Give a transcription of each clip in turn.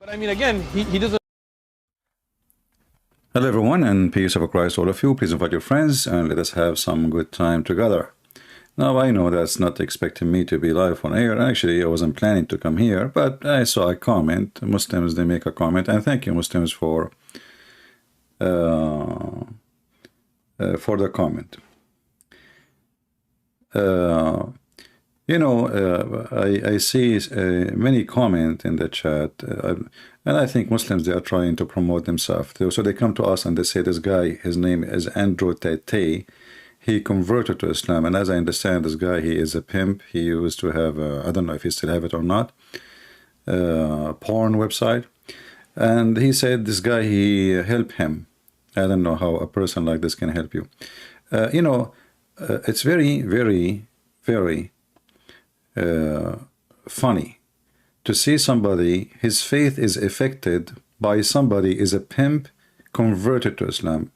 But I mean, again, he doesn't. Hello everyone, and peace of Christ all of you. Please invite your friends and let us have some good time together. Now I know that's not expecting me to be live on air. Actually, I wasn't planning to come here, but I saw a comment. Muslims, they make a comment, and thank you Muslims for the comment. I see many comment in the chat, and I think Muslims, they are trying to promote themselves. So they come to us and they say, this guy, his name is Andrew Tate, he converted to Islam. And as I understand, this guy, he is a pimp. He used to have, I don't know if he still have it or not, porn website. And he said this guy, he helped him. I don't know how a person like this can help you. It's very, very, very funny to see somebody, his faith is affected by somebody is a pimp converted to Islam.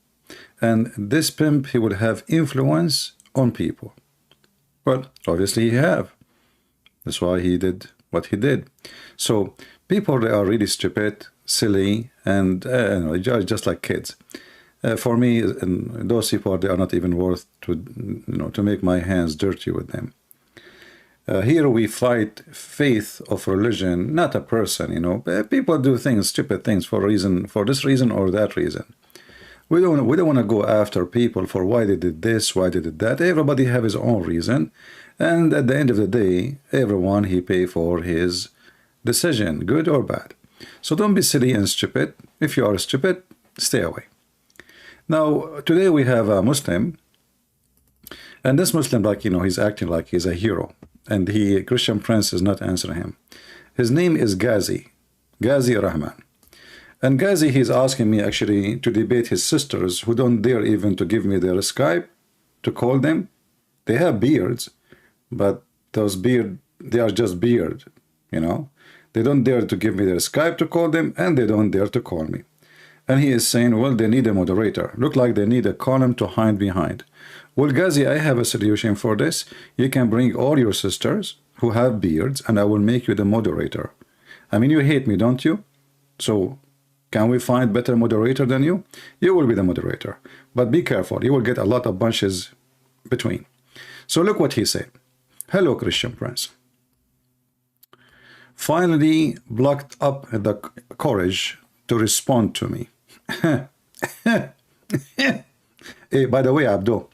And this pimp, he would have influence on people. Well, obviously he have. That's why he did what he did. So people, they are really stupid, silly, and just like kids. For me, those people, they are not even worth to make my hands dirty with them. Here we fight faith of religion, not a person. People do things, stupid things, for this reason or that reason. We don't want to go after people for why they did this, why they did that. Everybody have his own reason, and at the end of the day, everyone, he pay for his decision, good or bad. So don't be silly and stupid. If you are stupid, stay away. Now today we have a Muslim, and this Muslim, like he's acting like he's a hero, and Christian Prince is not answering him. His name is Ghazi Rahman. And Ghazi, he's asking me actually to debate his sisters who don't dare even to give me their Skype to call them. They have beards, but those beard, they are just beard, They don't dare to give me their Skype to call them, and they don't dare to call me. And he is saying, well, they need a moderator. Look like they need a column to hide behind. Well, Ghazi, I have a solution for this. You can bring all your sisters who have beards, and I will make you the moderator. I mean, you hate me, don't you? So can we find better moderator than you? You will be the moderator. But be careful. You will get a lot of bunches between. So look what he said. Hello, Christian Prince. Finally blocked up the courage to respond to me. Hey, by the way, Abdo,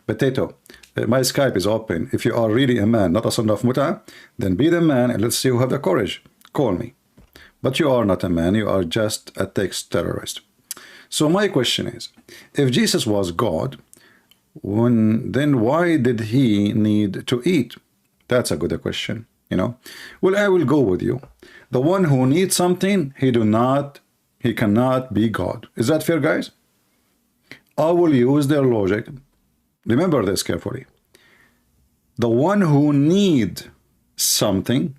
Potato, my Skype is open. If you are really a man, not a son of Muta, then be the man and let's see who have the courage. Call me. But you are not a man, you are just a text terrorist. So my question is, if Jesus was God, then why did he need to eat? That's a good question, Well, I will go with you. The one who needs something, he cannot be God. Is that fair, guys? I will use their logic. Remember this carefully. The one who needs something,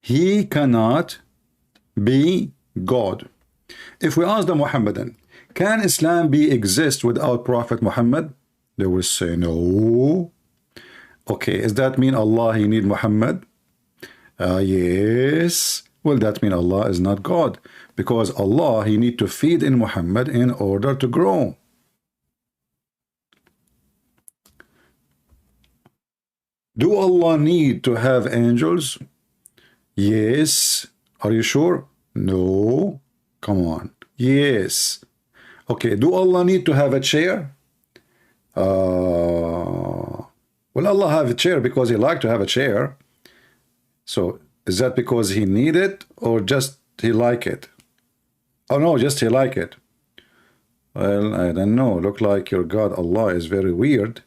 he cannot be God. If we ask the Muhammadan, can Islam exist without Prophet Muhammad? They will say no. Okay, does that mean Allah, he need Muhammad? Yes. Well, that means Allah is not God, because Allah, he need to feed in Muhammad in order to grow. Do Allah need to have angels? Yes. Are you sure? No. Come on. Yes. Okay, do Allah need to have a chair? Well, Allah have a chair because he like to have a chair. So is that because he need it or just he like it? Oh no, just he like it. Well, I don't know. Look like your God Allah is very weird,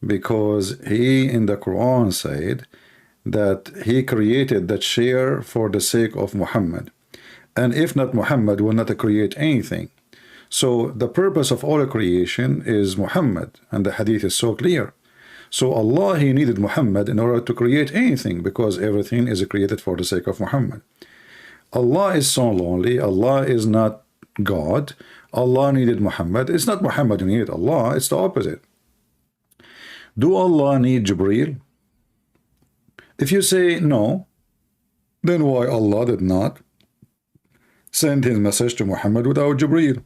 because he in the Quran said that he created the chair for the sake of Muhammad. And if not Muhammad, will not create anything. So the purpose of all creation is Muhammad, and the hadith is so clear. So Allah, he needed Muhammad in order to create anything, because everything is created for the sake of Muhammad. Allah is so lonely. Allah is not God. Allah needed Muhammad. It's not Muhammad who needed Allah. It's the opposite. Do Allah need Jibreel? If you say no, then why Allah did not send his message to Muhammad without Jibreel?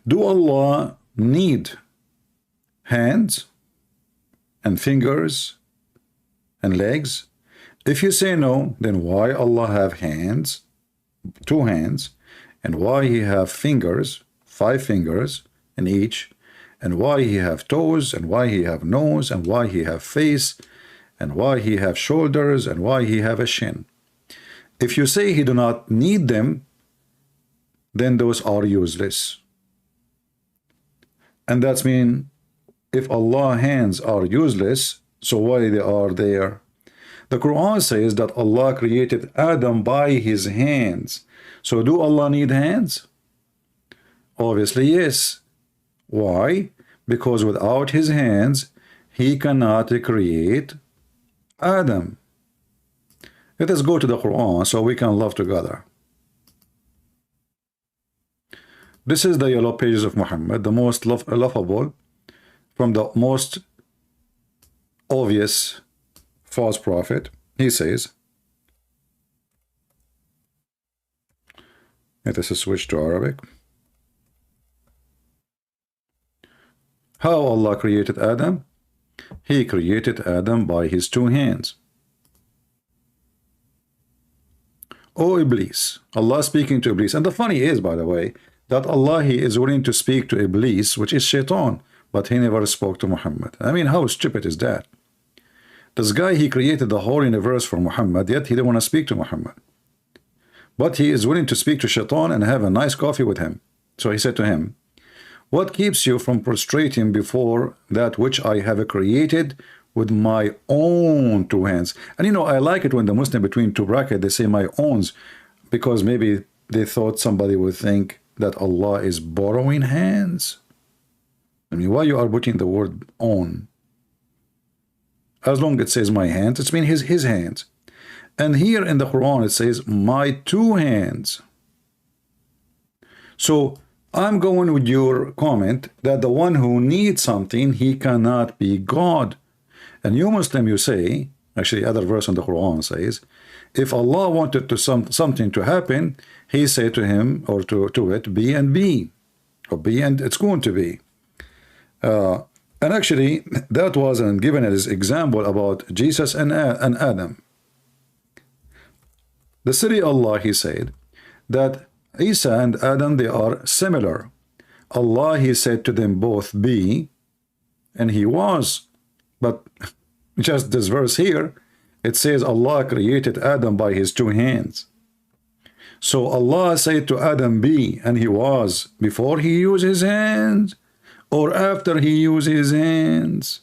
Do Allah need hands and fingers and legs? If you say no, then why Allah have hands, 2 hands, and why he have fingers, 5 fingers in each, and why he have toes, and why he have nose, and why he have face, and why he have shoulders, and why he have a shin? If you say he do not need them, then those are useless. And that's mean if Allah's hands are useless, so why they are there? The Quran says that Allah created Adam by his hands. So do Allah need hands? Obviously yes. Why? Because without his hands, he cannot create Adam. Let us go to the Quran so we can love together. This is the yellow pages of Muhammad, the most lovable from the most obvious false prophet. He says, let us switch to Arabic. How Allah created Adam? He created Adam by his 2 hands. Oh Iblis, Allah speaking to Iblis. And the funny is, by the way, that Allah, he is willing to speak to Iblis, which is Shaitan, but he never spoke to Muhammad. I mean, how stupid is that? This guy, he created the whole universe for Muhammad, yet he didn't want to speak to Muhammad. But he is willing to speak to Shaitan and have a nice coffee with him. So he said to him, what keeps you from prostrating before that which I have created with my own 2 hands? And you know, I like it when the Muslim between 2 brackets, they say my owns, because maybe they thought somebody would think that Allah is borrowing hands. I mean, why you are putting the word own? As long as it says my hands, it's mean his hands. And here in the Quran it says my 2 hands. So I'm going with your comment that the one who needs something, he cannot be God. And you Muslim, you say, actually other verse in the Quran says, if Allah wanted to something to happen, he said to him or to it, be and be, or be and it's going to be. And actually that was given as example about Jesus and Adam. The city Allah, he said that Isa and Adam, they are similar. Allah, he said to them both, be, and he was. But just this verse here, it says Allah created Adam by his 2 hands. So Allah said to Adam, be, and he was, before he used his hands or after he used his hands.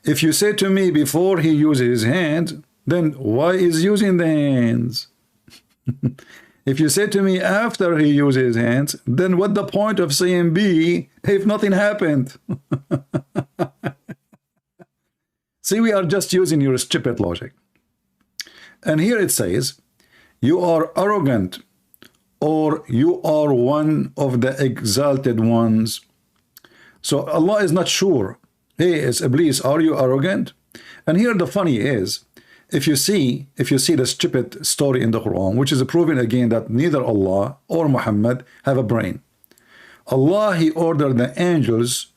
If you say to me before he used his hands, then why is using the hands? If you say to me after he used his hands, then what the point of saying be if nothing happened? See, we are just using your stupid logic. And here it says, you are arrogant, or you are one of the exalted ones. So Allah is not sure. Hey, it's Iblis, are you arrogant? And here the funny is, if you see the stupid story in the Quran, which is proving again that neither Allah or Muhammad have a brain. Allah, he ordered the angels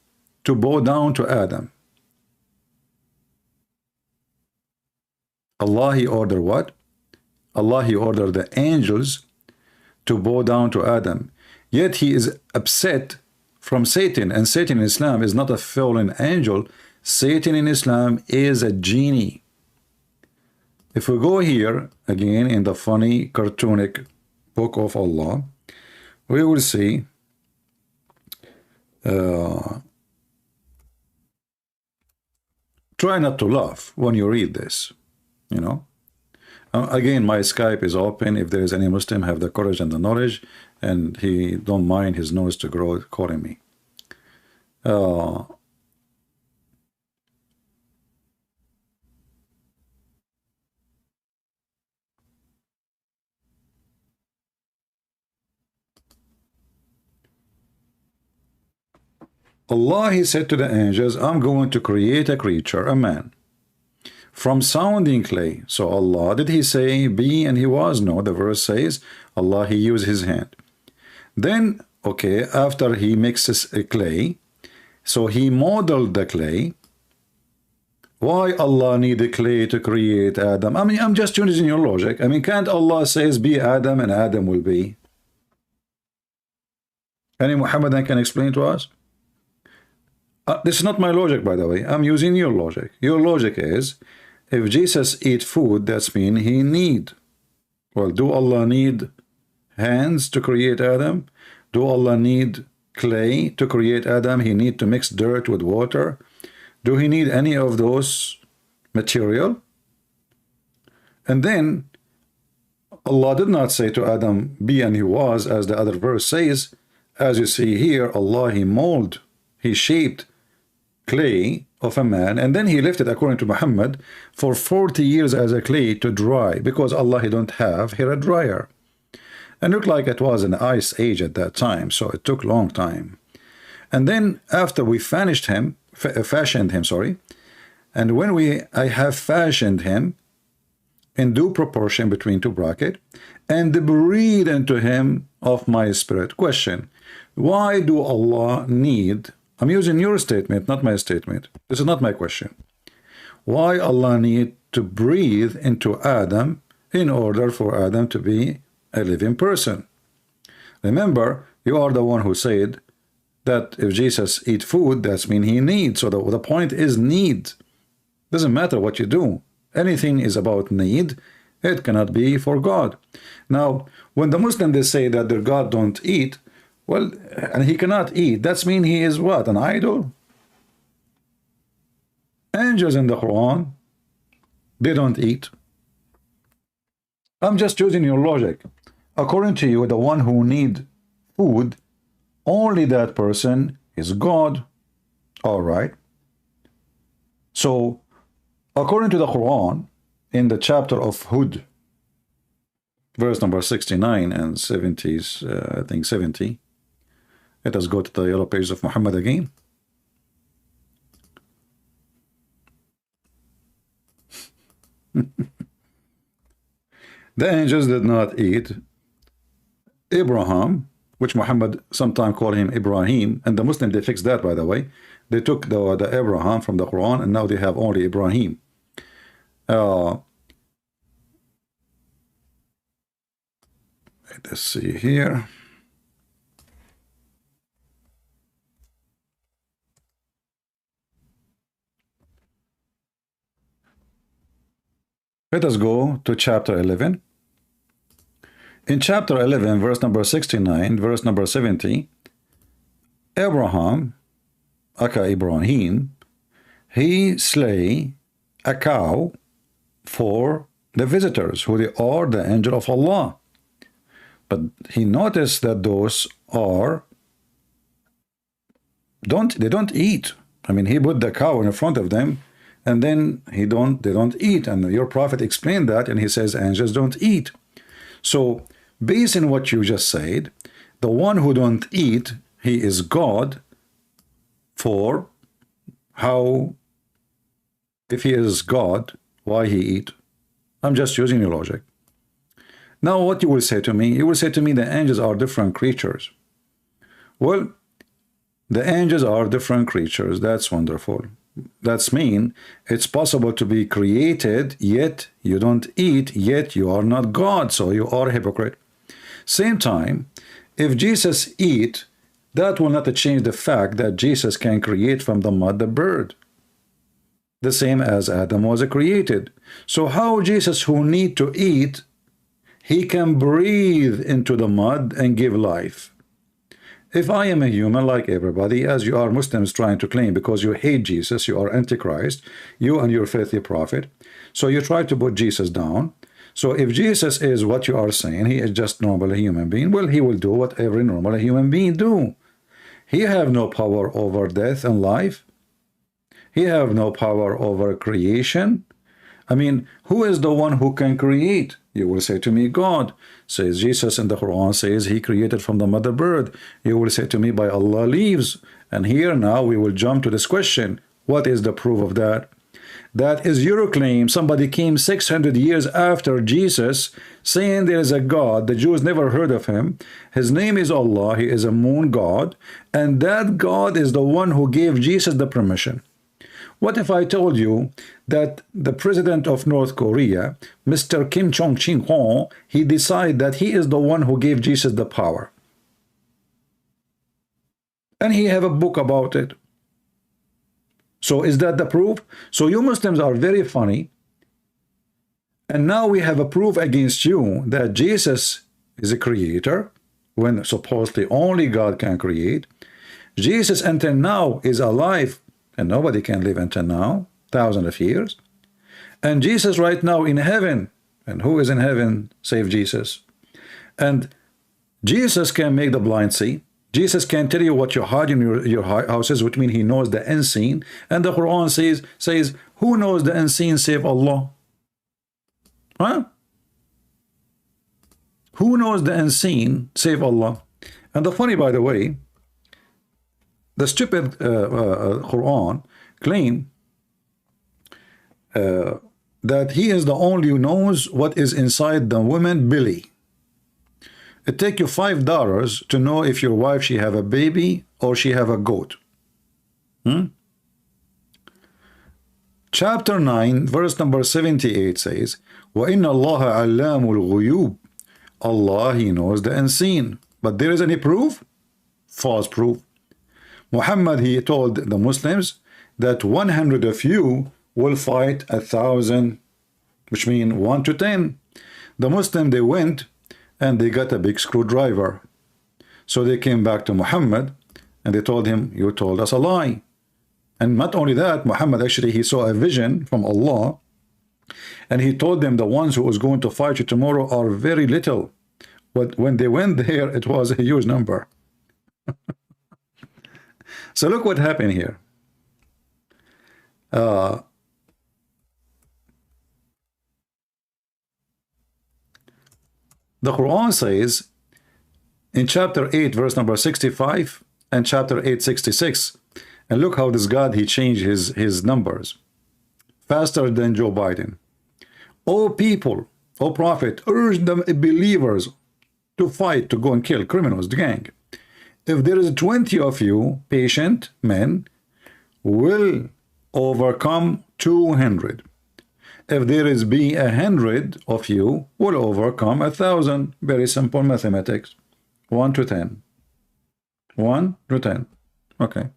to bow down to Adam. Allah, he ordered what? Allah, he ordered the angels to bow down to Adam. Yet he is upset from Satan, and Satan in Islam is not a fallen angel. Satan in Islam is a genie. If we go here again in the funny cartoonic book of Allah, we will see try not to laugh when you read this, you know. Again, my Skype is open. If there is any Muslim have the courage and the knowledge, and he don't mind his nose to grow calling me. Allah, he said to the angels, I'm going to create a creature, a man, from sounding clay. So Allah, did he say be and he was? No, the verse says Allah, he used his hand. Then, okay, after he mixes a clay, so he modeled the clay. Why Allah needed clay to create Adam? I mean, I'm just using your logic. I mean, can't Allah says be Adam and Adam will be? Any Muhammadan can explain to us? This is not my logic, by the way. I'm using your logic. Your logic is, if Jesus eat food, that's mean he need. Well, do Allah need hands to create Adam? Do Allah need clay to create Adam? He need to mix dirt with water? Do he need any of those material? And then Allah did not say to Adam, be and he was, as the other verse says. As you see here, Allah, he molded, he shaped clay of a man, and then he left it, according to Muhammad, for 40 years as a clay to dry, because Allah, he don't have here a dryer. And looked like it was an ice age at that time, so it took long time. And then after we fashioned him, sorry, and when I have fashioned him in due proportion between two brackets, and breathe into him of my spirit. Question: why do Allah need? I'm using your statement, not my statement. This is not my question. Why Allah need to breathe into Adam in order for Adam to be a living person? Remember, you are the one who said that if Jesus eat food, that's mean he needs. So the point is need. Doesn't matter what you do. Anything is about need. It cannot be for God. Now, when the Muslims, they say that their God don't eat, well, and he cannot eat, that's mean he is what? An idol? Angels in the Quran, they don't eat. I'm just using your logic. According to you, the one who need food, only that person is God. All right. So, according to the Quran, in the chapter of Hud, verse number 69 and 70, I think 70. Let us go to the yellow page of Muhammad again. The angels did not eat. Abraham, which Muhammad sometimes call him Ibrahim, and the Muslim, they fixed that, by the way. They took the Abraham from the Quran, and now they have only Ibrahim. Let's see here. Let us go to chapter 11. In chapter 11, verse number 69, verse number 70, Abraham, aka Ibrahim, he slay a cow for the visitors, who they are the angel of Allah. But he noticed that those are they don't eat. I mean, he put the cow in front of them, and then they don't eat. And your prophet explained that, and he says angels don't eat. So based on what you just said, the one who don't eat, he is God. For how, if he is God, why he eat? I'm just using your logic. Now what you will say to me, you will say to me the angels are different creatures. Well, the angels are different creatures. That's wonderful. That's mean it's possible to be created, yet you don't eat, yet you are not God, so you are a hypocrite. Same time, if Jesus eat, that will not change the fact that Jesus can create from the mud the bird, the same as Adam was created. So how Jesus, who need to eat, he can breathe into the mud and give life? If I am a human like everybody, as you are Muslims trying to claim, because you hate Jesus, you are Antichrist, you and your faithful prophet, so you try to put Jesus down. So if Jesus is what you are saying, he is just normal human being, well, he will do what every normal human being do. He have no power over death and life. He have no power over creation. I mean, who is the one who can create? You will say to me, God. Says Jesus in the Quran says he created from the mother bird. You will say to me, by Allah leaves. And here now we will jump to this question. What is the proof of that? That is your claim. Somebody came 600 years after Jesus saying there is a God. The Jews never heard of him. His name is Allah. He is a moon god. And that God is the one who gave Jesus the permission. What if I told you that the president of North Korea, Mr. Kim Jong-un, he decided that he is the one who gave Jesus the power? And he have a book about it. So is that the proof? So you Muslims are very funny. And now we have a proof against you that Jesus is a creator, when supposedly only God can create. Jesus until now is alive, and nobody can live until now, thousands of years. And Jesus right now in heaven, and who is in heaven save Jesus? And Jesus can make the blind see. Jesus can tell you what you hide in your houses, which means he knows the unseen. And the Quran says, who knows the unseen save Allah? Huh? Who knows the unseen save Allah? And the funny, by the way, the stupid Quran claim that he is the only who knows what is inside the woman belly. It take you $5 to know if your wife she have a baby or she have a goat. Chapter 9 verse number 78 says, وَإِنَّ اللَّهَ عَلَّامُ الْغُيُوبِ Allah, he knows the unseen. But there is any proof? False proof. Muhammad, he told the Muslims that 100 of you will fight 1,000, which means 1 to 10. The Muslim, they went and they got a big screwdriver. So they came back to Muhammad and they told him, you told us a lie. And not only that, Muhammad actually, he saw a vision from Allah, and he told them the ones who was going to fight you tomorrow are very little. But when they went there, it was a huge number. So look what happened here. The Quran says in chapter 8 verse number 65 and chapter 8 66, and look how this God, he changed his numbers faster than Joe Biden. O people, O prophet, urge the believers to fight, to go and kill criminals, the gang. If there is 20 of you patient men, will overcome 200. If there is be 100 of you, will overcome 1,000. Very simple mathematics. 1 to 10. 1 to 10. Okay.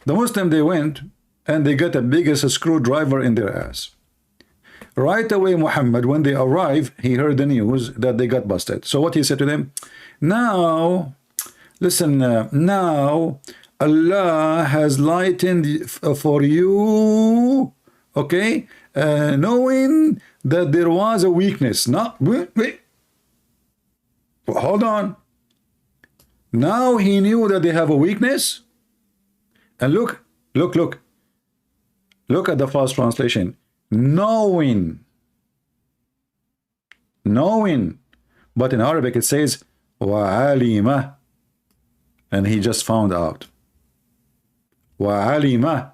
The Muslim, they went and they got the biggest screwdriver in their ass. Right away, Muhammad, when they arrived, he heard the news that they got busted. So what he said to them? Now, listen, now Allah has lightened for you, okay, knowing that there was a weakness. Now, wait. Hold on. Now he knew that they have a weakness. And look at the false translation. Knowing. But in Arabic it says وَعَلِمَ, and he just found out. وَعَلِمَ.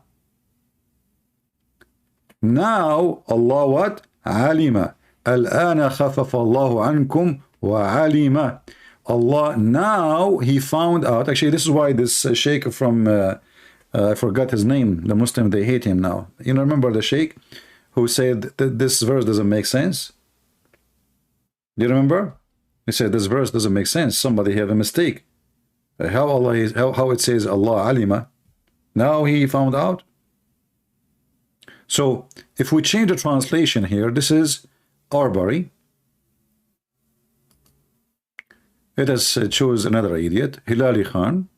Now Allah what? عَلِمَ. الْآنَ خَفَفَ اللَّهُ عَنْكُمْ وَعَلِمَ. Allah, now he found out. Actually, this is why this sheikh from I forgot his name, the Muslim, they hate him now. You know, remember the sheikh who said that this verse doesn't make sense? Do you remember? He said this verse doesn't make sense. Somebody have a mistake. How Allah is, how it says Allah alima. Now he found out. So if we change the translation here, this is Arbery. Let us choose another idiot, Hilali Khan.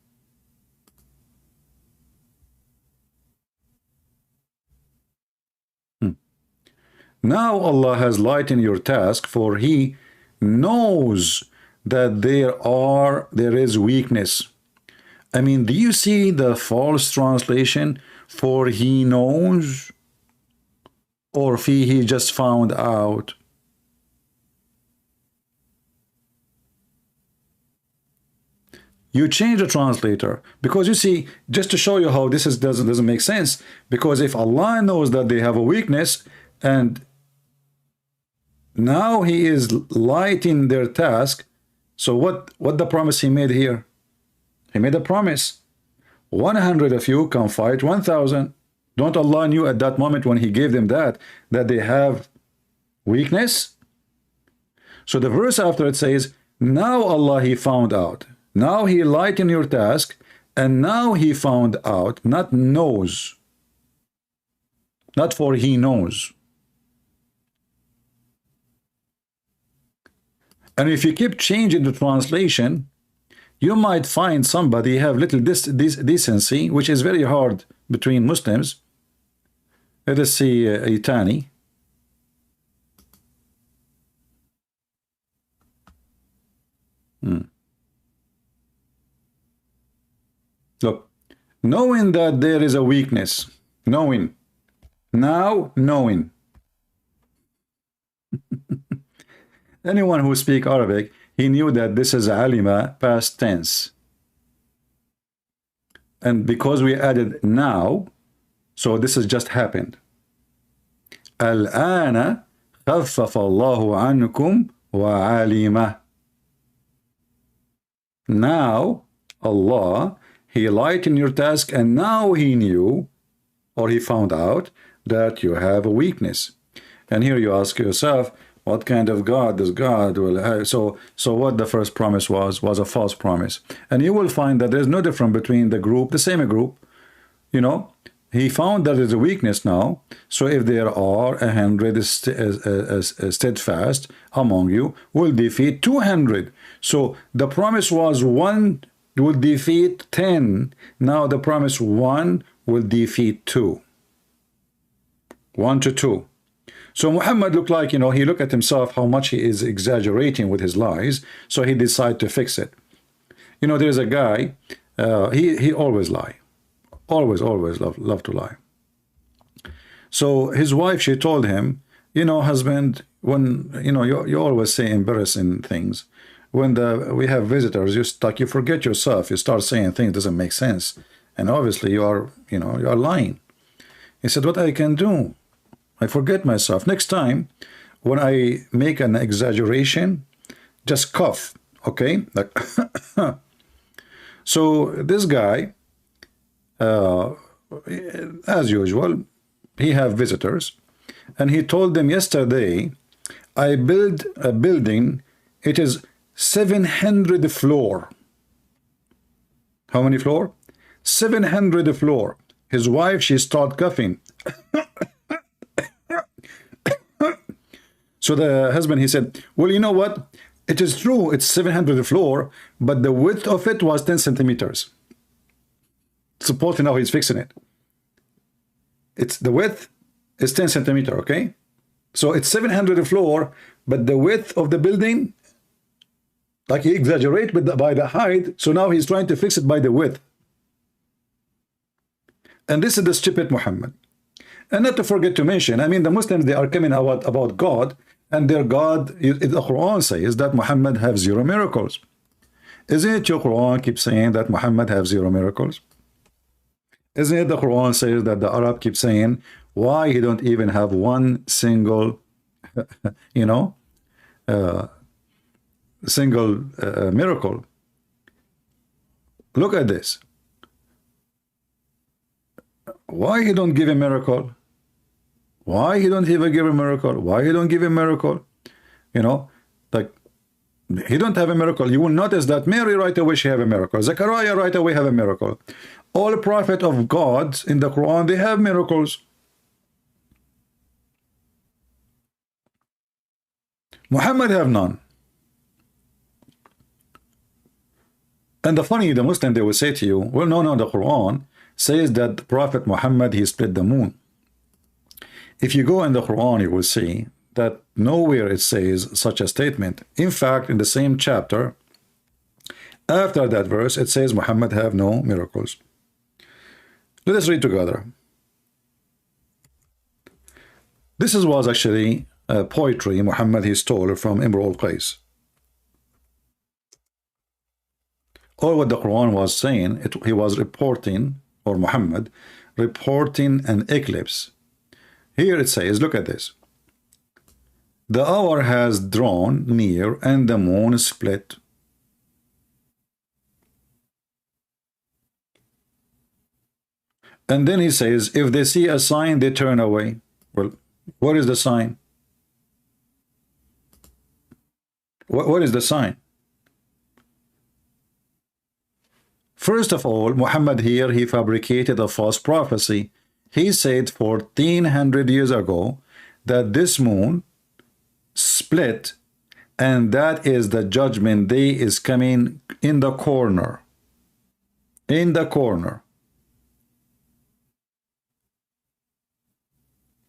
Now Allah has lightened your task, for he knows that there is weakness. I mean, do you see the false translation? For he knows, or he just found out? You change the translator, because you see, just to show you how this is doesn't make sense. Because if Allah knows that they have a weakness, and now He is lighting their task, so what the promise He made here? He made a promise: 100 of you can fight 1,000. Don't Allah knew at that moment when He gave them that they have weakness? So the verse after it says, now Allah He found out. Now He lightened your task, and now He found out, not knows. Not for He knows. And if you keep changing the translation, you might find somebody have little decency, which is very hard between Muslims. Let us see Itani. Look, knowing that there is a weakness, knowing, now knowing. Anyone who speaks Arabic, he knew that this is alima, past tense. And because we added now, so this has just happened. Al-ana khaffafa Allahu ankum wa alima. Now, Allah, He lightened your task, and now He knew, or He found out, that you have a weakness. And here you ask yourself, what kind of God does God will have? So what the first promise was a false promise. And you will find that there's no difference between the group, the same group, you know. He found that there's a weakness now. So if there are 100 steadfast among you, will defeat 200. So the promise was 1 will defeat 10. Now the promise 1 will defeat 2. 1 to 2. So Muhammad looked like, you know, he looked at himself how much he is exaggerating with his lies. So he decided to fix it. You know, there's a guy, he always lie. Always love to lie. So his wife, she told him, you know, husband, when, you know, you always say embarrassing things. When we have visitors, you forget yourself. You start saying things that doesn't make sense. And obviously you are, you know, you are lying. He said, what I can do? I forget myself. Next time, when I make an exaggeration, just cough, okay? Like so this guy, as usual, he have visitors, and he told them yesterday, I build a building, it is 700 floor. How many floor? 700 floor. His wife, she start coughing. So the husband, he said, well, you know what? It is true, it's 700 floor, but the width of it was 10 centimeters. Supposedly now he's fixing it. It's the width is 10 centimeter, okay? So it's 700 floor, but the width of the building, like he exaggerate with by the height, so now he's trying to fix it by the width. And this is the stupid Muhammad. And not to forget to mention, I mean, the Muslims, they are coming about God, and their God, the Quran says that Muhammad have 0 miracles. Isn't it your Quran keeps saying that Muhammad have 0 miracles? Isn't it the Quran says that the Arab keep saying why he don't even have one single, you know, miracle? Look at this. Why he don't give a miracle? Why he don't even give a miracle? Why he don't give a miracle? You know, like he don't have a miracle. You will notice that Mary right away she have a miracle. Zechariah right away have a miracle. All prophets of God in the Quran, they have miracles. Muhammad have none. And the funny, the Muslim, they will say to you, well, no, the Quran says that the Prophet Muhammad, he split the moon. If you go in the Quran, you will see that nowhere it says such a statement. In fact, in the same chapter, after that verse, it says Muhammad have no miracles. Let us read together. This was actually poetry Muhammad he stole from Imru al-Qais. All what the Quran was saying, he was reporting, or Muhammad, reporting an eclipse. Here it says, look at this. The hour has drawn near and the moon split. And then he says, if they see a sign, they turn away. Well, what is the sign? What is the sign? First of all, Muhammad here, he fabricated a false prophecy. He said 1400 years ago that this moon split, and that is the judgment day is coming in the corner. In the corner.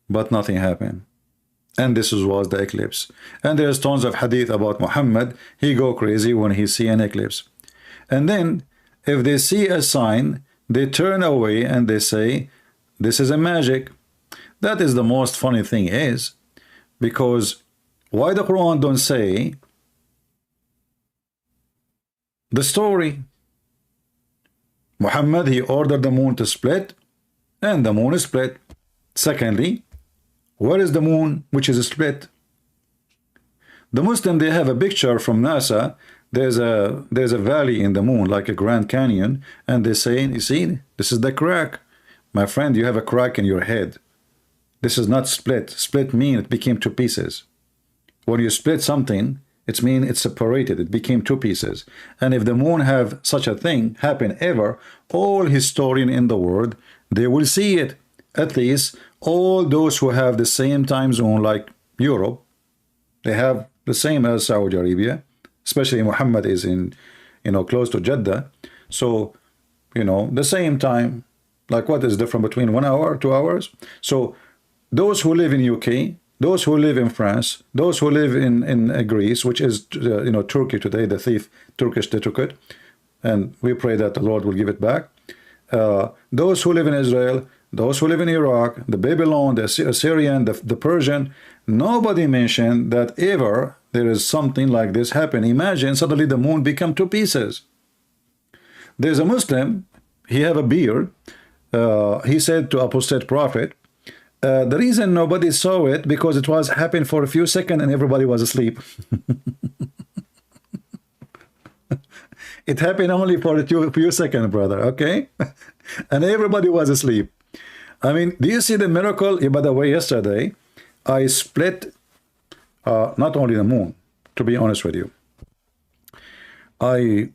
But nothing happened. And this was the eclipse. And there's tons of hadith about Muhammad. He go crazy when he see an eclipse. And then if they see a sign, they turn away and they say, this is a magic. That is the most funny thing is, because why the Quran don't say the story? Muhammad, he ordered the moon to split, and the moon is split. Secondly, where is the moon which is split? The Muslim, they have a picture from NASA. There's a valley in the moon, like a Grand Canyon, and they say, you see, this is the crack. My friend, you have a crack in your head. This is not split. Split means it became two pieces. When you split something, it means it's separated. It became two pieces. And if the moon have such a thing happen ever, all historians in the world, they will see it. At least all those who have the same time zone like Europe, they have the same as Saudi Arabia, especially Muhammad is in, close to Jeddah. So, the same time, like what is different between 1 hour, 2 hours? So those who live in UK, those who live in France, those who live in Greece, which is, Turkey today, the thief Turkish they took it, and we pray that the Lord will give it back. Those who live in Israel, those who live in Iraq, the Babylon, the Syrian, the Persian, nobody mentioned that ever there is something like this happen. Imagine suddenly the moon become two pieces. There's a Muslim, he have a beard. He said to apostate prophet, the reason nobody saw it because it was happened for a few seconds and everybody was asleep. It happened only for a few seconds, brother, okay? And everybody was asleep. I mean, do you see the miracle? By the way, yesterday, I split not only the moon, to be honest with you. I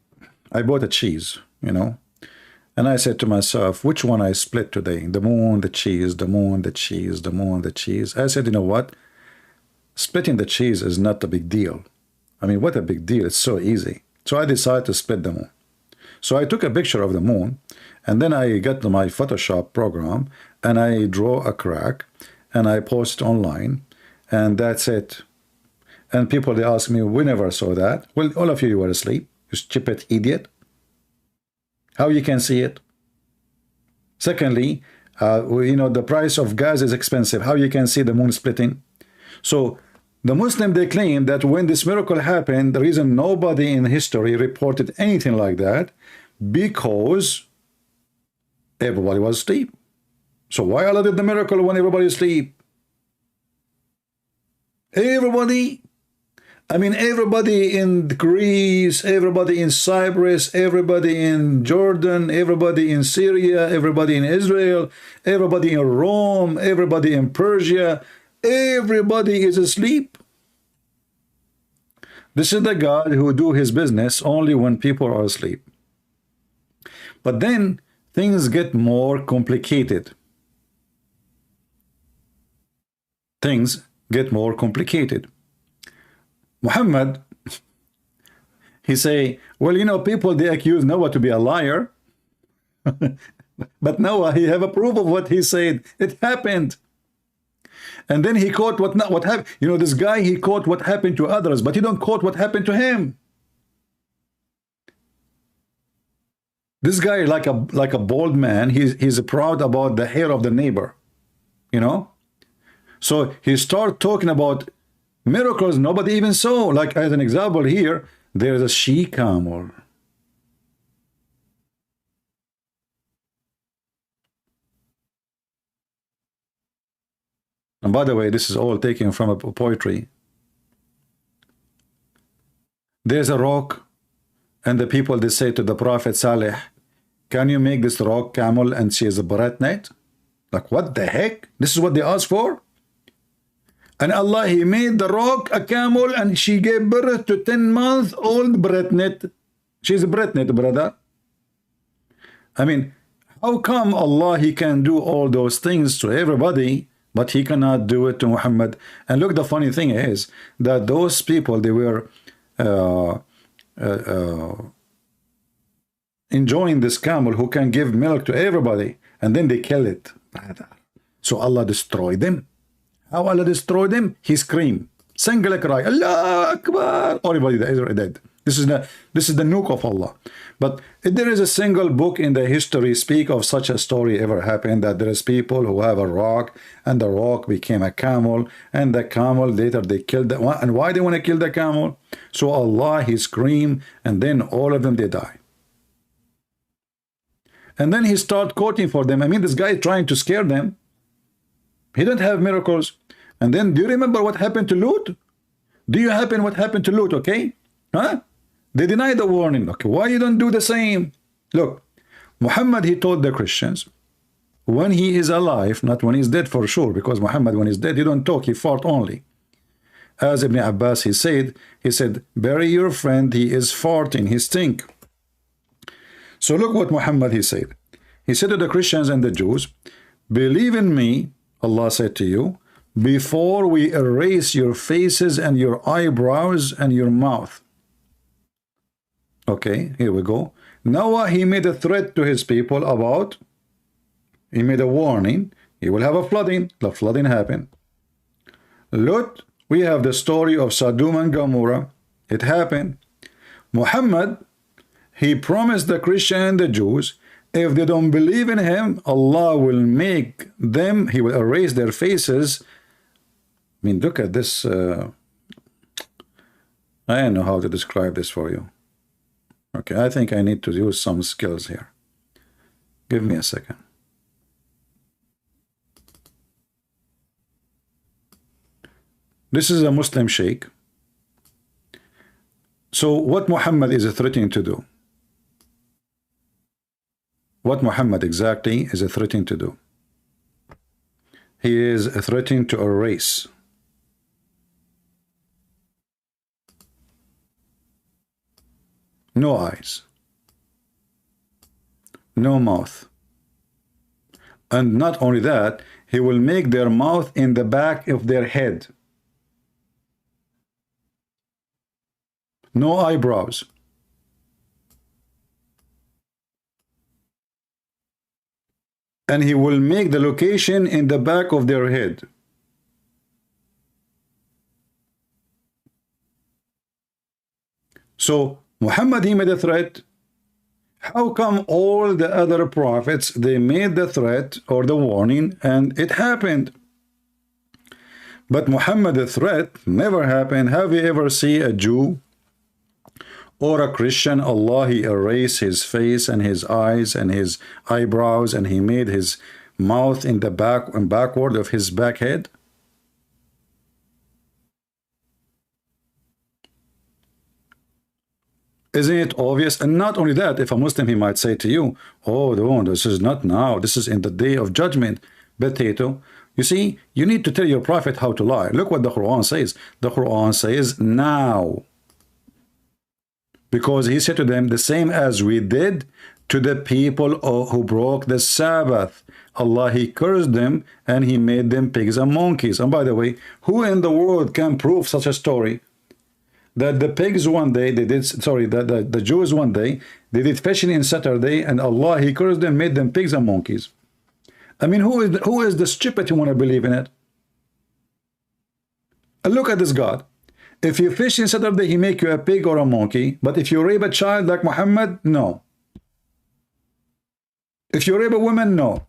bought a cheese, and I said to myself, which one I split today? The moon, the cheese, the moon, the cheese, the moon, the cheese. I said, you know what? Splitting the cheese is not a big deal. I mean, what a big deal. It's so easy. So I decided to split the moon. So I took a picture of the moon, and then I got my Photoshop program, and I draw a crack, and I post online, and that's it. And people, they ask me, we never saw that. Well, all of you were asleep, you stupid idiot. How you can see it? Secondly, the price of gas is expensive. How you can see the moon splitting? So the Muslim, they claim that when this miracle happened, the reason nobody in history reported anything like that, because everybody was asleep. So why Allah did the miracle when everybody is asleep? Everybody, I mean, everybody in Greece, everybody in Cyprus, everybody in Jordan, everybody in Syria, everybody in Israel, everybody in Rome, everybody in Persia, everybody is asleep. This is the God who do his business only when people are asleep. But then things get more complicated. Things get more complicated. Muhammad, he say, well, people, they accuse Noah to be a liar. But Noah, he have a proof of what he said. It happened. And then he quote what happened. This guy, he quote what happened to others, but he don't quote what happened to him. This guy, like a bald man, he's proud about the hair of the neighbor, So he start talking about miracles nobody even saw. Like as an example here, there's a she camel. And by the way, this is all taken from a poetry. There's a rock, and the people, they say to the Prophet Saleh, can you make this rock camel and she is a pregnant? Like, what the heck? This is what they asked for? And Allah, He made the rock a camel, and she gave birth to 10-month-old pregnant. She's pregnant, brother. I mean, how come Allah, He can do all those things to everybody, but He cannot do it to Muhammad? And look, the funny thing is that those people, they were enjoying this camel who can give milk to everybody, and then they kill it. So Allah destroyed them. How Allah destroyed them? He screamed, single cry, Allah Akbar. Everybody is dead. This is the nuke of Allah. But if there is a single book in the history speak of such a story ever happened, that there is people who have a rock, and the rock became a camel, and the camel later they killed the one. And why they want to kill the camel? So Allah, He screamed, and then all of them, they die. And then He start quoting for them. I mean, this guy is trying to scare them. He don't have miracles. And then, do you remember what happened to Lut? Do you happen what happened to Lut? Okay, huh? They deny the warning. Okay, why you don't do the same? Look, Muhammad, he told the Christians, when he is alive, not when he's dead for sure, because Muhammad, when he's dead, he don't talk, he fart only. As Ibn Abbas, he said, bury your friend, he is farting, he stink. So look what Muhammad, he said. He said to the Christians and the Jews, believe in me, Allah said to you, before we erase your faces and your eyebrows and your mouth. Okay, here we go. Noah, he made a threat to his people about, he made a warning, he will have a flooding. The flooding happened. Lut, we have the story of Sodom and Gomorrah. It happened. Muhammad, he promised the Christian and the Jews, if they don't believe in him, Allah will make them, He will erase their faces. I mean, look at this. I don't know how to describe this for you. Okay, I think I need to use some skills here. Give me a second. This is a Muslim sheikh. So what Muhammad is threatening to do? What Muhammad exactly is threatening to do? He is threatening to erase no eyes, no mouth. And not only that, He will make their mouth in the back of their head. No eyebrows. And He will make the location in the back of their head. So Muhammad, he made a threat. How come all the other prophets, they made the threat or the warning and it happened? But Muhammad, the threat never happened. Have you ever seen a Jew or a Christian, Allah, He erased his face and his eyes and his eyebrows, and He made his mouth in the back and backward of his back head? Isn't it obvious? And not only that, if a Muslim, he might say to you, oh, no, this is not now, this is in the day of judgment. Potato. You see, you need to tell your prophet how to lie. Look what the Quran says. The Quran says now. Because He said to them, the same as we did to the people who broke the Sabbath. Allah, He cursed them and He made them pigs and monkeys. And by the way, who in the world can prove such a story? That the pigs one day, they did, sorry, the Jews one day, they did fishing in Saturday, and Allah, He cursed them, made them pigs and monkeys. I mean, who is the stupid who want to believe in it? And look at this God. If you fish in Saturday, He make you a pig or a monkey. But if you rape a child like Muhammad, no. If you rape a woman, no.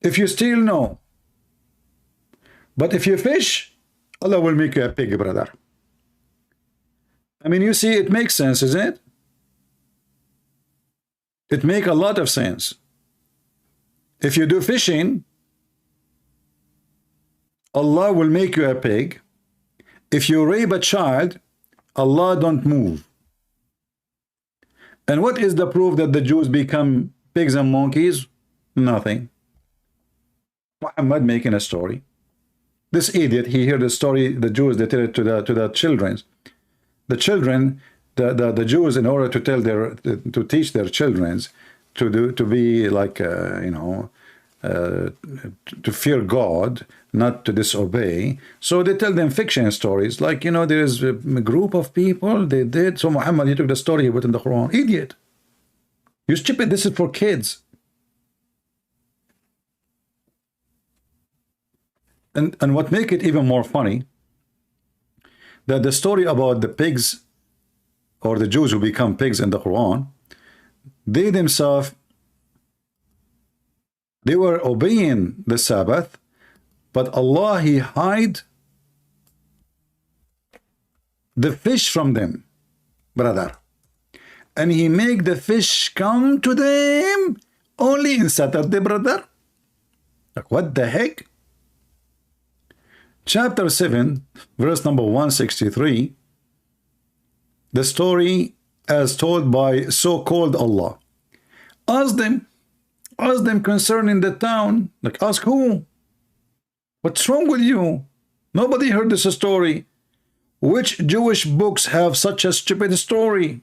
If you steal, no. But if you fish, Allah will make you a pig, brother. I mean, you see, it makes sense, isn't it? It makes a lot of sense. If you do fishing, Allah will make you a pig. If you rape a child, Allah don't move. And what is the proof that the Jews become pigs and monkeys? Nothing. Muhammad making a story. This idiot, he heard the story, the Jews, they tell it to the children. The children, the Jews, in order to tell their, to teach their children to be like, you know, to fear God, not to disobey. So they tell them fiction stories, like, you know, there is a group of people, they did. So Muhammad, he took the story, he put in the Quran. Idiot. You stupid, this is for kids. And what make it even more funny, that the story about the pigs, or the Jews who become pigs in the Quran, they themselves, they were obeying the Sabbath, but Allah, he hide the fish from them, brother. And he make the fish come to them only in Saturday, brother. Like, what the heck? Chapter 7, verse number 163, the story as told by so-called Allah. Ask them concerning the town. Like, ask who? What's wrong with you? Nobody heard this story. Which Jewish books have such a stupid story?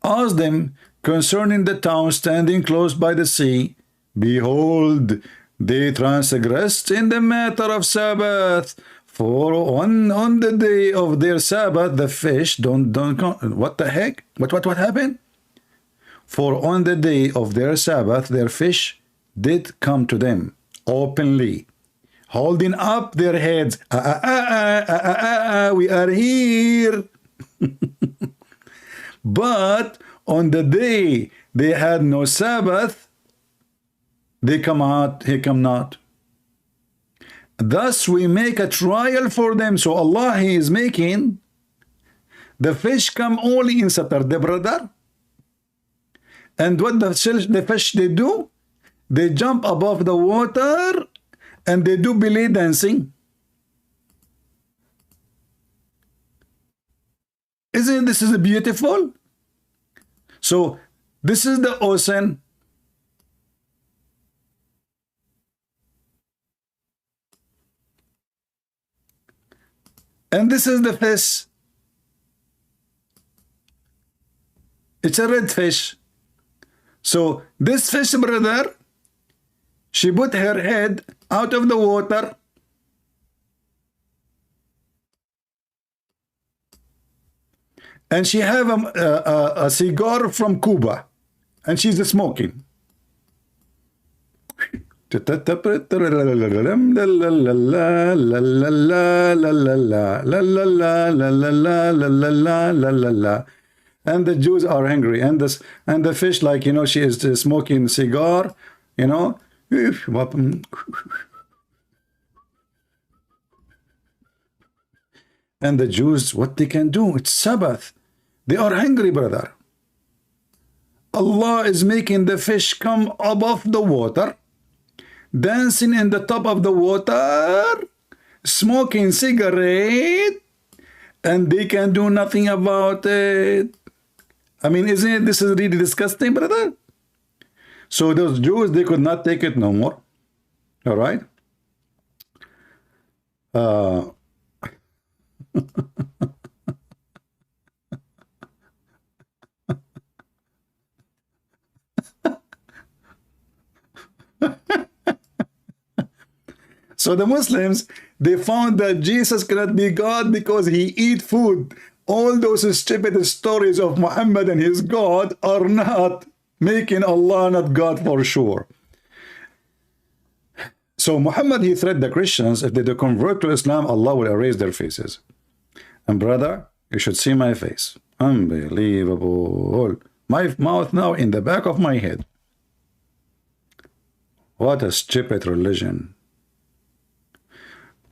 Ask them concerning the town standing close by the sea. Behold, they transgressed in the matter of Sabbath. For on the day of their Sabbath, the fish don't what the heck? What happened? For on the day of their Sabbath, their fish did come to them openly, holding up their heads. We are here. But on the day they had no Sabbath, they come out, he come not. Thus we make a trial for them. So Allah, he is making the fish come only in Saturday, brother. And what the fish they do? They jump above the water and they do belly dancing. Isn't this is beautiful? So this is the ocean. And this is the fish. It's a red fish. So this fish, brother, she put her head out of the water. And she have a cigar from Cuba. And she's smoking. And the Jews are angry, and the fish, like, you know, she is smoking cigar, you know, and the Jews, what they can do? It's Sabbath. They are hungry, brother. Allah is making the fish come above the water, dancing in the top of the water, smoking cigarette, and they can do nothing about it. I mean, isn't it, this is really disgusting, brother? So those Jews, they could not take it no more. All right? So the Muslims, they found that Jesus cannot be God because he eat food. All those stupid stories of Muhammad and his God are not making Allah not God for sure. So Muhammad, he threatened the Christians, if they do convert to Islam, Allah will erase their faces. And brother, you should see my face. Unbelievable. My mouth now in the back of my head. What a stupid religion.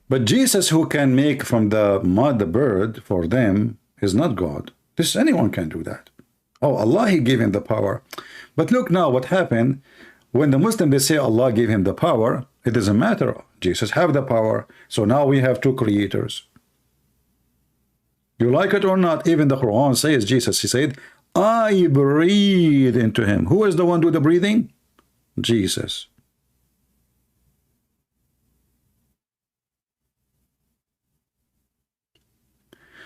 But Jesus, who can make from the mud the bird for them, is not God. This, anyone can do that. Oh, Allah, he gave him the power. But look now what happened when the Muslim, they say Allah gave him the power. It doesn't matter. Jesus have the power. So now we have two creators. You like it or not, even the Quran says, Jesus, he said, I breathe into him. Who is the one do the breathing? Jesus.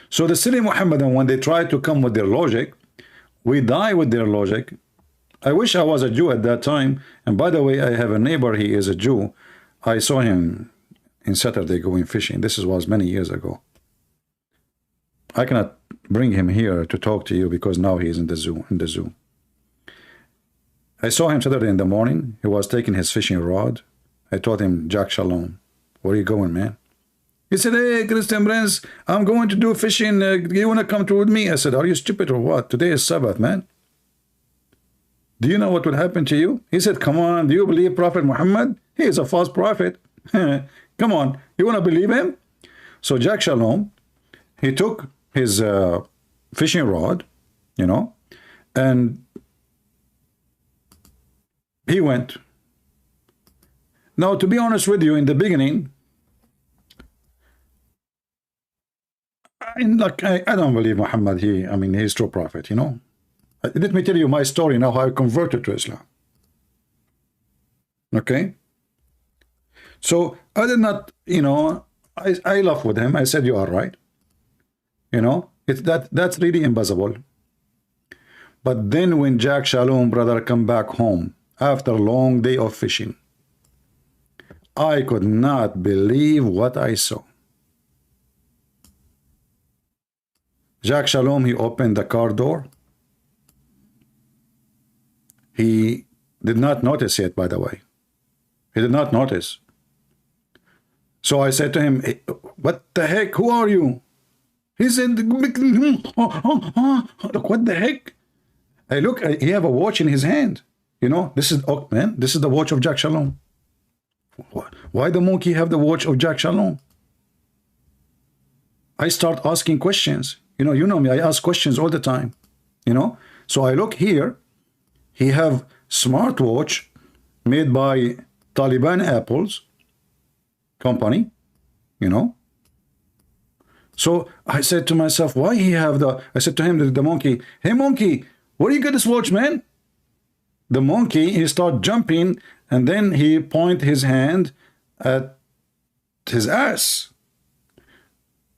So the silly Muhammadan, when they try to come with their logic, we die with their logic. I wish I was a Jew at that time. And by the way, I have a neighbor, he is a Jew. I saw him in Saturday going fishing. This was many years ago. I cannot bring him here to talk to you because now he is in the zoo. I saw him Saturday in the morning. He was taking his fishing rod. I told him, Jack Shalom, where are you going, man? He said, hey, Christian Prince, I'm going to do fishing. You want to come with me? I said, are you stupid or what? Today is Sabbath, man. Do you know what would happen to you? He said, come on, do you believe Prophet Muhammad? He is a false prophet. Come on, you want to believe him? So Jack Shalom, he took his fishing rod, you know, and he went. Now, to be honest with you, in the beginning, I don't believe Muhammad. He's true prophet, you know. Let me tell you my story now, how I converted to Islam. Okay? So, I did not, you know, I laughed with him. I said, you are right. You know, that's really impossible. But then when Jack Shalom, brother, come back home after a long day of fishing, I could not believe what I saw. Jack Shalom, he opened the car door. He did not notice yet, by the way. He did not notice. So I said to him, hey, what the heck? Who are you? He said, what the heck? I look, he have a watch in his hand. You know, this is, oh man, this is the watch of Jack Shalom. Why the monkey have the watch of Jack Shalom? I start asking questions. You know me, I ask questions all the time. You know, so I look here. He have smartwatch made by Taliban Apple's company. You know. So I said to myself, why he have the? I said to him, the monkey, hey monkey, where you get this watch, man? The monkey, he start jumping, and then he point his hand at his ass.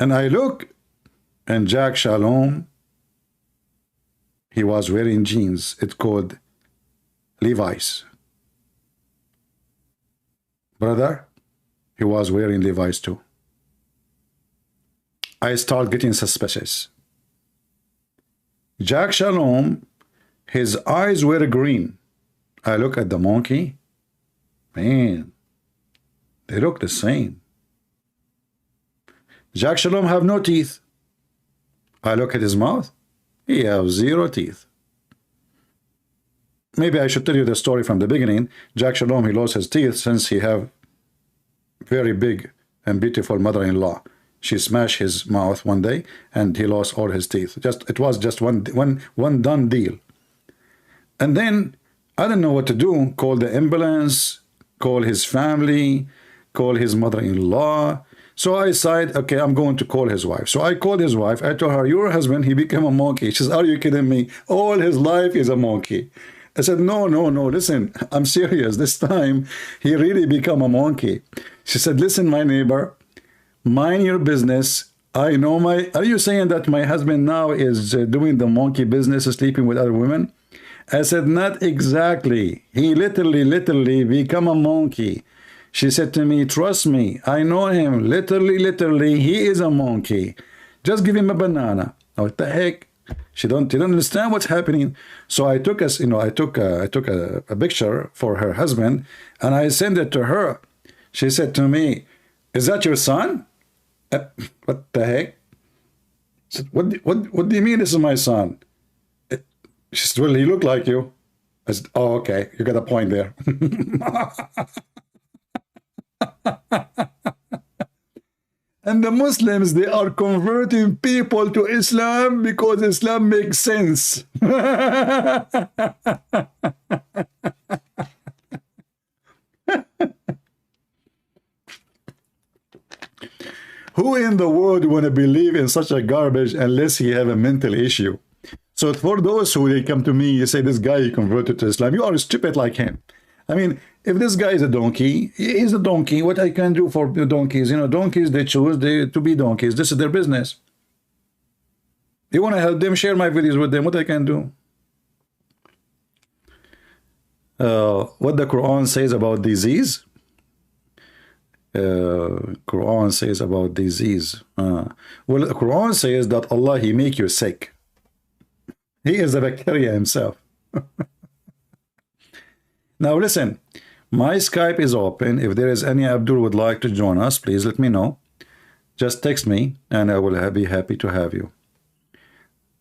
And I look, and Jack Shalom, he was wearing jeans. It's called Levi's. Brother, he was wearing Levi's too. I start getting suspicious. Jack Shalom, his eyes were green. I look at the monkey. Man, they look the same. Jack Shalom have no teeth. I look at his mouth. He have 0 teeth. Maybe I should tell you the story from the beginning. Jack Shalom, he lost his teeth since he have very big and beautiful mother-in-law. She smashed his mouth one day and he lost all his teeth. It was just one done deal. And then I didn't know what to do. Call the ambulance, call his family, call his mother-in-law. So I decided, okay, I'm going to call his wife. So I called his wife. I told her, your husband, he became a monkey. She says, are you kidding me? All his life is a monkey. I said, no, listen, I'm serious. This time, he really become a monkey. She said, listen, my neighbor, mind your business. I know are you saying that my husband now is doing the monkey business, sleeping with other women? I said, not exactly. He literally become a monkey. She said to me, trust me, I know him. Literally, he is a monkey. Just give him a banana. What the heck? She didn't understand what's happening. So I took I took a picture for her husband and I sent it to her. She said to me, is that your son? What the heck? I said, what do you mean this is my son? She said, well, he looked like you. I said, oh, okay, you got a point there. And the Muslims, they are converting people to Islam because Islam makes sense. Who in the world want to believe in such a garbage unless he have a mental issue? So for those who they come to me, you say this guy he converted to Islam, you are stupid like him. I mean, if this guy is a donkey, he's a donkey. What I can do for the donkeys? You know, donkeys, they choose to be donkeys. This is their business. You want to help them, share my videos with them. What I can do? What the Quran says about disease? Quran says about disease. Well, the Quran says that Allah, he make you sick. He is a bacteria himself. Now listen, my Skype is open. If there is any Abdul would like to join us, please let me know. Just text me and I will be happy to have you.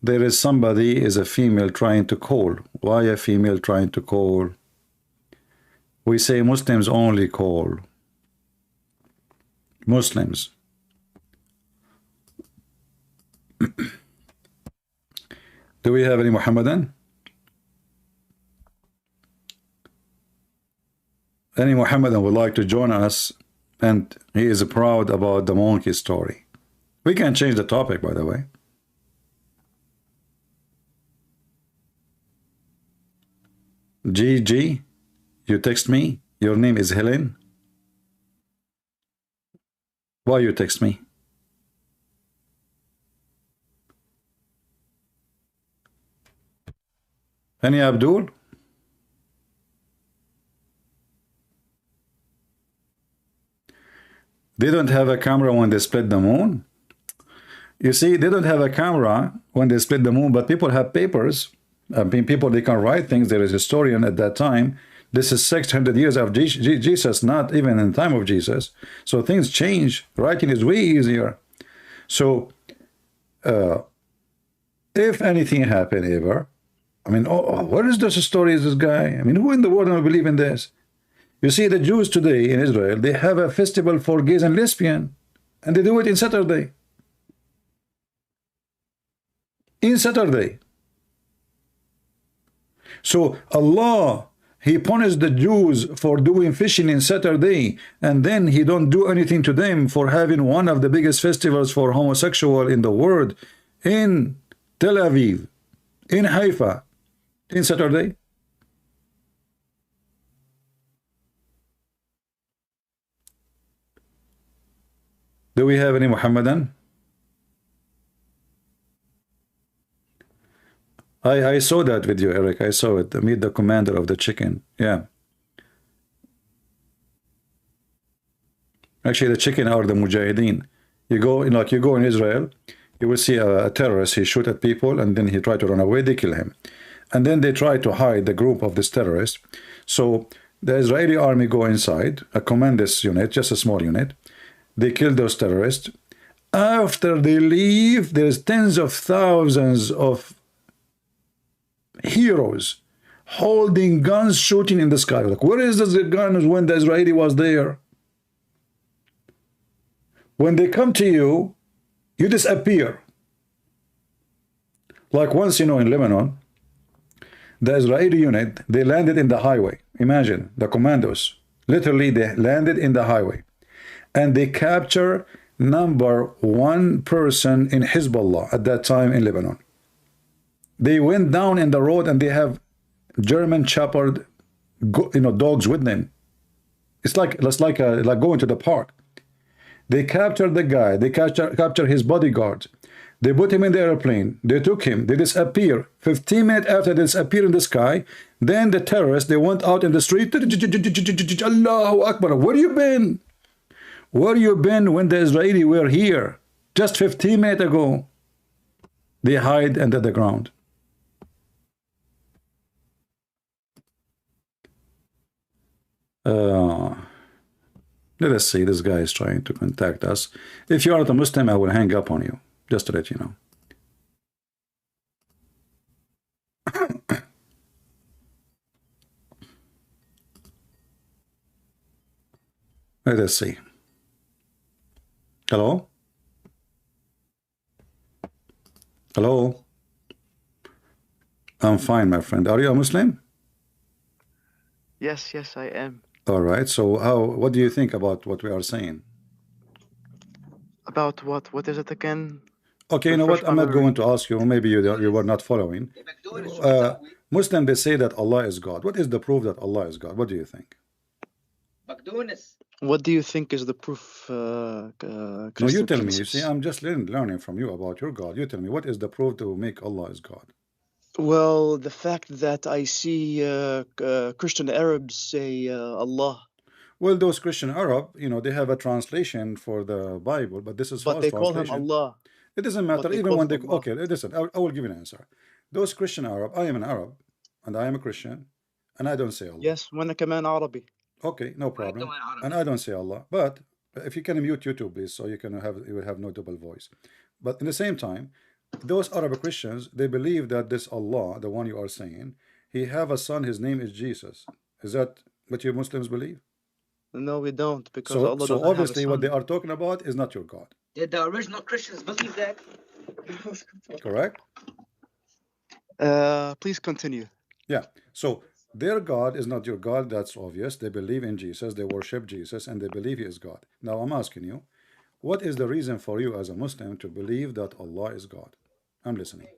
There is somebody, is a female trying to call. Why a female trying to call? We say Muslims only call. Muslims. Do we have any Muhammadan? Any Muhammadan would like to join us, and he is proud about the monkey story. We can change the topic, by the way. GG, you text me. Your name is Helen. Why you text me? Any Abdul? They don't have a camera when they split the moon. You see, they don't have a camera when they split the moon, but people have papers. I mean, people, they can write things. There is a historian at that time. This is 600 years of Jesus, not even in the time of Jesus. So things change. Writing is way easier. So if anything happened ever, I mean, what is this story? Is this guy? I mean, who in the world will believe in this? You see, the Jews today in Israel, they have a festival for gays and lesbians, and they do it in Saturday. In Saturday. So Allah, he punished the Jews for doing fishing in Saturday, and then he don't do anything to them for having one of the biggest festivals for homosexual in the world in Tel Aviv, in Haifa, in Saturday. Do we have any Muhammadan? I saw that video, Eric. I saw it. Meet the commander of the chicken. Yeah. Actually, the chicken are the mujahideen. You go in Israel, you will see a terrorist. He shoot at people, and then he try to run away. They kill him, and then they try to hide the group of this terrorist. So the Israeli army go inside, a commanders unit, just a small unit. They kill those terrorists. After they leave, there's tens of thousands of heroes holding guns, shooting in the sky. Like, where is the guns when the Israeli was there? When they come to you, you disappear. Like once, in Lebanon, the Israeli unit, they landed in the highway. Imagine, the commandos, literally they landed in the highway. And they capture #1 person in Hezbollah at that time in Lebanon. They went down in the road and they have German shepherd, dogs with them. It's like going to the park. They captured the guy. They capture his bodyguard. They put him in the airplane. They took him. They disappear. 15 minutes after they disappear in the sky, then the terrorists, they went out in the street. Allahu Akbar. Where you been? Where you been when the Israeli were here? Just 15 minutes ago. They hide under the ground. Let us see. This guy is trying to contact us. If you are not a Muslim, I will hang up on you. Just to let you know. Let us see. Hello? Hello? I'm fine, my friend. Are you a Muslim? Yes, I am. All right. So what do you think about what we are saying? About what? What is it again? Okay, you know Refresh what? my I'm not memory. going to ask you. Maybe you were not following. Muslim, they say that Allah is God. What is the proof that Allah is God? What do you think? What do you think is the proof, No, you Christian tell me. You see, princess? I'm just learning from you about your God. You tell me, what is the proof to make Allah is God? Well, the fact that I see Christian Arabs say Allah, Well, those Christian Arab, you know, they have a translation for the Bible, but this is but false they call him translation. Allah. It doesn't But matter. they Even call when him they, Allah. okay, listen, I will give you an answer. Those Christian Arab, I am an Arab, and I am a Christian, and I don't say Allah. Yes, وأنا كمان عربي. Okay, no problem. And I don't say Allah. But if you can mute YouTube, please, so you will have no double voice. But in the same time, those Arab Christians, they believe that this Allah, the one you are saying, he have a son, his name is Jesus. Is that what you Muslims believe? No, we don't, because So Allah doesn't have a obviously what they son. are talking about is not your God. Did the original Christians believe that? Correct? Please continue. Yeah. So their God is not your God, that's obvious. They believe in Jesus, they worship Jesus, and they believe he is God. Now I'm asking you, what is the reason for you as a Muslim to believe that Allah is God? I'm listening.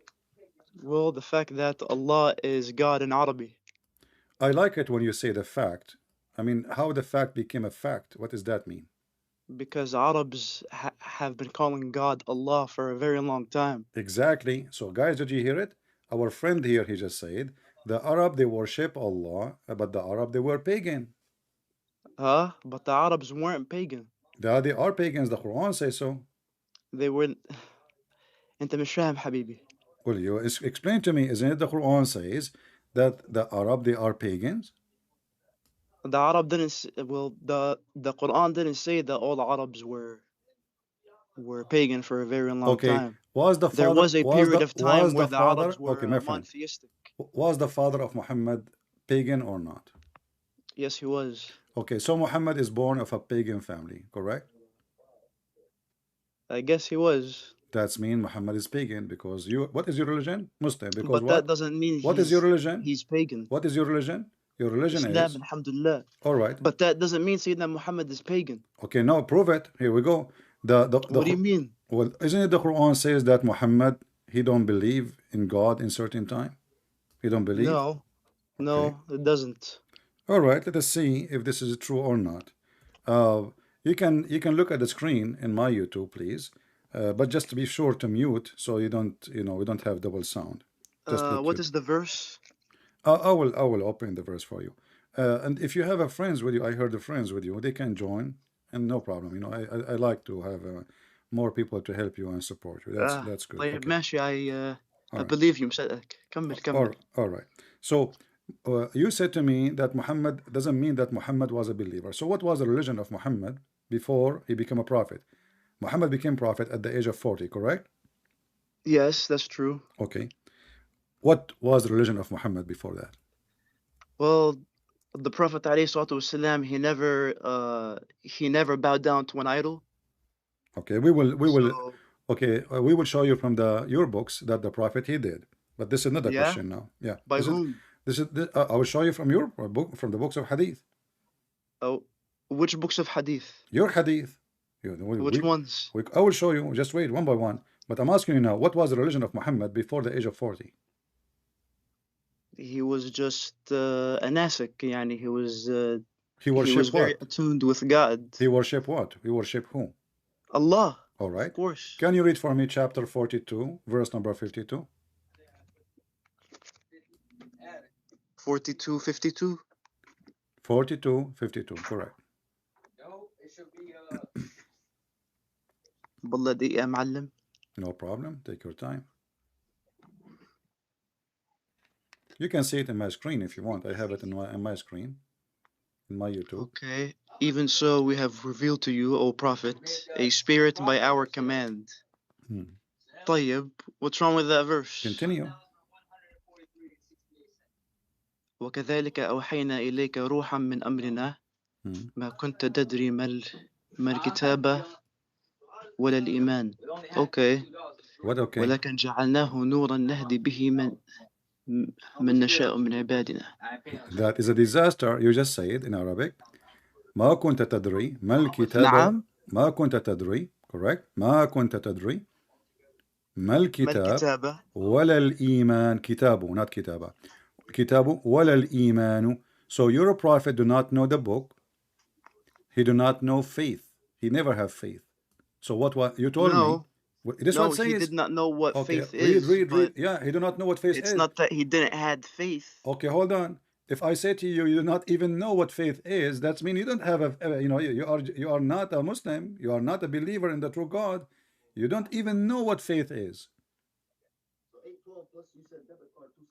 Well, the fact that Allah is God in Arabic. I like it when you say the fact. I mean, how the fact became a fact. What does that mean? Because Arabs have been calling God Allah for a very long time. Exactly. So guys, did you hear it? Our friend here, he just said, the Arab, they worship Allah, but the Arab, they were pagan. But the Arabs weren't pagan. They are pagans. The Quran says so. They were. أنت مش فاهم حبيبي. Well, you explain to me, isn't it the Quran says that the Arab, they are pagans? The Arab didn't. Well, the Quran didn't say that all Arabs were pagan for a very long time. Was the There father was a period of time where the father Arabs were my friend, monotheistic. was the father of Muhammad pagan or not? Yes, he was. Okay, so Muhammad is born of a pagan family, correct? I guess he was. That's mean Muhammad is pagan because you. What is your religion? Muslim. Because But what? that doesn't mean What is your religion? he's pagan. What is your religion? Your religion Islam, is. alhamdulillah. All right. But that doesn't mean Sayyidina Muhammad is pagan. Okay, no, prove it. Here we go. What do you mean? Well, isn't it the Quran says that Muhammad, he don't believe in God in certain time? He don't believe? No, no, it doesn't. All right, let us see if this is true or not. You can look at the screen in my YouTube, please. But just to be sure to mute so you don't, we don't have double sound. What is the verse? I will open the verse for you. And if you have a friends with you, I heard the friends with you, they can join, and no problem. I like to have more people to help you and support you. That's good. طيب Okay. ماشي, I believe you. مصدقك. كمل. All right. So you said to me that Muhammad doesn't mean that Muhammad was a believer. So what was the religion of Muhammad before he became a prophet? Muhammad became prophet at the age of 40, correct? Yes, that's true. Okay. What was the religion of Muhammad before that? Well, the Prophet والسلام, he never bowed down to an idol. Okay, we will show you from your books that the prophet he did. But this is not a question now. Yeah. By whom? I will show you from your book, from the books of hadith. Oh, which books of hadith? Your hadith. Which ones? I will show you. Just wait, one by one. But I'm asking you now, what was the religion of Muhammad before the age of 40? He was just a nasik. يعني he was very attuned with God. He worshiped what? He worshiped who? Allah. All right. Of course. Can you read for me chapter 42, verse number 52? 42, 52? 42, 52, correct. بالله دقيقة معلم. No problem. Take your time. You can see it in my screen if you want. I have it in my screen, in my YouTube. Okay. Even so, we have revealed to you, O Prophet, a spirit by our command. طيب, what's wrong with that verse? Continue. وكذلك أوحينا إليك روحا من أمرنا ما كنت تدري ما الكتاب ولا الإيمان. Okay. What okay? ولكن جعلناه نورا نهدي به من نشاء من عبادنا. That is a disaster. You just say it in Arabic. ما كنت تدري ما الكتاب. نعم. ما كنت تدري. correct? ما كنت تدري ما ما الكتاب الكتابة ولا الإيمان. كتابه, not كتابة. كتابه ولا الإيمان. So your prophet do not know the book. He do not know faith. He never have faith. So what you told me? no This is what no it he says. did not know what Okay, faith read, is, read, read. but Yeah, he do not know what faith it's is. not that he didn't had faith. Okay, hold on. If I say to you, you do not even know what faith is, that means you don't have you know, you are not a Muslim. You are not a believer in the true God. You don't even know what faith is.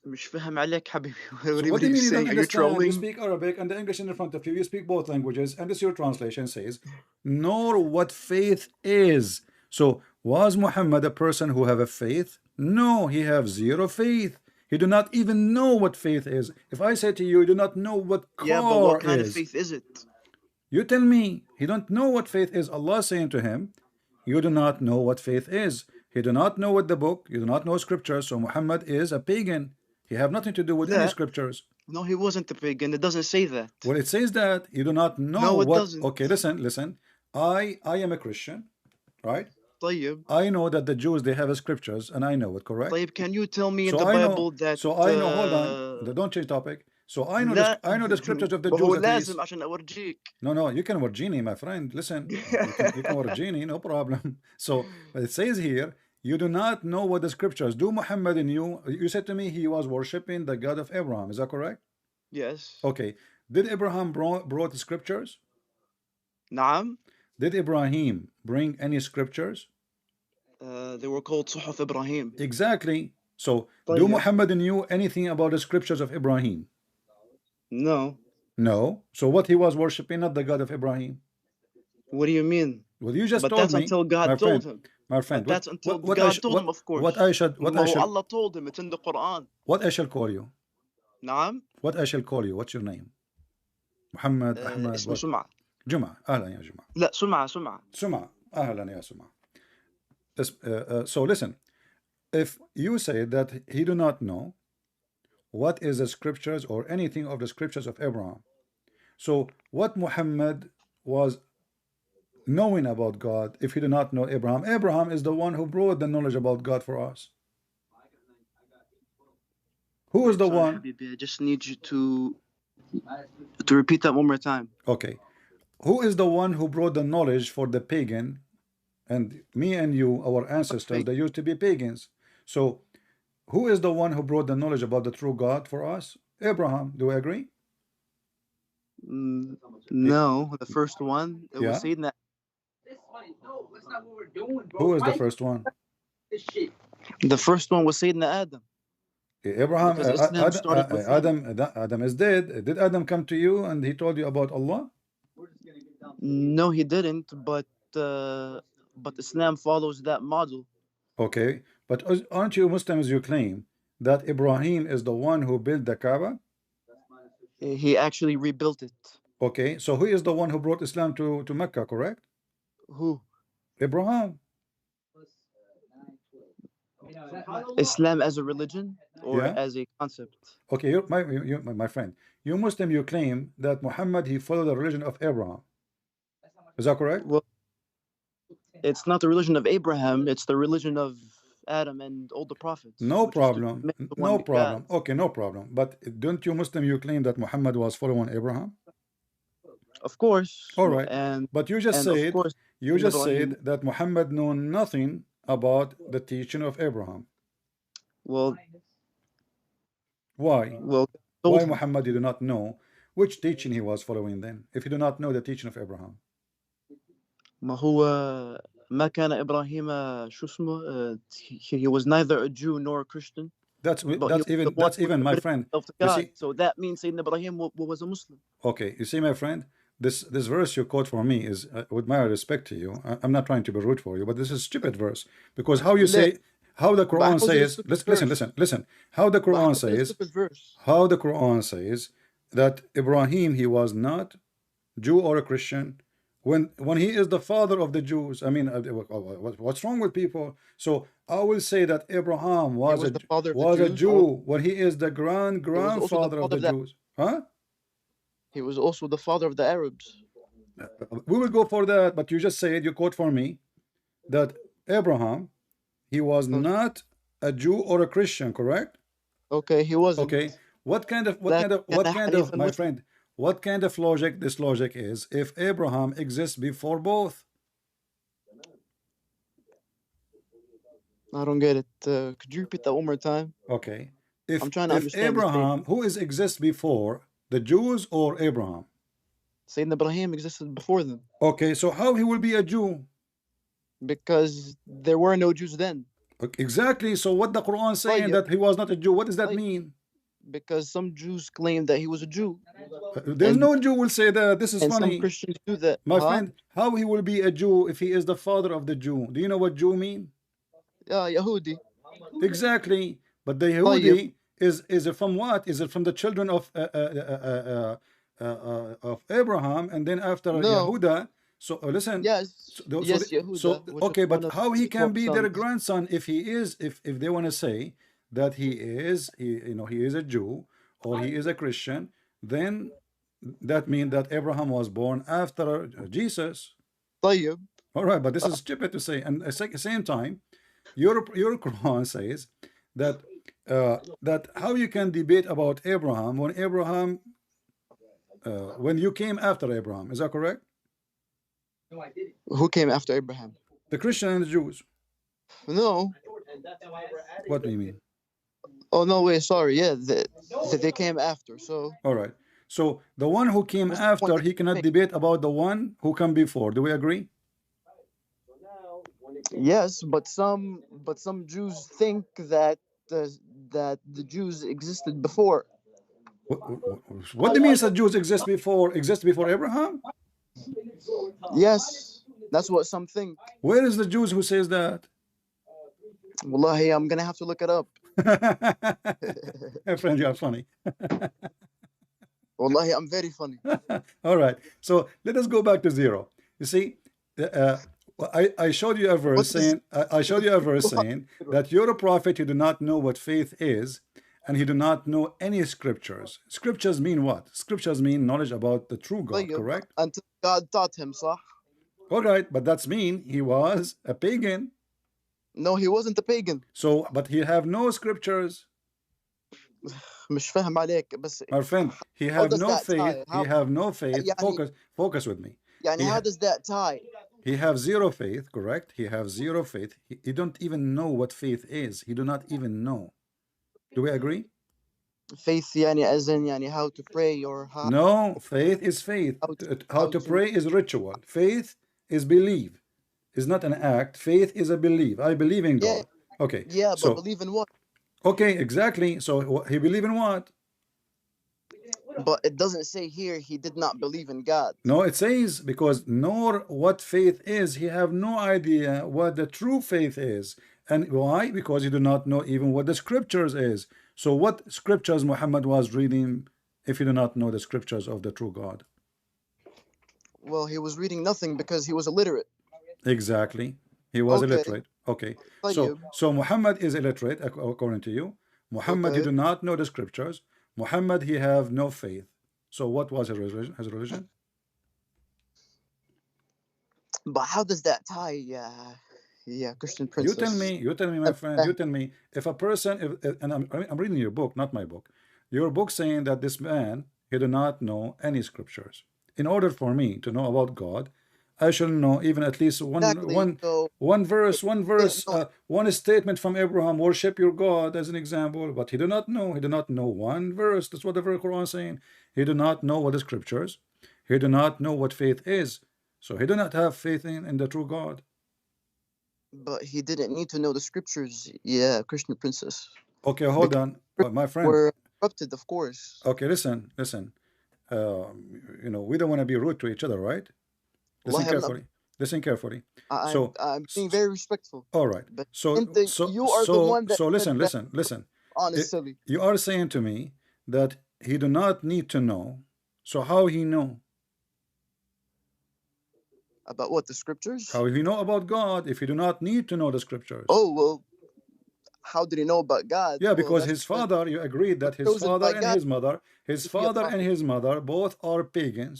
مش فاهم عليك حبيبي. So What what are do you you mean you don't saying? Are you understand? You trolling? speak Arabic and the English in front of you. You speak both languages, and this your translation says, nor what faith is. So was Muhammad a person who have a faith? No, he have zero faith. He do not even know what faith is. If I say to you, you do not know what Yeah, but what car kind of is, faith is it? you tell me he don't know what faith is. Allah saying to him, you do not know what faith is. He do not know what the book. You do not know scriptures. So Muhammad is a pagan. He have nothing to do with any لا, scriptures. no, he wasn't a pagan. It doesn't say that. Well, it says that you do not know No, it what. doesn't. Okay, listen. I am a Christian, right? طيب. I know that the Jews they have a scriptures, and I know it, correct? طيب, can you tell me in So the I know. Bible that So I know. Hold on. Don't change topic. So I know this. لا I know the scriptures of the ما هو Jews at لازم least. عشان أورجيك. No. You can Virginie, my friend. Listen, you can Virginie, no problem. So but it says here, you do not know what the scriptures do. Muhammad and you said to me he was worshiping the God of Abraham. Is that correct? Yes. Okay. Did Abraham brought the scriptures? نعم. Did Ibrahim bring any scriptures? They were called صحف إبراهيم. Exactly. So do طيب. Muhammad knew anything about the scriptures of Ibrahim? No. No. So what he was worshiping, not the God of Ibrahim. What do you mean? Well, you just But told that's me, until God told him. my friend. But that's until What I God told him, of what course. I should ما هو Allah told him. It's in the Quran. what I shall call you? نعم. What I shall call you? What's your name? Muhammad, Ahmad, اسمه what? سمعة. Juma. أهلا يا جمعة. لا سمعة. سمعة. أهلا يا سمعة. So listen, if you say that he do not know what is the scriptures or anything of the scriptures of Abraham, so what Muhammad was knowing about God if he did not know Abraham? Abraham is the one who brought the knowledge about God for us. Who is the Sorry, one? حبيبي, I just need you to repeat that one more time. Okay. Who is the one who brought the knowledge for the pagan? And me and you, our ancestors, they used to be pagans. So who is the one who brought the knowledge about the true God for us? Abraham. Do we agree? No, the first one, it was Yeah. Sayyidina. Who is the first one? The first one was Sayyidina Adam. Abraham, Because Islam started with him. Adam is dead. Did Adam come to you and he told you about Allah? No, he didn't, but Islam follows that model. Okay, but aren't you Muslims, you claim that Ibrahim is the one who built the Kaaba? He actually rebuilt it. Okay, so who is the one who brought Islam to Mecca, correct? Who? Abraham. Islam as a religion or Yeah. as a concept? Okay, my friend, you Muslim, you claim that Muhammad, he followed the religion of Abraham. Is that correct? Well, it's not the religion of Abraham, it's the religion of Adam and all the prophets. No problem. No problem. God. Okay, no problem. But don't you Muslim, you claim that Muhammad was following Abraham? Of course. All right. And but you just of course, said that Muhammad knew nothing about the teaching of Abraham. Well, why? Well, Why Muhammad did not know which teaching he was following then, if he did not know the teaching of Abraham? ما هو ما كان إبراهيم شو اسمه he was neither a Jew nor a Christian. That's even my friend. You see? So that means Sayyidina Ibrahim was a Muslim. Okay, you see, my friend, this verse you quote for me is, with my respect to you, I'm not trying to be rude for you, but this is a stupid verse, because how you say, how the Quran says, listen, how the Quran says that Ibrahim, he was not Jew or a Christian, when he is the father of the Jews. I mean, what's wrong with people? So I will say that Abraham was a Jew when he is the grandfather of the Jews. Huh? He was also the father of the Arabs. We will go for that, but you just said, you quote for me, that Abraham, he was Okay, not a Jew or a Christian, correct? okay, he wasn't. Okay. لكن كان حنيفا My مسلم. friend, what kind of logic this logic is if Abraham exists before both? I don't get it. Could you repeat that one more time? Okay. I'm trying to If understand the Abraham, statement. who is exists before the Jews or Abraham? Sayyidina Ibrahim existed before them Okay, so how he will be a Jew? because there were no Jews then. Okay, exactly. So what the Quran saying طيب, that he was not a Jew? What does that طيب, mean? because some Jews claim that he was a Jew, There's no Jew will say that. This is and some funny. Christians do that. My Huh? friend, how he will be a Jew if he is the father of the Jew? Do you know what Jew mean? Yahudi. Exactly. But the طيب, Yehudi is it from what? Is it from the children of Abraham and then after no. Yehuda? So listen. Yes, yes, Yehuda, which Okay, was one but of how he his can 12 be their sons. grandson if he is if they want to say that he is a Jew or he is a Christian, then that means that Abraham was born after Jesus. طيب, All right, but this is stupid to say. And at the same time, your Quran says that that how you can debate about Abraham when Abraham when you came after Abraham. Is that correct? who came after Abraham? The Christian and the Jews. No. What do you mean? Oh, no, wait, sorry. Yeah, they came after. So, All right. So the one who came what's the point after, that he you cannot make? debate about the one who came before. Do we agree? Yes, but some Jews think that that the Jews existed before. What do you mean that Jews exist before Abraham? Yes, that's what some think. Where is the Jews who says that? Wallahi, I'm gonna have to look it up. My friend, you are funny. Wallahi, I'm very funny. All right. So let us go back to zero. You see, I showed you a verse What is saying I showed you a verse saying that you're a prophet, you do not know what faith is, and you do not know any scriptures. Scriptures mean what? Scriptures mean knowledge about the true God, طيب, correct? until God taught him, صح? All right, but that's mean he was a pagan. No, he wasn't a pagan. So, but he have no scriptures. مش فاهم عليك بس My friend, he how have does no that faith. tie? He How have no faith. يعني Focus with me. يعني He how does that tie? He have zero faith, correct? He have zero faith. He don't even know what faith is. He do not even know. Do we agree? Faith يعني as in يعني how to pray or No, faith is faith. How how to to pray is ritual. Faith is belief. It's not an act. Faith is a belief. I believe in yeah, God. Okay, yeah, but so believe in what? okay, exactly. So he believe in what? But it doesn't say here he did not believe in God. No, it says because nor what faith is. He have no idea what the true faith is. And why? Because he do not know even what the scriptures is. So what scriptures Muhammad was reading if he do not know the scriptures of the true God? Well, he was reading nothing because he was illiterate. Exactly. He was Okay, illiterate. Okay. طيب, So Muhammad is illiterate according to you. Muhammad he okay. do not know the scriptures. Muhammad he have no faith. So what was his religion? His religion? But how does that tie? Yeah, Christian You tell princess. me, my friend. You tell me if a person, and I'm reading your book, not my book. Your book saying that this man he do not know any scriptures. In order for me to know about God, I should know even at least Exactly. So one verse, no, one statement from Abraham, worship your God as an example. But he do not know. He do not know one verse. That's what the very Quran is saying. He do not know what the scriptures. He do not know what faith is. So he do not have faith in the true God. but he didn't need to know the scriptures. Yeah, Christian princess. Okay, hold on, my friend. Were corrupted, of course. Okay, listen. We don't want to be rude to each other, right? Listen Wallahi, carefully. Listen carefully. I'm being very respectful. All right. But So you are the one that listen, said that listen. honest silly. You are saying to me that he do not need to know. So how he know? About what, the scriptures? How he know about God if he do not need to know the scriptures? Oh, well, how did he know about God? Yeah, Well, because that's his father, you agreed that his chosen father by and God his mother, to be a prophet. both are pagans.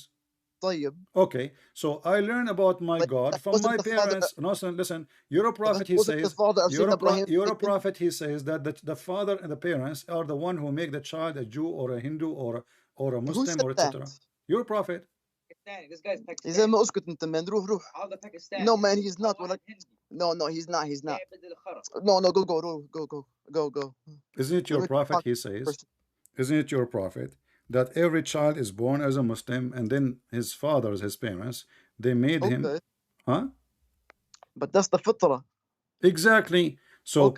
طيب. Okay, so I learn about my Like, God that from wasn't my the father. parents. No, listen. You're a That prophet, he wasn't the says. father of Sayyidina Ibrahim. You're a prophet, he says that the father and the parents are the one who make the child a Jew or a Hindu or a Who Muslim said or that? etc. You're a prophet. Pakistani. This guy's Pakistani. إذا ما اسكت أنت man. روح. All the Pakistani. No man, he's not. No, he's not. He's not. No, go. Isn't it your prophet, he says? Isn't it your prophet that every child is born as a Muslim and then his fathers, his parents, they made him, Okay, huh? but that's the fitra. Exactly. So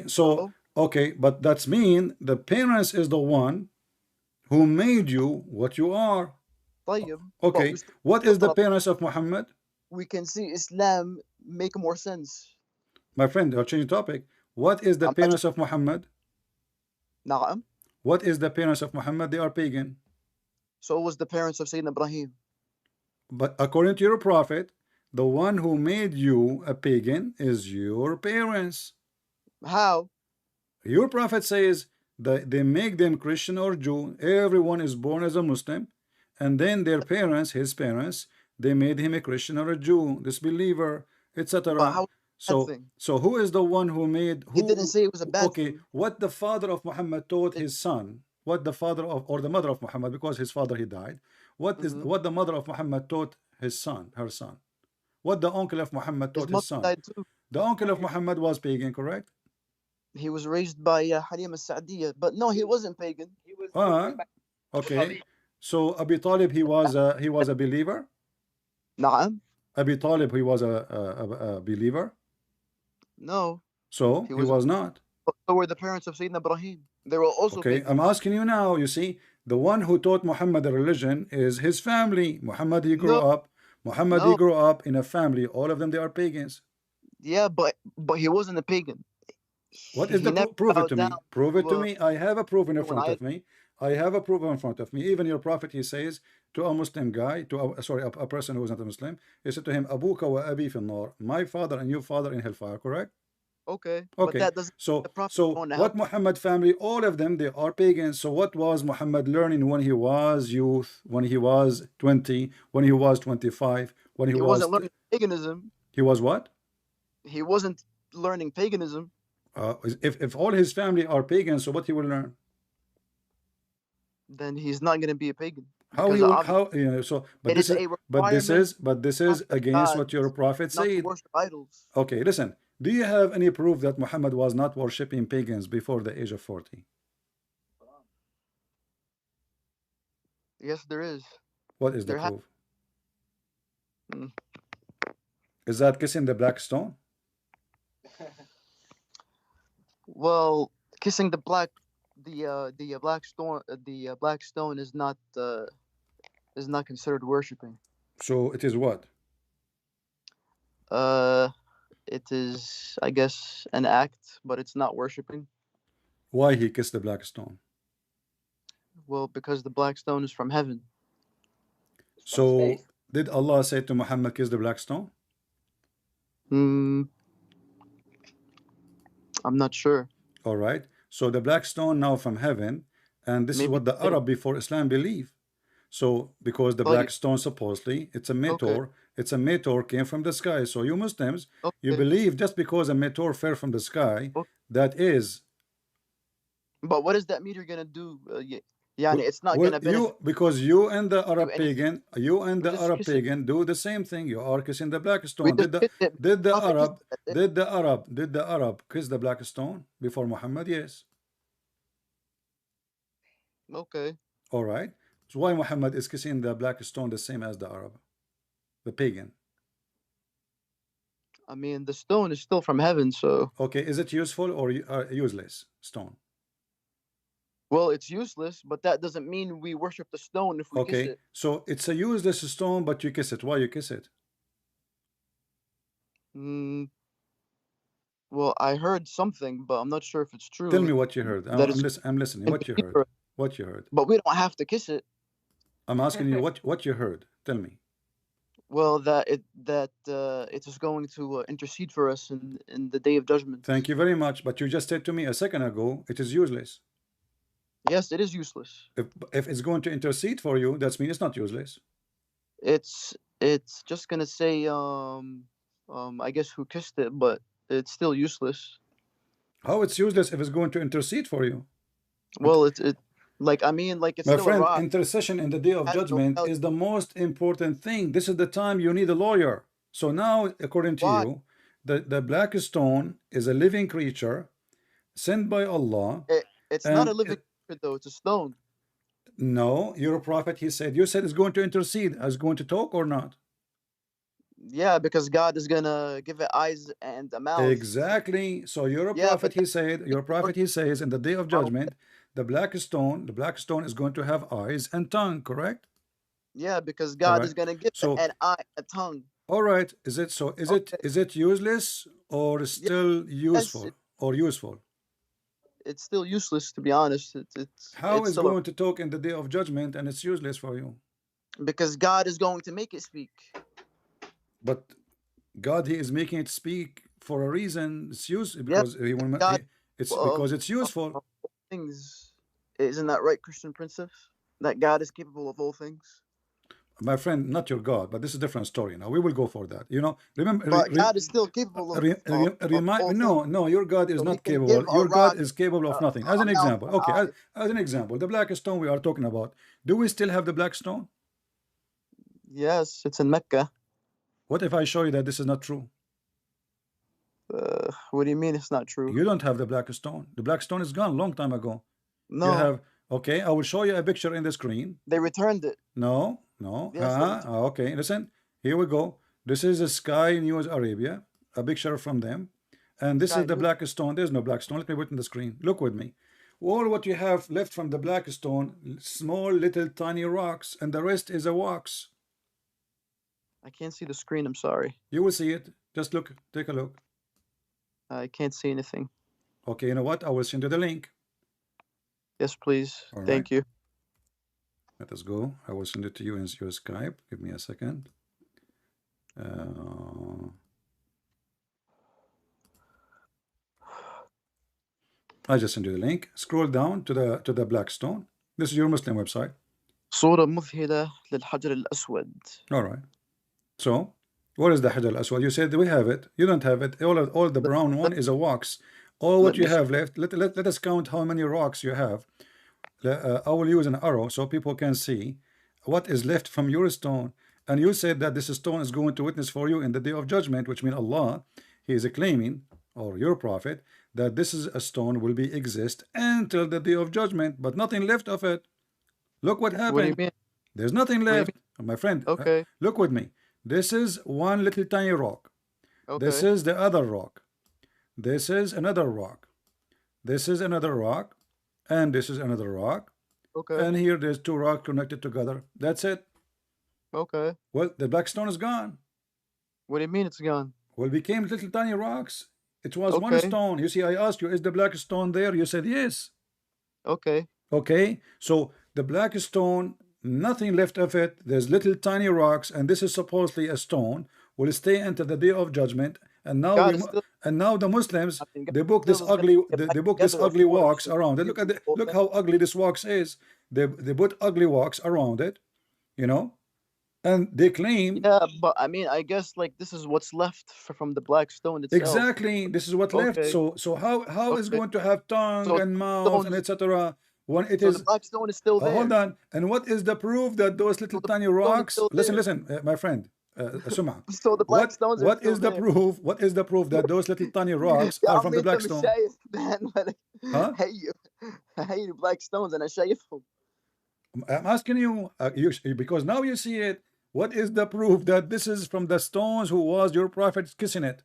So okay, but that's mean the parents is the one who made you what you are. طيب. Okay, what is the parents of Muhammad? We can see Islam make more sense. My friend, I'll change the topic. What is the parents of Muhammad? نعم. What is the parents of Muhammad? They are pagan. So was the parents of Sayyidina Ibrahim. But according to your prophet, the one who made you a pagan is your parents. How? Your prophet says that they make them Christian or Jew. Everyone is born as a Muslim, and then their parents, his parents, they made him a Christian or a Jew, disbeliever, etc. So who is the one who made? Who? He didn't say it was a bad thing. What the father of Muhammad taught his son? What the father of or the mother of Muhammad, because his father he died. What is what the mother of Muhammad taught his son, her son? What the uncle of Muhammad taught his son? The uncle of Muhammad was pagan, correct? He was raised by Halim al-Sa'diyah, but no, he wasn't pagan. He was okay. So Abi Talib, he was a believer. نعم. Abi Talib, he was a believer. No. So he was not. So were the parents of Sayyidina Ibrahim. They were also okay. I'm asking you now. You see, the one who taught Muhammad the religion is his family. Muhammad, he grew up. Muhammad, he grew up in a family. All of them, they are pagans. Yeah, but he wasn't a pagan. What is the prove it to me? Prove it to me. I have a proof in front of me. I have a proof in front of me. Even your prophet, he says to a Muslim guy, to a person who is not a Muslim, he said to him, Abuka wa abi fi nar. My father and your father in hellfire, correct? Okay. But that doesn't so what Muhammad family, all of them, they are pagans. So what was Muhammad learning when he was youth, when he was 20, when he was 25, when he wasn't learning paganism. He was what? He wasn't learning paganism. If all his family are pagans, so what he will learn? Then he's not going to be a pagan. How you know? So but this is against what your prophet said. Okay, listen. Do you have any proof that Muhammad was not worshipping pagans before the age of 40? Yes, there is. What is the proof? Is that kissing the black stone? Well, kissing the black stone is not considered worshiping. So it is what? It is, I guess, an act, but it's not worshiping. Why he kissed the black stone? Well, because the black stone is from heaven. So did Allah say to Muhammad, kiss the black stone? I'm not sure. All right. So the black stone now from heaven, and this is what the Arab before Islam believe. So because the black stone supposedly it's a meteor, it's a meteor came from the sky. So you Muslims, you believe just because a meteor fell from the sky, that is. But what is that meteor gonna do? It's not gonna benefit. Because you and the Arab pagan, do the same thing. You are kissing the black stone. Did the Arab kiss the black stone before Muhammad? Yes. Okay. All right. So why Muhammad is kissing the black stone the same as the Arab, the pagan? I mean, the stone is still from heaven, so. Okay, is it useful or useless stone? Well, it's useless, but that doesn't mean we worship the stone if we kiss it. Okay, so it's a useless stone, but you kiss it. Why you kiss it? Well, I heard something, but I'm not sure if it's true. Tell me what you heard. I'm listening. What you heard? What you heard? But we don't have to kiss it. I'm asking you what you heard. Tell me. Well, that it is going to intercede for us in the day of judgment. Thank you very much. But you just said to me a second ago it is useless. Yes, it is useless. If it's going to intercede for you, that means it's not useless. It's just gonna say I guess who kissed it, but it's still useless. How it's useless if it's going to intercede for you? Well, it like I mean like it's My still a friend, rock. intercession in the day of It has no judgment value. is the most important thing. This is the time you need a lawyer. So now, according to Why? you, the black stone is a living creature sent by Allah. It's not a And living creature though. It's a stone. no, you're a prophet. He said, you said it's going to intercede. Is going to talk or not? Yeah, because God is gonna give it eyes and a mouth. Exactly. So you're a Yeah, prophet. but He said, you're a prophet. He says, in the day of oh, judgment, the black stone is going to have eyes and tongue. Correct? yeah, because All God right. is gonna give it So an eye, a tongue. all right, is it so? Is it Okay. is it useless or Yeah, still yes, useful or useful? it's still useless to be honest. How It's is still going to talk in the day of judgment and it's useless for you? because God is going to make it speak. But God, He is making it speak for a reason. It's useful Yeah, because He will. God It's of, because it's useful. of all things. Isn't that right, Christian princess? That God is capable of all things. My friend, not your God, but this is a different story. Now we will go for that. You know, remember, But God is still capable of remind me. all things. No, no, your God is So he not can give capable. a Your God rock is capable of nothing. As a an mouth example, and okay, eyes. as an example, the black stone we are talking about. Do we still have the black stone? Yes, it's in Mecca. What if I show you that this is not true? What do you mean it's not true? You don't have the black stone. The black stone is gone long time ago. You No, have, okay, I will show you a picture in the screen. they returned it. No, no. Yes, they returned Okay, listen. Here we go. This is a Sky News Arabia, a picture from them. And this Sky is the News. black stone. There's no black stone. Let me put it in the screen. Look with me. All what you have left from the black stone, small little tiny rocks, and the rest is a wax. I can't see the screen. I'm sorry. You will see it. Just look, take a look. I can't see anything. Okay, you know what? I will send you the link. Yes, please. All right. Thank you. Let us go. I will send it to you in your Skype. Give me a second. I just sent you the link. Scroll down to the black stone. This is your Muslim website. صورة مذهلة للحجر الأسود. All right. So, what is the Hajar al-Aswad? You said we have it. You don't have it. All the brown one is a wax. All what Let you me have left. Let us count how many rocks you have. I will use an arrow so people can see what is left from your stone. And you said that this stone is going to witness for you in the day of judgment, which means Allah, He is claiming, or your prophet, that this is a stone will be exist until the day of judgment, but nothing left of it. Look what What do you happened. mean? There's nothing What do you left. My friend, Okay. look with me. This is one little tiny rock. This Okay. is the other rock. This is another rock. This is another rock. And this is another rock. Okay. And here there's two rocks connected together. That's it. Okay. Well, the black stone is gone. What do you mean it's gone? Well, it became little tiny rocks. It was one Okay. stone. You see, I asked you, is the black stone there? You said yes. Okay. Okay. So the black stone, nothing left of it. There's little tiny rocks, and this is supposedly a stone. Will stay until the day of judgment. And now God is still. the Muslims, I mean, God they book still this is gonna ugly get back they book this together ugly of course. walks around it. Look how ugly this walks is. They put ugly walks around it, you know, and they claim Yeah, but I mean, I guess like this is what's left from the black stone itself. exactly this is what left. Okay. So how is Okay. going to have tongue So and the mouth and stones. etc. when it So is the black stone is still there. hold on. And what is the proof that those little So the tiny black stone is rocks? still Listen, there. listen, my friend, Suma. So the black stones are What still is the there. proof? What is the proof that those little tiny rocks يا are from عمي the انت black مش stone? شايف man Huh? هي البلاك ستونز انا شايفهم. I'm asking you, because now you see it. What is the proof that this is from the stones who was your prophet kissing it?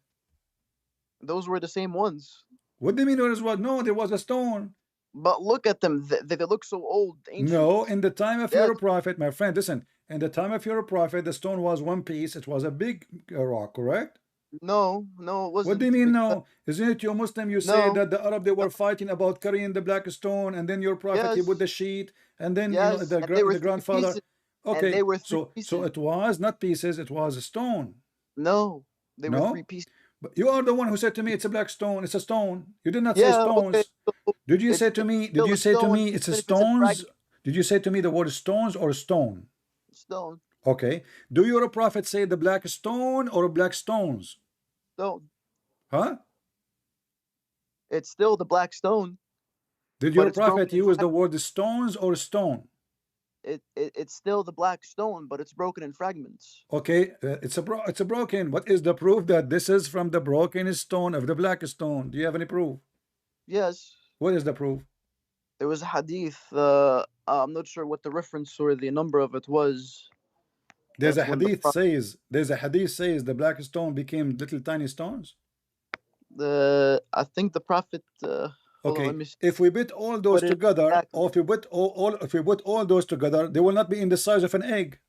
Those were the same ones. What do you mean there was what? No, there was a stone. But look at them. They look so old, ancient. No, in the time of Yes. your prophet, my friend, listen. In the time of your prophet, the stone was one piece. It was a big rock, correct? No, it wasn't. What do you mean no? Isn't it you Muslim? You say No. that the Arab they were fighting about carrying the black stone, and then your prophet he Yes. put the sheet, and then Yes. you know And they were the three grandfather. pieces. Okay, And they were three so pieces. it was not pieces, it was a stone. No, they were No? three pieces. But you are the one who said to me it's a black stone. It's a stone. You did not say Yeah. stones. Okay. So Did you it's say to me? Did still you a say to stone, me it's a even if it's a stones? fragment Did you say to me the word stones or stone? stone. Okay. Do your prophet say the black stone or black stones? Stone. Huh? It's still the black stone, Did but your it's broken prophet in use the word stones or stone? it's still the black stone, but it's broken in fragments. Okay, it's a broken. What is the proof that this is from the broken stone of the black stone? Do you have any proof? Yes, What is the proof? there was a hadith. I'm not sure what the reference or the number of it was. There's a It's when the hadith says the black stone became little tiny stones. I think the prophet. Hold on, let Okay, me see if we put all those what it is together, or exactly. if we put all those together, they will not be in the size of an egg.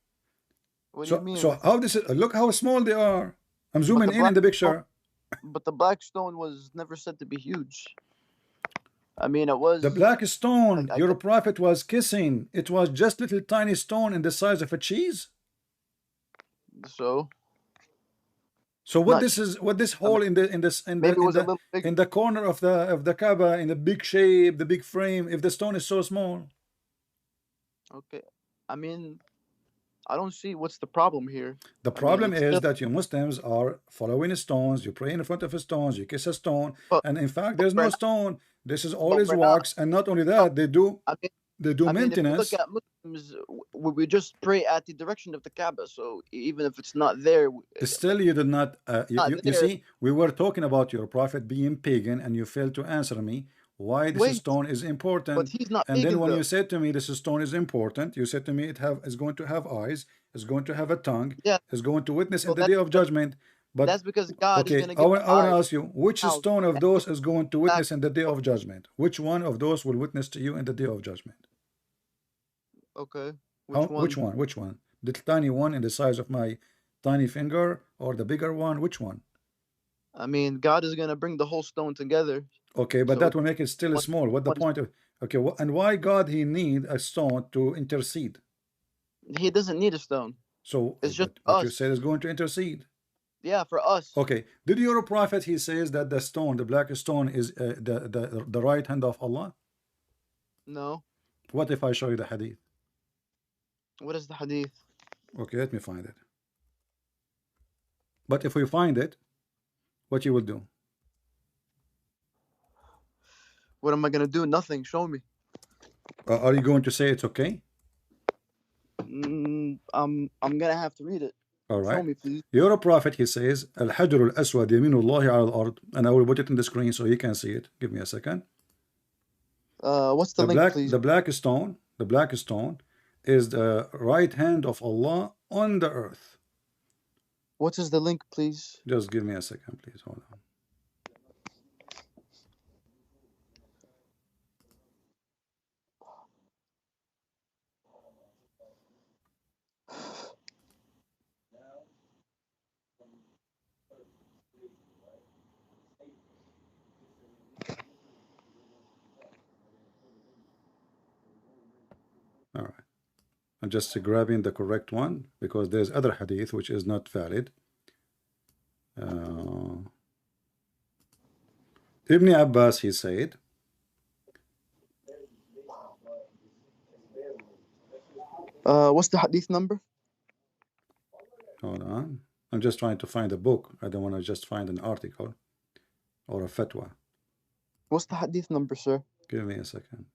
What do you So mean? how this is, look how small they are. I'm But zooming the in black the stone, picture. but the black stone was never said to be huge. I mean, it The was. black stone I your guess prophet was kissing, it was just little tiny stone in the size of a cheese. so. So what Not. this is, what this I mean, hole in maybe it was a little bigger. the corner of the Kaaba, in the big shape, the big frame, if the stone is so small? Okay. I mean, I don't see what's the problem here. The I mean, problem it's is still. that you Muslims are following stones, you pray in front of stones, you kiss a stone, But, and in fact but there's no we're not. stone. This is all But is we're not. wax, and not only No, that, I mean, they do if you look maintenance. at Muslims, we just pray at the direction of the Kaaba. So even if it's not there, Still, you did not. not You there. see, we were talking about your prophet being pagan, and you failed to answer me why this Wait, stone is but important. he's not And then pagan when you though. said to me this stone is important, you said to me is going to have eyes, is going to have a tongue, Yeah. is going to witness in So the day of judgment. But that's because God is okay, gonna give the I want to eyes, ask you, which mouth, stone of and those is going to back. witness in the day of judgment? Which one of those will witness to you in the day of judgment? Okay, How? which Which one? one? Which one? The tiny one in the size of my tiny finger, or the bigger one? Which one? I mean, God is gonna bring the whole stone together. Okay, but So that will make it still one, small. What the one, point of? Okay, and why God he need a stone to intercede? he doesn't need a stone. So, It's just but you said us. is going to intercede. Yeah, for us. Okay, did your prophet he says that the stone, the black stone, is the right hand of Allah? No. What if I show you the hadith? What is the hadith? Okay, let me find it. But if we find it, what you will do? What am I gonna do? Nothing. Show me. Are you going to say it's okay? I'm gonna have to read it. All Show right. me, please. Your prophet he says, Al-Hajr al-Aswad yaminullahi ala al-ard, and I will put it in the screen so you can see it. Give me a second. What's the link, please? The black stone is the right hand of Allah on the earth. What is the link, please? Just give me a second, please. Hold on. All right. I'm just grabbing the correct one because there's other hadith which is not valid. Ibn Abbas he said, What's the hadith number? hold on. I'm just trying to find a book. I don't want to just find an article or a fatwa. What's the hadith number, sir? Give me a second.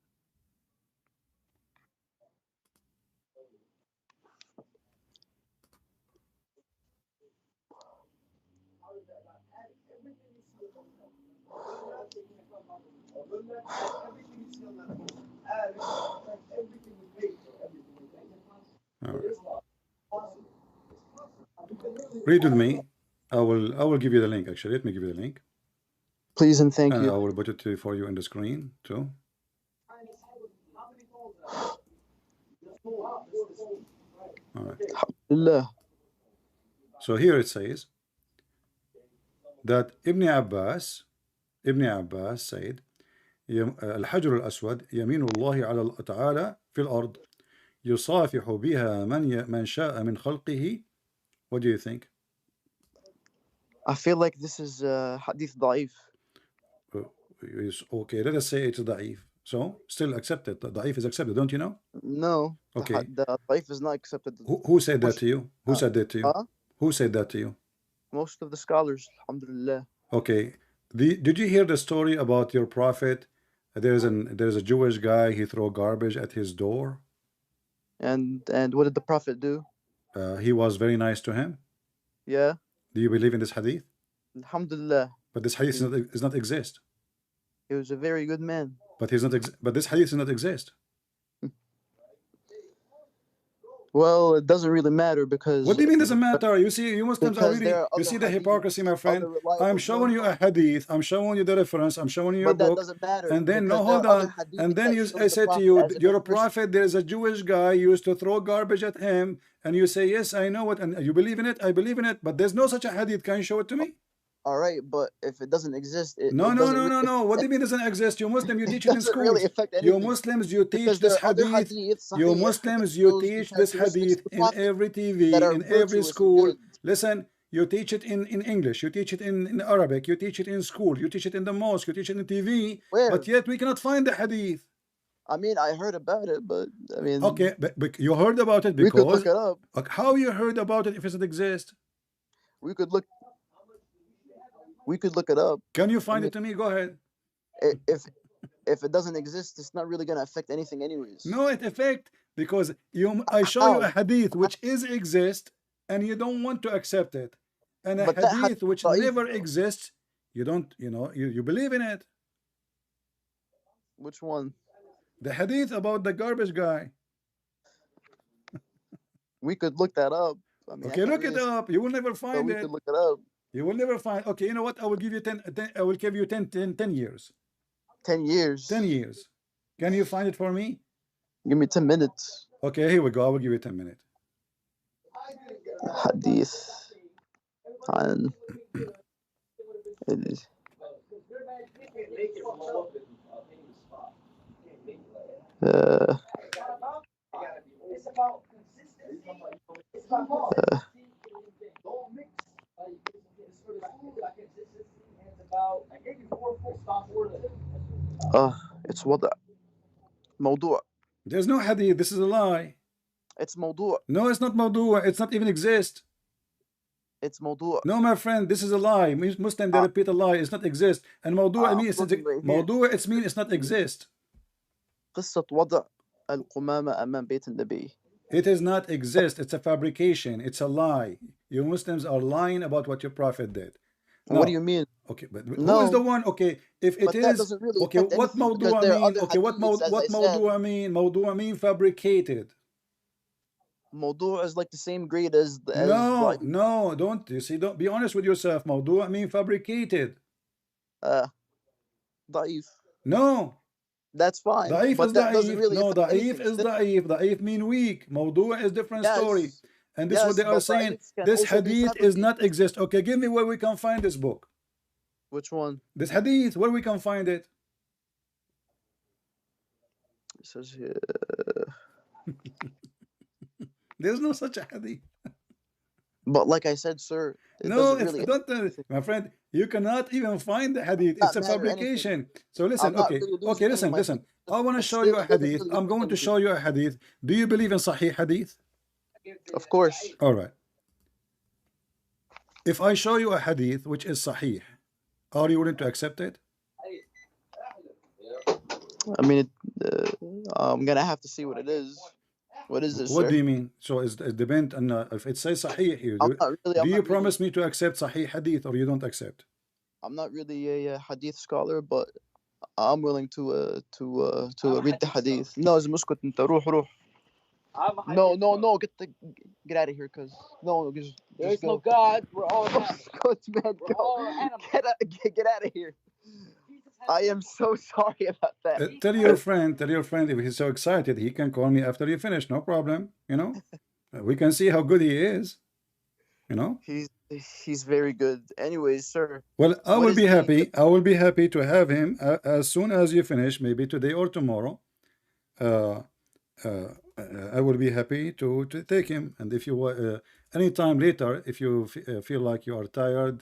All right. Read with me. I will give you the link actually. Let me give you the link. Please and thank And I you. will put it for you in the screen too. All right. Allah. So here it says that Ibn Abbas said, الحجر الأسود يمين الله على تعالى في الأرض يصافح بها من شاء من خلقه. What do you think? I feel like this is hadith da'if. Okay, let us say it's ضعيف. So still accepted. The da'if is accepted, don't you know? No, Okay. the life is not accepted. Who said that to you? Who said that to you? Huh? Who said that to you? Most of the scholars, alhamdulillah. Okay. Did you hear the story about your prophet? There's a Jewish guy, he throw garbage at his door. And what did the Prophet do? He was very nice to him. Yeah. Do you believe in this hadith? Alhamdulillah. But this hadith does not exist. He was a very good man. But this hadith does not exist. Well, it doesn't really matter because. What do you mean doesn't matter? You see, you Muslims are Because really. there are You other see the hadith, hypocrisy, my friend. other reliable I'm showing you a hadith. I'm showing you the reference. I'm showing you your But that book. doesn't matter. And then because no, there hold are other on. hadith And then that you, show I the said to Prophet you, as a you're a good person. prophet. There is a Jewish guy used to throw garbage at him, and you say yes, I know it, and you believe in it. I believe in it. But there's no such a hadith. Can you show it to me? All right, but if it doesn't exist, No. it doesn't What do you mean doesn't exist? You Muslim, you teach it in doesn't schools. really affect You anything. Muslims, you teach Because this there are other hadith. hadith, You sahih, Muslims, that you shows the teach this characteristics hadith of the in Prophet every TV, that are in every virtuous and school. good. Listen, you teach it in English, you teach it in Arabic, you teach it in school, you teach it in the mosque, you teach it in TV, Where? but yet we cannot find the hadith. I mean, I heard about it, but I mean, Okay, but you heard about it we could because look it up. how you heard about it if it doesn't exist? We could look it up. Can you find it to me? Go ahead. If it doesn't exist, it's not really gonna affect anything, anyways. No, it affect because I show you a How? hadith which is exist and you don't want to accept it, and a But that hadith which da'if, never though. exists, you don't, you believe in it. Which one? The hadith about the garbage guy. We could look that up. I mean, Okay, look it up. You will never but find we it. could look it up. You will never find. Okay, you know what? I will give you 10. I will give you 10 years. 10 years. 10 years. Can you find it for me? Give me 10 minutes. Okay, here we go. I will give you 10 minutes. Hadith. And it's وضع موضوع. There's no hadith. This is a lie. It's موضوع. No, it's not mawdu'. It's not even exist. It's موضوع. No, my friend, this is a lie. Muslim, they repeat a lie. It's not exist. And mawdu' means mawdu' it means it's not exist. قصة وضع القمامة أمام بيت النبي. It does not exist. It's a fabrication. It's a lie. You Muslims are lying about what your prophet did. Now, what do you mean? Okay, but No. who is the one? Okay, if it But is that doesn't really okay, affect what anything because mawdu' there are mean? other Okay, what hadiths, as I said. mawdu' mean? Mawdu' mean fabricated. موضوع is like the same grade as No, like, no, don't. You see, don't be honest with yourself. Mawdu' mean fabricated. ضعيف. No. That's fine. Da'if but is that doesn't da'if. really No, affect da'if anything. is da'if. Da'if mean weak. Mawdu' is different story. Yes. And this is what they are but saying. da'if can This also be hadith is not fabricated. exist. Okay, give me where we can find this book. Which one? This hadith, where we can find it. It says here. There's no such a hadith. But like I said, sir, it No, doesn't it's really. not. My friend, you cannot even find the hadith. It's a fabrication. So listen, I'm not okay, really losing okay, any of listen, my listen. faith. I want to It show you a still doesn't hadith. really I'm going to affect show you a hadith. Do you believe in Sahih hadith? Of course. All right. If I show you a hadith which is Sahih, are you willing to accept it? I mean, I'm gonna have to see what it is. What is this, What sir? do you mean? So it depends on if it says Sahih here. I'm not really. Do you promise me to accept Sahih hadith or you don't accept? I'm not really a hadith scholar, but I'm willing to read the hadith. No, it's مسكت انت روح. No, get out of here, cause no, There is no God. We're all animals. Go, man, We're all go. animals. Get out of here. I am so sorry about that. Tell your friend if he's so excited, he can call me after you finish. No problem. We can see how good he is. He's very good. Anyways, sir. Well, I What will is be the- happy. I will be happy to have him as soon as you finish, maybe today or tomorrow. I will be happy to take him. And if you anytime later, if you feel like you are tired,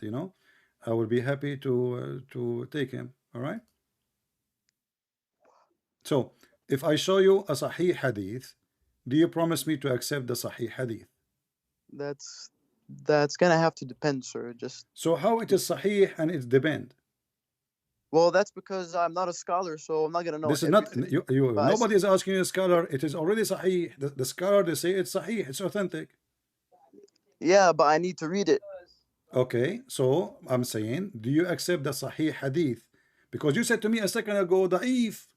I will be happy to take him. All right. So if I show you a Sahih hadith, do you promise me to accept the Sahih hadith? That's gonna have to depend, sir. Just So how it is Sahih and it depend? well, that's because I'm not a scholar, so I'm not gonna know This is not everything. nobody is asking you a scholar. It is already Sahih. The scholar, they say it's Sahih, it's authentic. Yeah, but I need to read it. Okay, so I'm saying, do you accept the Sahih hadith? Because you said to me a second ago, da'if.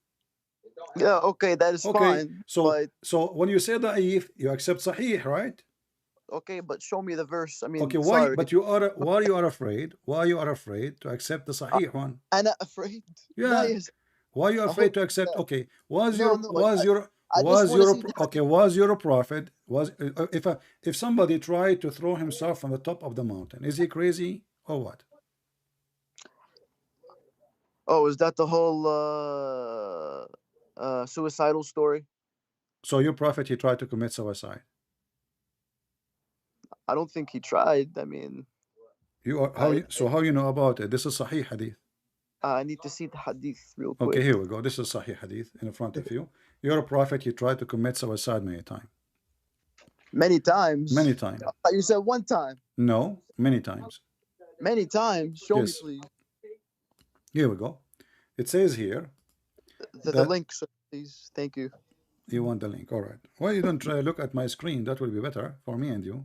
Yeah, okay, that is Okay, fine. But so when you say da'if, you accept Sahih, right? okay, but show me the verse. I mean, Okay, why? sorry. But you are why you are afraid? Why you are afraid to accept the Sahih one? I'm not afraid. Yeah. Yes. Why you are I afraid hope to accept? not. Okay, was No, your no, was your I just was wanna your see the okay was your prophet was if somebody tried to throw himself from the top of the mountain, is he crazy or what? Oh, is that the whole suicidal story? So your prophet, he tried to commit suicide. I don't think he tried. I mean, You are how you know about it? This is Sahih hadith. I need to see the hadith real quick. Okay, here we go. This is Sahih hadith in front of you. You're a prophet. You tried to commit suicide many times. Many times. Many times. You said one time. No, many times. Many times. Show Yes. me, please. Here we go. It says here. The link, sir, please. Thank you. You want the link? All right. Why you don't try look at my screen? That will be better for me and you.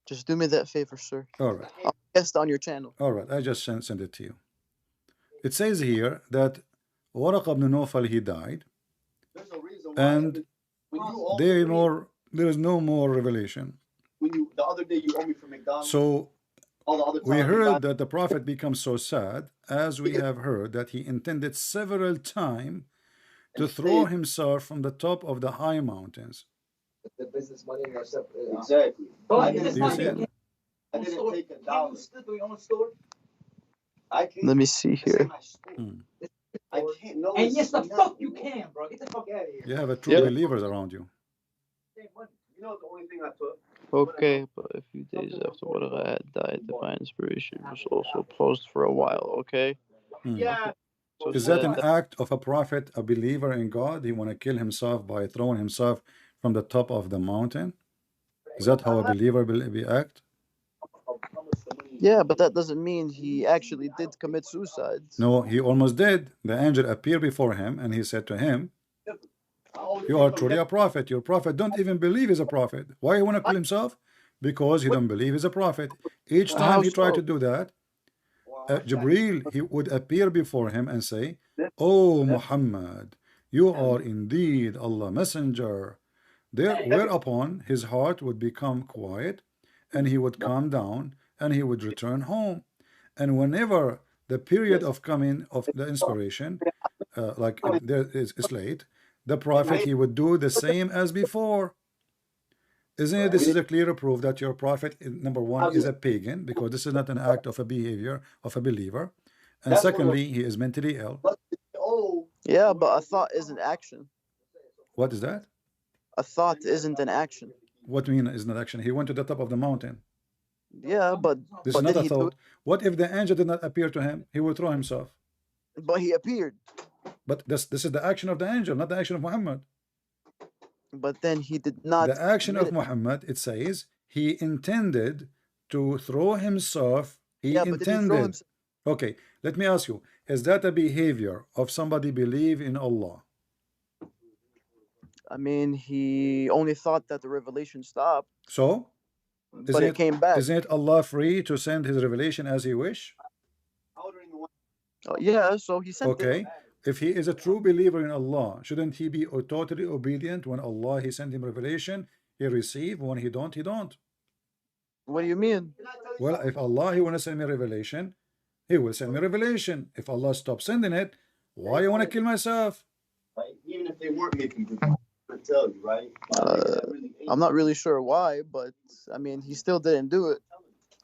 Just do me that favor, sir. All right. I'll guest on your channel. All right. I just send it to you. It says here that Waraq ibn Nawfal, he died, and there is no more revelation. The other day you owe me for McDonald's. So all the other we times heard that the prophet becomes so sad, as we have heard that he intended several times to throw himself from the top of the high mountains. the business money are separate. Exactly. Do you see it? I didn't take $1. I can't. Let me see here. I can't. No. And yes, the fuck you can, bro. Get the fuck out of here. You have a true believers around you. You know the only thing I took. Okay, but a few days after Waraq had died, divine inspiration was also paused for a while. Okay. Yeah. So Is that an act of a prophet, a believer in God? He want to kill himself by throwing himself from the top of the mountain? Is that how a believer will be act? Yeah, but that doesn't mean he actually did commit suicide. No, he almost did. The angel appeared before him and he said to him, you are truly a prophet. Your prophet don't even believe he's a prophet. Why he want to kill himself? Because he don't believe he's a prophet. Each time he tried to do that, Jibreel, he would appear before him and say, "Oh Muhammad, you are indeed Allah messenger." Whereupon his heart would become quiet and he would calm down and he would return home. And whenever the period of coming of the inspiration, like there is late, the prophet, he would do the same as before. Isn't it? This is a clear proof that your prophet, number one, is a pagan, because this is not an act of a behavior of a believer. And secondly, he is mentally ill. Yeah, but a thought isn't action. What is that? A thought isn't an action. What do you mean is not action? He went to the top of the mountain. Yeah, but This is not a thought. What if the angel did not appear to him? He would throw himself. But he appeared. But this is the action of the angel, not the action of Muhammad. But then he did not. The action of Muhammad, it says, he intended to throw himself. He intended. Okay, let me ask you, is that a behavior of somebody believe in Allah? I mean, he only thought that the revelation stopped. So? But it came back. Isn't it Allah free to send his revelation as he wish? Oh, yeah, so he sent it. Okay. If he is a true believer in Allah, shouldn't he be totally obedient? When Allah, he sent him revelation, he receive. When he don't, he don't. What do you mean? Well, if Allah, he want to send me revelation, he will send me revelation. If Allah stops sending it, why you want to kill myself? Even if they weren't making good, tell you, right? I'm not really sure why, but I mean, he still didn't do it.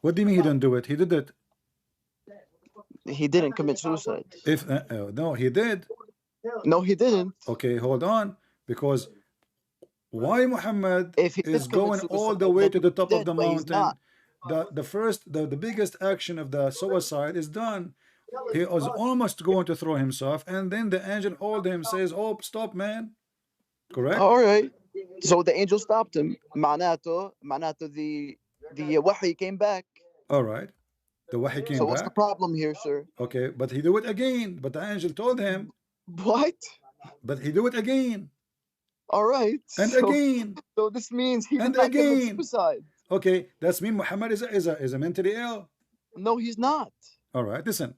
What do you mean he didn't do it? He did it. He didn't commit suicide. No, he did. No, he didn't. Okay, hold on. Because why Muhammad is going all the way to the top of the mountain? The biggest action of the suicide is done. He was almost going to throw himself, and then the angel hold him, says, "Oh, stop, man." Correct? All right. So the angel stopped him. معناته the wahi came back. All right. The wahi So came what's the back. problem here, sir? Okay, but he do it again. But the angel told him, What? but he do it again All right. and So, again so this means he and did not commit again. suicide. Okay, that's mean Muhammad is a mentally ill. No, he's not. All right, listen.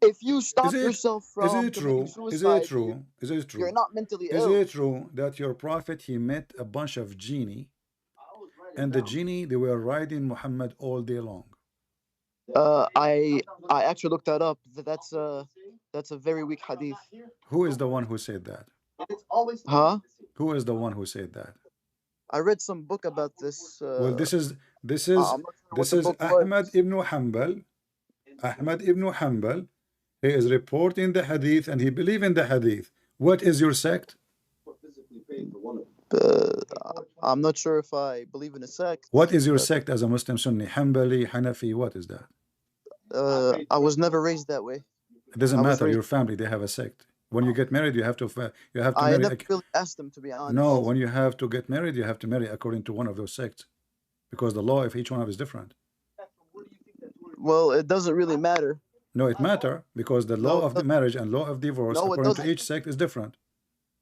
If you Is stop it yourself is from it committing true? Is suicide, it true? Is it you're true? not mentally Is ill. it true that your prophet he met a bunch of genie, and the genie they were riding Muhammad all day long? I actually looked that up. That's a very weak hadith. Who is the one who said that? Huh? Who is the one who said that? I read some book about this. Well, this is I'm not sure what the book Ahmad was. ibn Hanbal. Ahmad ibn Hanbal. He is reporting the hadith and he believe in the hadith. What is your sect? I'm not sure if I believe in a sect. What is your sect as a Muslim Sunni? Hanbali, Hanafi, what is that? I was never raised that way. It doesn't I was matter. raised- Your family, they have a sect. When you get married, you have to I marry. never really asked them, to be honest. No, when you have to get married, you have to marry according to one of those sects, because the law of each one of is different. Well, it doesn't really matter. No, it matter because the law No, of the marriage and law of divorce No, it according to doesn't. each sect is different.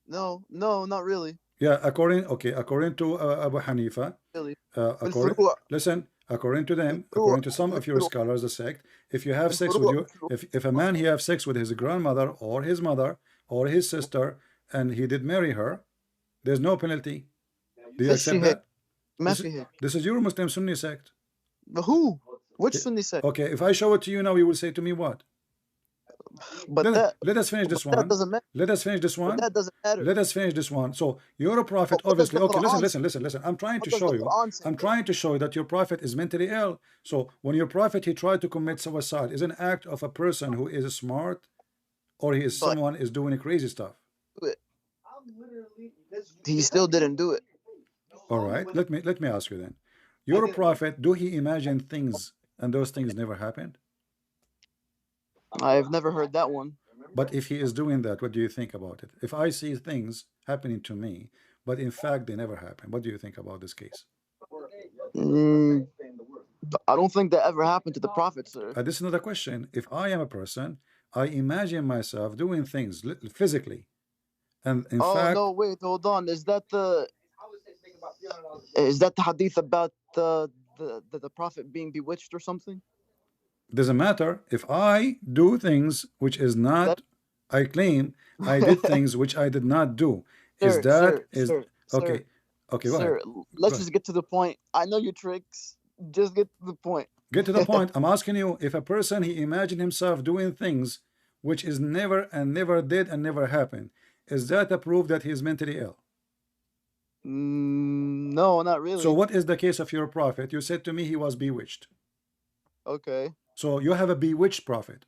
No, not really. Yeah, according to Abu Hanifa, Really. listen, according to them, according to some of your scholars, the sect, if you have sex with if a man he have sex with his grandmother or his mother or his sister and he did marry her, there's no penalty. Do you accept that? This is your Muslim Sunni sect. But who? Which Sunni sect? Okay, if I show it to you now, you will say to me what? But let us finish this one. That doesn't matter. Let us finish this one. But that doesn't matter. Let us finish this one. So your prophet, But what does obviously. the Okay, Quran listen. I'm trying to What does show the you. Quran say I'm then? trying to show you that your prophet is mentally ill. So when your prophet he tried to commit suicide, is an act of a person who is smart, or he is But- someone is doing crazy stuff. He still didn't do it. All right. Let me ask you then. Your prophet, do he imagine things and those things never happened? I've never heard that one. But if he is doing that, what do you think about it? If I see things happening to me, but in fact they never happen, what do you think about this case? I don't think that ever happened to the Prophet, sir. This is another question. If I am a person, I imagine myself doing things physically, and in fact, no, wait, hold on. Is that the hadith about the Prophet being bewitched or something? doesn't matter. If I do things which is not, I claim I did things which I did not do. Sir, okay? Okay, go Sir, ahead. let's just get to the point. I know your tricks. Just get to the point. Get to the point. I'm asking you, if a person he imagined himself doing things which is never did and never happened, is that a proof that he is mentally ill? No, not really. So what is the case of your prophet? You said to me he was bewitched. Okay. So you have a bewitched prophet.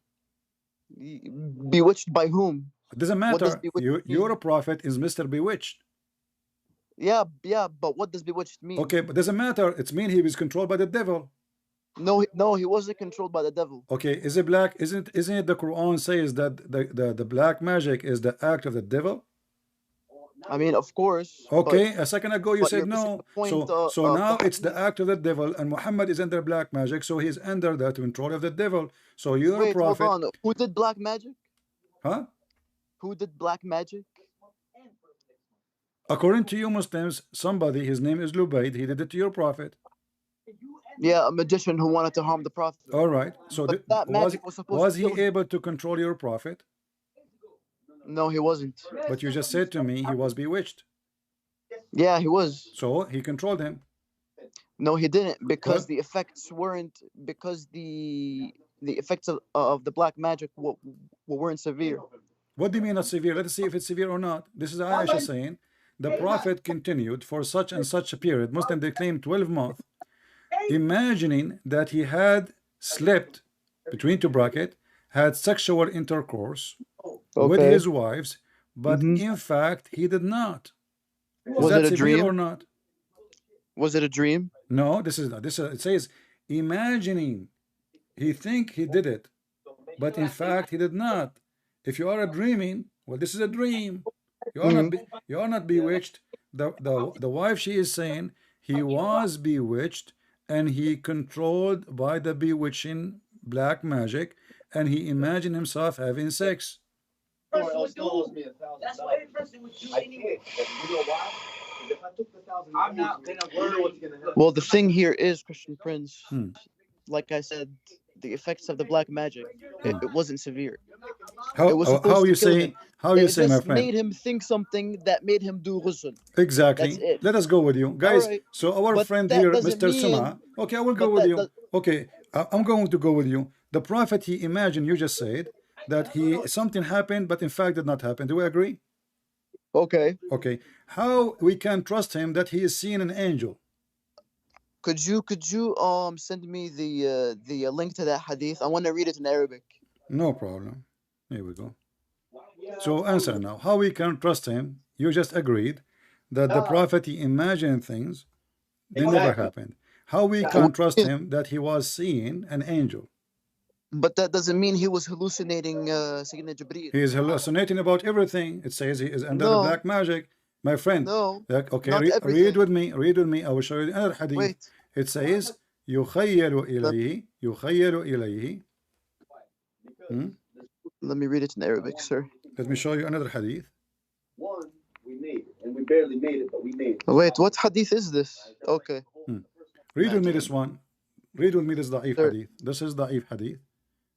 Bewitched by whom? It doesn't What does matter. bewitched mean? Your prophet is Mr. Bewitched. Yeah, but what does bewitched mean? Okay, but doesn't matter. It's mean he was controlled by the devil. No, he wasn't controlled by the devil. Okay, is it black? Isn't it the Quran says that the black magic is the act of the devil? I mean, of course. Okay, a second ago you but said you're missing no. the point So of now the it's the act of the devil, and Muhammad is under black magic, so he's under the control of the devil. So your Wait, prophet, hold on. Who did black magic? huh? Who did black magic? According to you Muslims, somebody, his name is Lubayd, he did it to your prophet. Yeah, a magician who wanted to harm the prophet. All right. So But that magic was supposed was to he kill him. able to control your prophet? No, he wasn't. But you just said to me he was bewitched. Yeah, he was. So he controlled him. No, he didn't, because What? the effects weren't because the effects of the black magic weren't severe. What do you mean not severe? Let us see if it's severe or not. This is Aisha saying the prophet continued for such and such a period. Muslim they claim 12 months, imagining that he had slept between two brackets, had sexual intercourse with Okay. his wives, but in fact he did not. Is Was that it a severe dream? or not? Was it a dream? No, this is it says imagining. He think he did it. but in fact he did not. If you are dreaming, well, this is a dream. You are not you are not bewitched. The wife, she is saying he was bewitched and he controlled by the bewitching black magic, and he imagined himself having sex. That's what every person would do anyway. You know why? If I took the $1,000, I'm not gonna worry what's gonna happen. Well, the thing here is, Christian Prince, like I said, the effects of the black magic, it wasn't severe. It was supposed How to you kill say him. how you It say, my just friend? made him think something that made him do ghusl. Exactly. That's it. Let us go with you, guys. Alright. So our But friend that here, doesn't Mr. mean. Suma. Okay, I will go But with that you. does. Okay, I'm going to go with you. The prophet, he imagined, you just said that he something happened, but in fact did not happen. Do we agree? Okay. Okay. How we can trust him that he is seeing an angel? Could you send me the link to that hadith? I want to read it in Arabic. No problem. Here we go. So answer now. How we can trust him? You just agreed that the prophet, he imagined things, they never happened. How we can trust him that he was seeing an angel? But that doesn't mean he was hallucinating Sayyidina Jibreel. He is hallucinating about everything. It says he is under the No. black magic. My friend, No, okay, not read everything. with me. Read with me. I will show you another hadith. Wait. It says يخيل إليه. Let me read it in Arabic, sir. Let me show you another hadith. One, we made it, and we barely made it, but we made it. Wait, what hadith is this? Okay. Read with me this one. Read with me this da'if Sir. hadith. This is da'if hadith.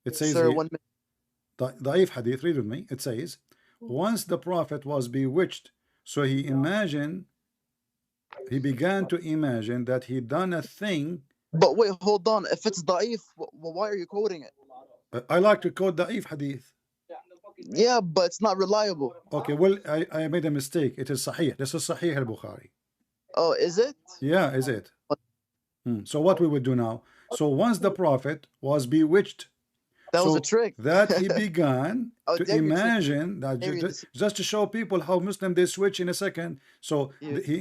It says Sir, here, 1 minute. da'if hadith. Read with me. It says, once the prophet was bewitched, so he began to imagine that he done a thing. But wait, hold on. If it's da'if, why are you quoting it? I like to quote da'if hadith. Yeah, but it's not reliable. Okay, well, I made a mistake. It is sahih. This is sahih al-Bukhari. Oh, is it? Yeah, is it? So what we would do now? So once the prophet was bewitched, That was a trick. that he began Oh, to dare you imagine that Dare you just to show people how Muslim they switch in a second. So he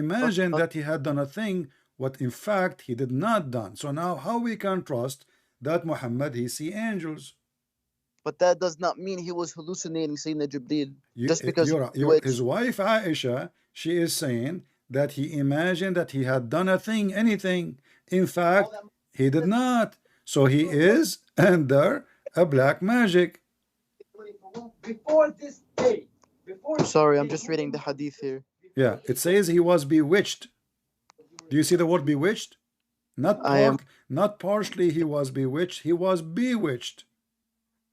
imagined that he had done a thing what in fact he did not done. So now how we can trust that Muhammad he see angels? But that does not mean he was hallucinating Sayyidina Jibreel. Just because his wife Aisha, she is saying that he imagined that he had done a thing, anything. In fact, he did not. So he is under a black magic. Before this day. Sorry, I'm just reading the hadith here. Yeah, it says he was bewitched. Do you see the word bewitched? Not partially he was bewitched, he was bewitched.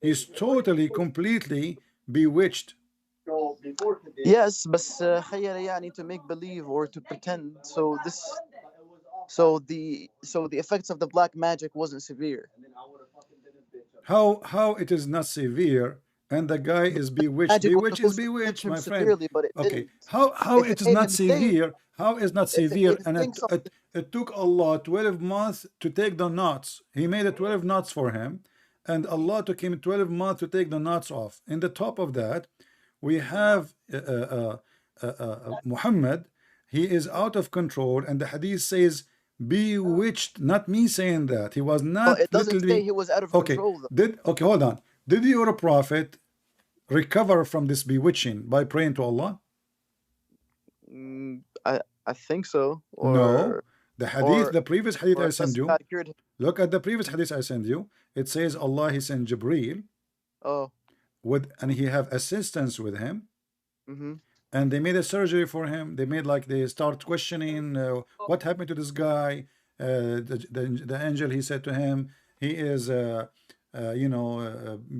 He's totally, completely bewitched. So before today, Yes, but خير يعني to make believe or to pretend. So the effects of the black magic wasn't severe. How it is not severe and the guy is bewitched? Magic was Bewitched is supposed to bewitched, him my friend. severely, but it Okay, didn't. how If it is made not him think- severe? How is not if it severe? made him And think something- it took Allah 12 months to take the knots. He made it 12 knots for him, and Allah took him 12 months to take the knots off. In the top of that, we have Muhammad. He is out of control, and the hadith says bewitched. Not me saying that. He was not. But it doesn't literally, say he was out of okay. control, though. Okay, hold on. Did your prophet recover from this bewitching by praying to Allah? I think so. Or, No. The hadith, the previous hadith I or sent you. God cured him. Look at the previous hadith I sent you. It says Allah he sent Jibreel Oh. and he have assistance with him. Mm-hmm. And they made a surgery for him. They start questioning what happened to this guy. The angel, he said to him, he is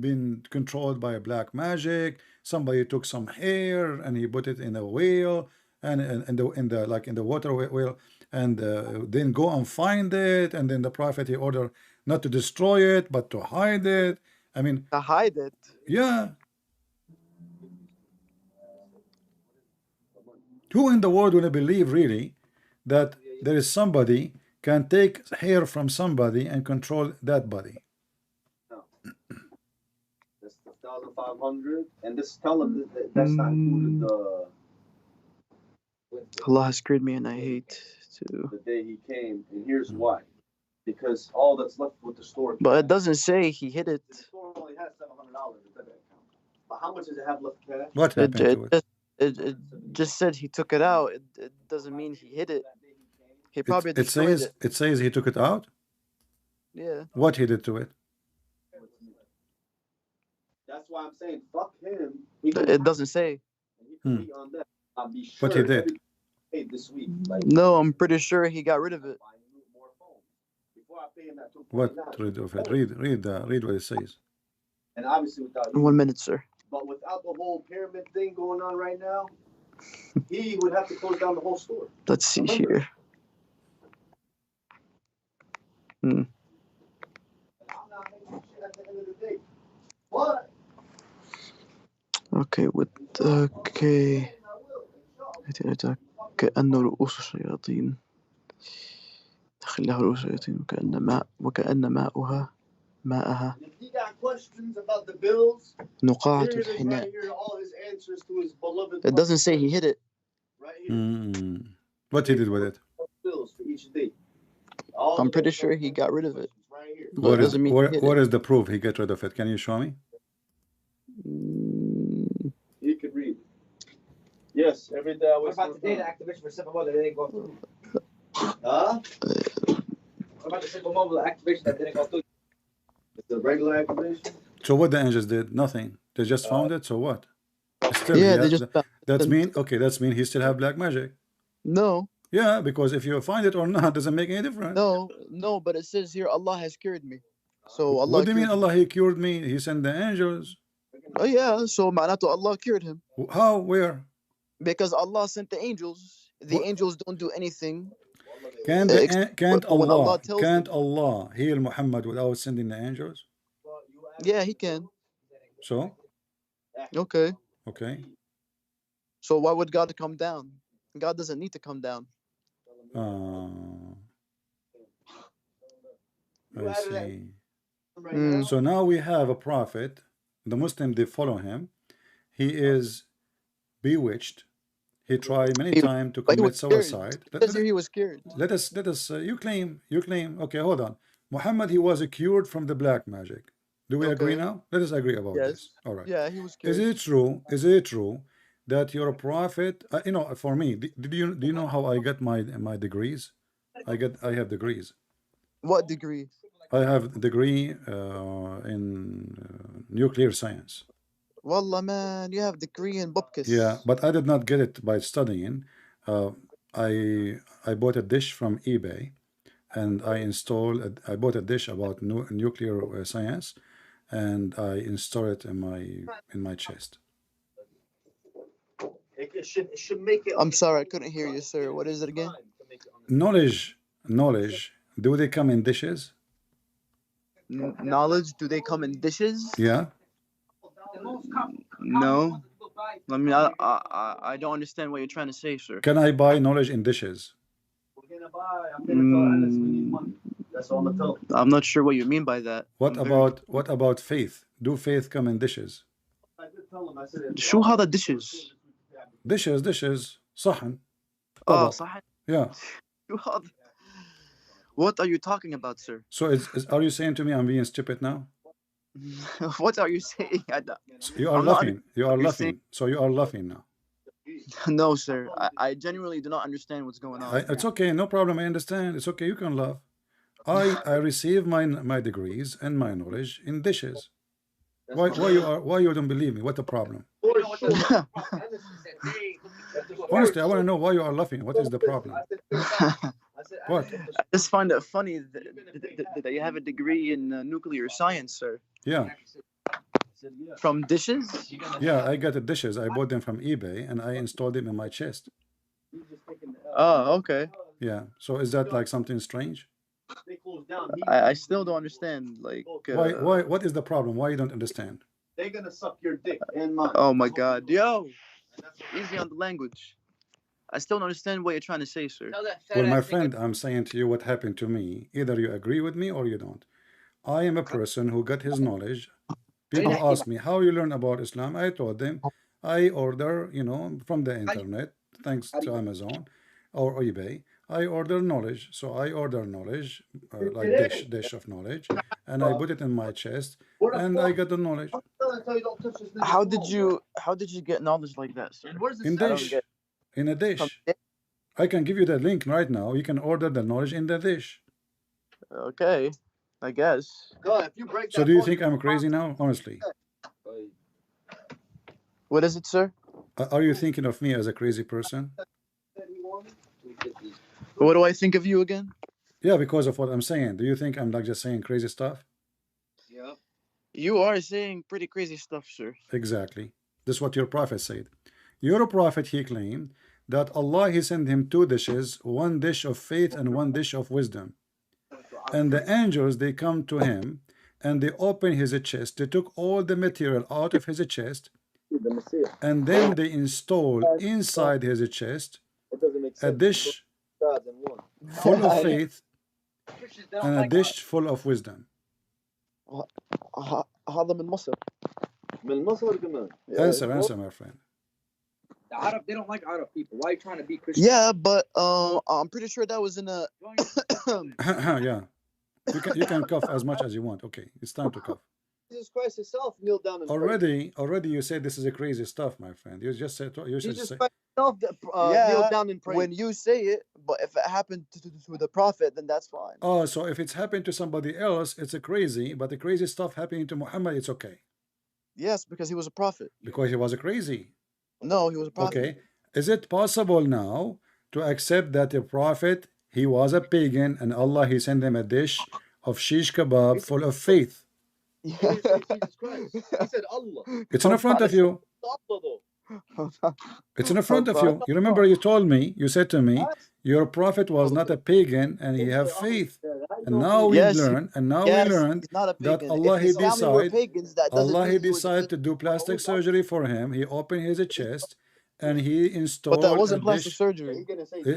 been controlled by a black magic. Somebody took some hair and he put it in a whale and in the water whale, and then go and find it. And then the prophet, he ordered not to destroy it but to hide it. I mean, To hide it. yeah. Who in the world will believe really that there is somebody can take hair from somebody and control that body? that's the 1,500, and this tell them that's not included Allah has cured me, and I hate to. the day he came, and here's why. Because all that's left with the story. But it doesn't say he hid it. The story only the debit account. But how much does it have left cash? What happened to it? It just said he took it out. It doesn't mean he hid it. He probably It destroyed says it says he took it out. Yeah. What he did to it? That's why I'm saying fuck him. It doesn't say. Hmm. On that. I'll be sure But he did. paid this week. No, I'm pretty sure he got rid of it. Before I pay him that What $2.9. read of it? Read what it says. And obviously without you. 1 minute, sir. But without the whole pyramid thing going on right now, he would have to close down the whole store. Let's see here. Hmm. I'm not making shit at the end of the day. But Okay, okay. كأنه رؤوس الشياطين خليها رؤوس الشياطين وكأن ماءها if he got questions about the bills, نقاعة here it is الحناء. right here, all his answers to his beloved. It doesn't say he hid it. Right here. Hmm. What he did with it? Bills for each day. I'm pretty sure he got rid of it. Right here. But it doesn't mean he hid what it. is the proof he got rid of it? Can you show me? You could read it. Yes, every day I What was. about the data activation for simple mobile that didn't go through? Huh? What about the simple mobile activation that didn't go through? It's a regular activation. So what the angels did? Nothing. They just found it. So what? Still, Yeah, he they has- just that's mean. Okay, that's mean he still have black magic. No, Yeah, because if you find it or not, doesn't make any difference. no, but it says here Allah has cured me. So Allah What do you mean cured Allah, he cured me? He sent the angels. Oh yeah, so معناته Allah cured him. How? Where? Because Allah sent the angels. The What? angels don't do anything. Can't When Allah tells them. Allah heal Muhammad without sending the angels? Yeah, he can. So Okay. okay. So why would God come down? God doesn't need to come down. I see. Mm. So now we have a prophet. The Muslim, they follow him. He is bewitched. He tried many times to But he commit was cured. suicide. It says here he was cured. Let us. You claim. Okay, hold on. Muhammad, he was cured from the black magic. Do we agree Okay. now? Let us agree about Yes. this. All right. Yeah, he was Is cured. it true? Is it true that you're a prophet? For me, do you know how I got my degrees? I have degrees. What degree? I have a degree in nuclear science. Wallah man, you have degree in Bupkis. Yeah, but I did not get it by studying. I bought a dish from eBay, and I bought a dish about nuclear science, and I installed it in my chest. It should make it. I'm sorry, I couldn't hear you, sir. What is it again? Knowledge. Do they come in dishes? Knowledge? Do they come in dishes? Yeah. No. I mean, I don't understand what you're trying to say, sir. Can I buy knowledge in dishes? We're gonna buy. I'm gonna tell Alice we need money. That's all I'm gonna tell. I'm not sure what you mean by that. What about faith? Do faith come in dishes? I did tell him. I said. شو هذا dishes? Dishes. صحن. Oh, طبق. صح. Yeah. شو هذا? What are you talking about, sir? So are you saying to me I'm being stupid now? What are you saying? You are I'm not laughing. You are you're laughing. So you are laughing now. No, sir. I genuinely do not understand what's going on. It's okay. No problem. I understand. It's okay. You can laugh. I receive my degrees and my knowledge in dishes. Why you don't believe me? What the problem? Honestly, I want to know why you are laughing. What is the problem? What? I just find it funny that you have a degree in nuclear science, sir. Yeah. From dishes? Yeah, I got the dishes. I bought them from eBay and I installed them in my chest. Oh, okay. Yeah. So is that like something strange? I still don't understand. Like, Why? What is the problem? Why you don't understand? They're gonna suck your dick and mine. Oh my God, yo, easy on the language. I still don't understand what you're trying to say, sir. Well, my friend, I'm saying to you what happened to me. Either you agree with me or you don't. I am a person who got his knowledge. People ask me how you learn about Islam. I told them I order, from the internet, thanks to Amazon or eBay. I order knowledge. So I order knowledge, like dish of knowledge, and I put it in my chest, and I got the knowledge. How did you get knowledge like that, sir? In I don't dish. get In a from dish. I can give you the link right now. You can order the knowledge in the dish. Okay, I guess. God, if you break So that do you phone, think I'm crazy now? Honestly. What is it, sir? Are you thinking of me as a crazy person? What do I think of you again? Yeah, because of what I'm saying. Do you think I'm like just saying crazy stuff? yeah. You are saying pretty crazy stuff, sir. Exactly. This is what your prophet said. Your prophet, he claimed that Allah, he sent him two dishes, one dish of faith and one dish of wisdom. And the angels, they come to him and they open his chest. They took all the material out of his chest and then they install inside his chest a dish full of faith and a dish full of wisdom. هذا من مصر. من مصر كمان. Answer, my friend. The Arab, they don't like Arab people. Why are you trying to be Christian? Yeah, but I'm pretty sure that was in a. Yeah. You can cough as much as you want. Okay, it's time to cough. Jesus Christ himself kneeled down and Already you said this is a crazy stuff, my friend. You just said prayed. should Jesus say Christ himself Yeah, kneeled down and prayed. when you say it, but if it happened to the prophet, then that's fine. oh, so if it's happened to somebody else, it's a crazy, but the crazy stuff happening to Muhammad, it's okay. Yes, because he was a prophet. Because he was a crazy. No, he was a prophet. Okay. Is it possible now to accept that the prophet, he was a pagan and Allah, he sent him a dish of shish kebab full of faith? He didn't say Jesus Christ. He said Allah. It's in front of you. Allah though. It's in front of you. You remember you told me, you said to me, your prophet was not a pagan and he have faith. And now we Yes, learn, and now yes, we learned he's not a that pagan. Allah, If he his family were decided, pagans, that doesn't Allah, mean he he was a decided to pagan. do plastic surgery for him. He opened his chest and he But installed that a wasn't plastic dish. surgery.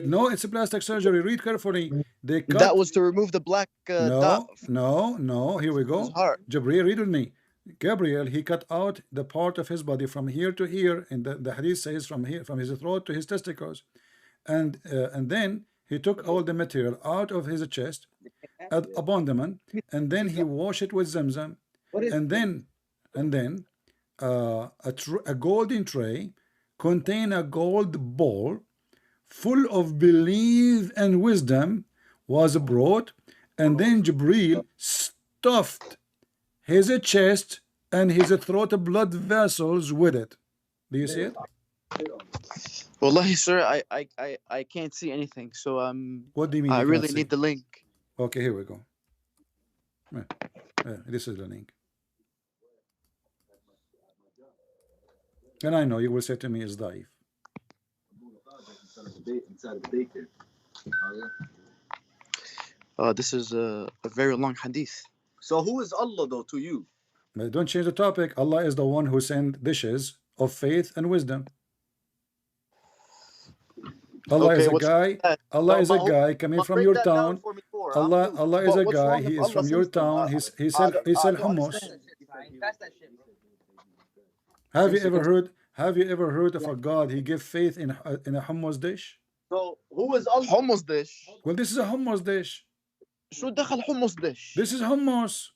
No, it's a plastic surgery. Read carefully. They cut. That was to remove the black dot No. Here we from his go. heart. Jabril, read with me. Gabriel, he cut out the part of his body from here to here, and the hadith says from here, from his throat to his testicles, and then he took all the material out of his chest, abandonment, and then he washed it with zamzam, and then a golden tray contain a gold bowl full of belief and wisdom was brought, and then Jibril stuffed his chest and his throat blood vessels with it. Do you see it? Wallahi, sir, I can't see anything. So What do you mean? I you really cannot need see? the link. Okay, here we go. This is the link. And I know you will say to me, it's daif. This is a very long hadith. So who is Allah though to you? But don't change the topic. Allah is the one who sent dishes of faith and wisdom. Allah Okay, is a what's guy. that? Allah No, is a but guy coming from break your that down town. for me more. Allah is But a what's guy. wrong He if is from Allah your sends them? town. He sell hummus. Have you ever heard of a God? He gave faith in a hummus dish. So who is Allah? Hummus dish. Well, this is a hummus dish. شو دخل hummus dish? This is hummus.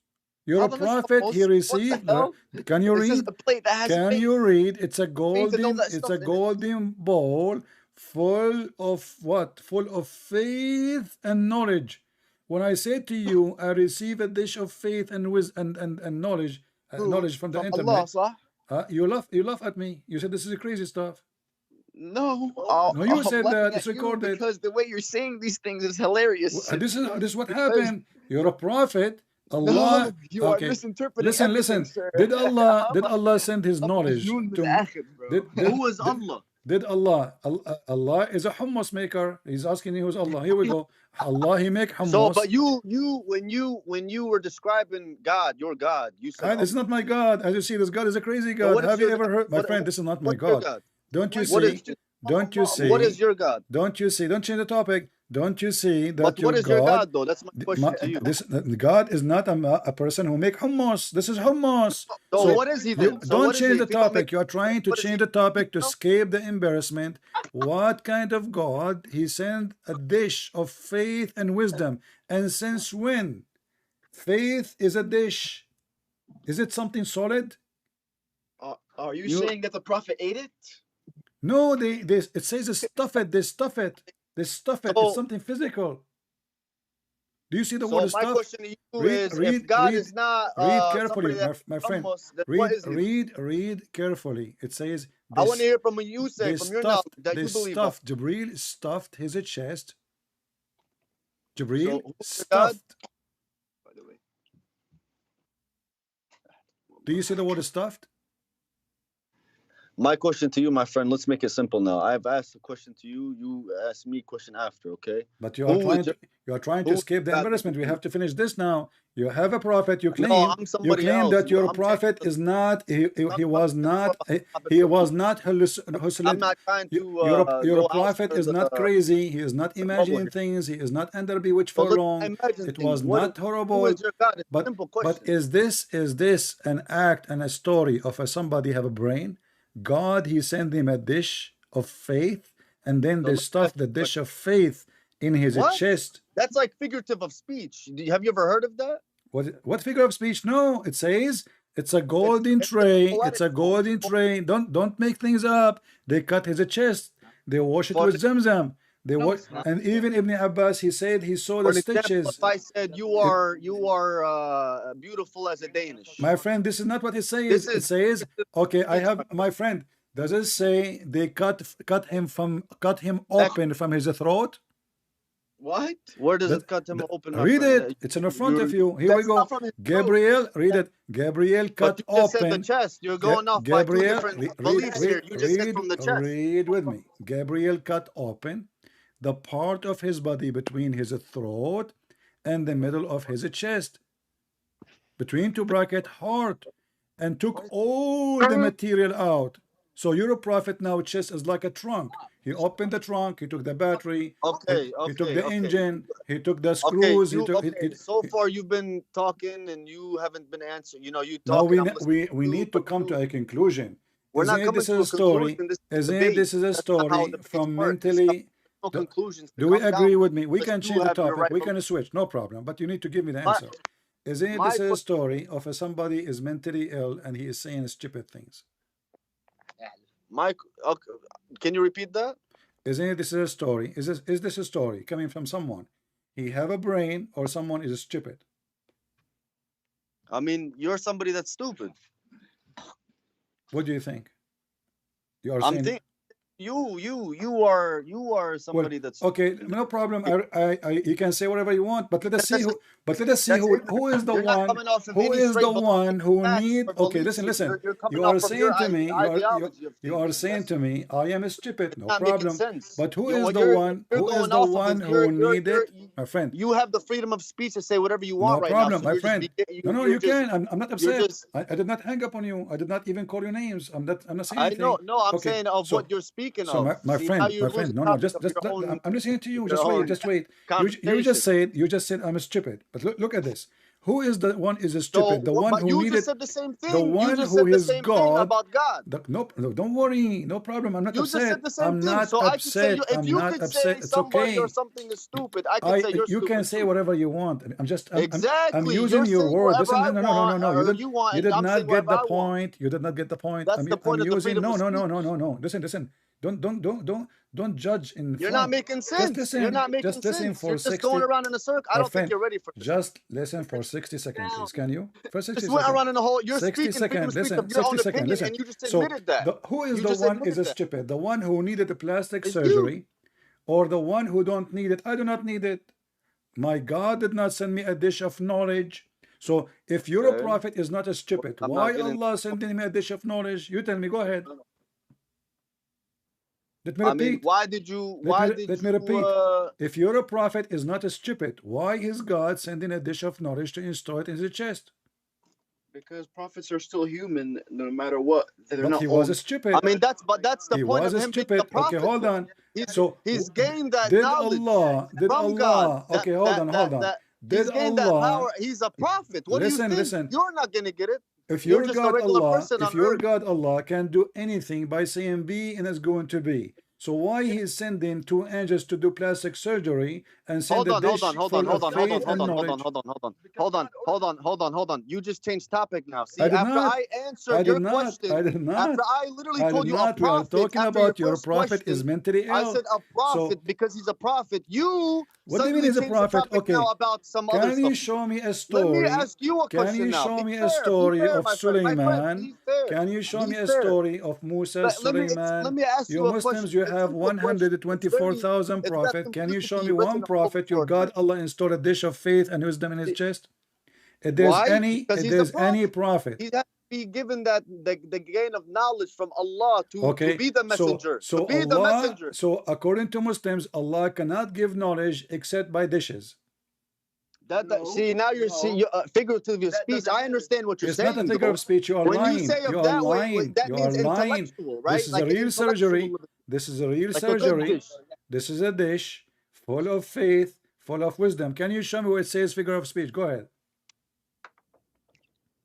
Your هذا مش prophet, hummus. he received. What the Can you This is read? a plate that has Can faith. you read? It's a Faith and all golden. that It's stuff a in it. golden bowl full of what? Full of faith and knowledge. When I say to you, I receive a dish of faith and wisdom and knowledge, knowledge from the Allah, internet. صح? You laugh at me. You said this is crazy stuff. No, No, you I'm said laughing that. at It's you recorded. because the way you're saying these things is hilarious. This is what Because- happened. You're a prophet. No, Allah. you are Okay. misinterpreting Listen, everything, listen. sir. Did Allah send His knowledge مجنون to? بالآخر, bro. Who is Allah? Did Allah is a hummus maker. He's asking you who's Allah. Here we go. Allah, He make hummus. So, but when you were describing God, your God, you said And it's not my God. As you see, this God is a crazy God. what is Have you your ever God? heard? My What- friend, this is not my what's your God. God? Don't you What see? is- Don't you see? What is your God? Don't you see? Don't change the topic. Don't you see that But what is your God though? That's my question to you. God is not a person who make hummus. This is hummus. So what is he then? So Don't what is change he the if he don't topic. make- You are trying to what is change he- the topic to escape the embarrassment. What kind of God? He sent a dish of faith and wisdom. And since when? Faith is a dish. Is it something solid? Are you You saying that the Prophet ate it? No, it says they stuff it. They stuff it. They stuff it. It's So, something physical. Do you see the word so my stuff? question to you Read, is, if read, God read, is not read carefully, somebody that my friend. hummus, then what is he? Read carefully. It says I want to this. hear from what you say, from your knowledge that you believe of. Jibril stuffed his chest. So Jibril who's your God? stuffed. By the way, Do you see the word stuffed? my question to you, my friend. Let's make it simple now. I've asked a question to you. You ask me a question after, okay? But you Who is are trying to who is escape the God that you embarrassment. We believe? have to finish this now. You have a prophet. You No, I'm claim somebody else. that your I'm saying prophet is not. He was not. topic He from was you. not I'm hallucinating. not trying to Your go prophet outside is not crazy. He is not the bubble imagining here. things. He is not under bewitched So for let's long. not imagine It things. was not Who horrible. is your God? It's a But simple question. is this an act and a story of somebody have a brain? God, he sent him a dish of faith, and then So they let me ask stuffed you the a dish question. of faith in his What? chest. That's like figurative of speech. Have you ever heard of that? What figure of speech? No, it says it's a It's golden it's a tray. It's poetic a form. golden tray. Don't make things up. They cut his chest. They wash it For with zamzam. They no, wash, it's not. and even Ibn Abbas, he said he saw For the an example, stitches. if I said you It, are beautiful as a Danish, my friend, this is not what it says. this It is says, okay, I speech, my have my friend. Does it say they cut him friend. open from his throat? What? Where does That, it cut him open, my read friend? it. It's in front of you. Here we That's not go. from his throat. Gabriel, read it. Gabriel But cut you just said the open. chest. You're going off by two Gabriel, different beliefs here. You just said from the chest. read with me. Gabriel cut open the part of his body between his throat and the middle of his chest, between two bracket heart, and took all the material out. So your prophet now chest is like a trunk. He opened the trunk, he took the battery, he took the Okay. engine, he took the Okay, screws, he took so far you've been talking and you haven't been answering. You know, you now talking, I'm listening to we you, need to but come to a conclusion. we're Isn't not it coming this to is a a story? conclusion. This is a Isn't it debate. this is a That's not how story debates from work. This is mentally? no conclusions to Do we come down agree from, with me? We unless can you change the have your topic. right We belief. can switch, no problem. But you need to give me the My, answer. Isn't it my this is a question, story of somebody is mentally ill and he is saying stupid things? my, okay, can you repeat that? Isn't it this is a story? Is this a story coming from someone? He have a brain or someone is stupid? I mean, you're somebody that's stupid. What do you think? You are I'm saying thinking you are well, somebody that's okay, stupid. no problem. You can say whatever you want, but let us see That's who. But let us see That's ignorant. who is the You're not one. coming off of Who any is the straight one who facts need? or Okay, beliefs. listen. You're coming You are off of your saying to me. ideology of You are thinking. saying to me. I am stupid. No Not making problem. sense. But who You know is what the one? you're Who is going the off of one is who need it, my friend? you have the freedom of speech to say whatever you want No right now. problem, So my you're just friend. No, you're you just can. I'm not you're upset. just I did not hang up on you. I did not even call your names. I'm not saying I know anything. no I'm Okay, saying of what so you're speaking so of. my See now friend, you're losing no, topic of just I'm listening to you. your own Just wait. conversation. You just said I'm stupid. But look at this. Who is the one is So stupid? The one but who you just needed said the same the thing. You one just who said the is same thing God. about God. No, don't worry. No problem. I'm not You just upset. said the same I'm thing. not So I could say upset. if I'm you not could say upset. It's somebody or okay. something is stupid, I could say you're You can stupid say too. whatever you want. I'm Exactly. using You're your saying word. whatever Listen, I want no. or you want, You and did I'm saying not get whatever the I want. point. You did not get the point. That's the I'm point of the using freedom of speech. no. Listen. Don't judge in You're not front. making sense. You're not making Just listen sense. for You're just going 60. around in a circle. I My don't think friend, you're ready for this. just listen for 60 seconds, please. Can you? For 60 Just went seconds. around in a whole. You're 60 speaking freedom seconds. of speech Listen, of your 60 own seconds. opinion, Listen. and you just So admitted that. who is You the just one is admitted a that. stupid? The one who needed the plastic It's you. surgery, or the one who don't need it? I do not need it. My God did not send me a dish of knowledge. So if your Okay. prophet is not a stupid, I'm why not getting. Allah sending me a dish of knowledge? You tell me. Go ahead. Let me I mean, repeat. why did you? Let me repeat. If your prophet is not a stupid, why is God sending a dish of knowledge to install it in his chest? Because prophets are still human, no matter what. They're But not he all. was a stupid. I mean, that's the He point was of a him being a stupid. Okay, prophet. hold on. So He's gained that did knowledge from God. Allah? Okay, hold on. He's Did gained that power. Allah? He's a prophet. What do you think? Listen. You're not gonna get it. If You're just a regular person if on your earth. God Allah can do anything by saying be and it's going to be. So why he is sending 2 angels to do plastic surgery and send a dish full of faith and knowledge? Hold on. You just changed topic now. See, I did after not. I I answered your did not. question, I did not. after I literally I told did you a not. We are prophet, talking after your about your first prophet is question, mentally I ill. said a prophet So because he's a prophet. You what do you mean suddenly he's a changed the prophet? topic now Okay. about some other Can stuff. you show me a Let me story? ask you a Can question you now. show Be me a fair, story of my friend. Suleiman? Be fair. Can you show Be me a fair. story of Musa, Let Suleiman? me ask You you a Muslims, question. you It's a have simple question. 124,000 It's got prophets. Can you show simplicity me one written all prophet, your over God, it. Allah installed a dish of faith and wisdom in his chest? If Why? Because if he's a there's any prophet. prophet, He has to be given that the gain of knowledge from Allah to okay, be the messenger. so To be the Allah, messenger. so according to Muslims, Allah cannot give knowledge except by dishes. See, now you're figurative of speech. I understand what you're It's saying. not a figure of speech. You are When lying. you say You of are that way, lying. that You means are lying. intellectual, right? This is Like a real surgery. intellectual, This is a real like a good surgery. dish. This is a dish full of faith, full of wisdom. Can you show me where it says figure of speech? Go ahead.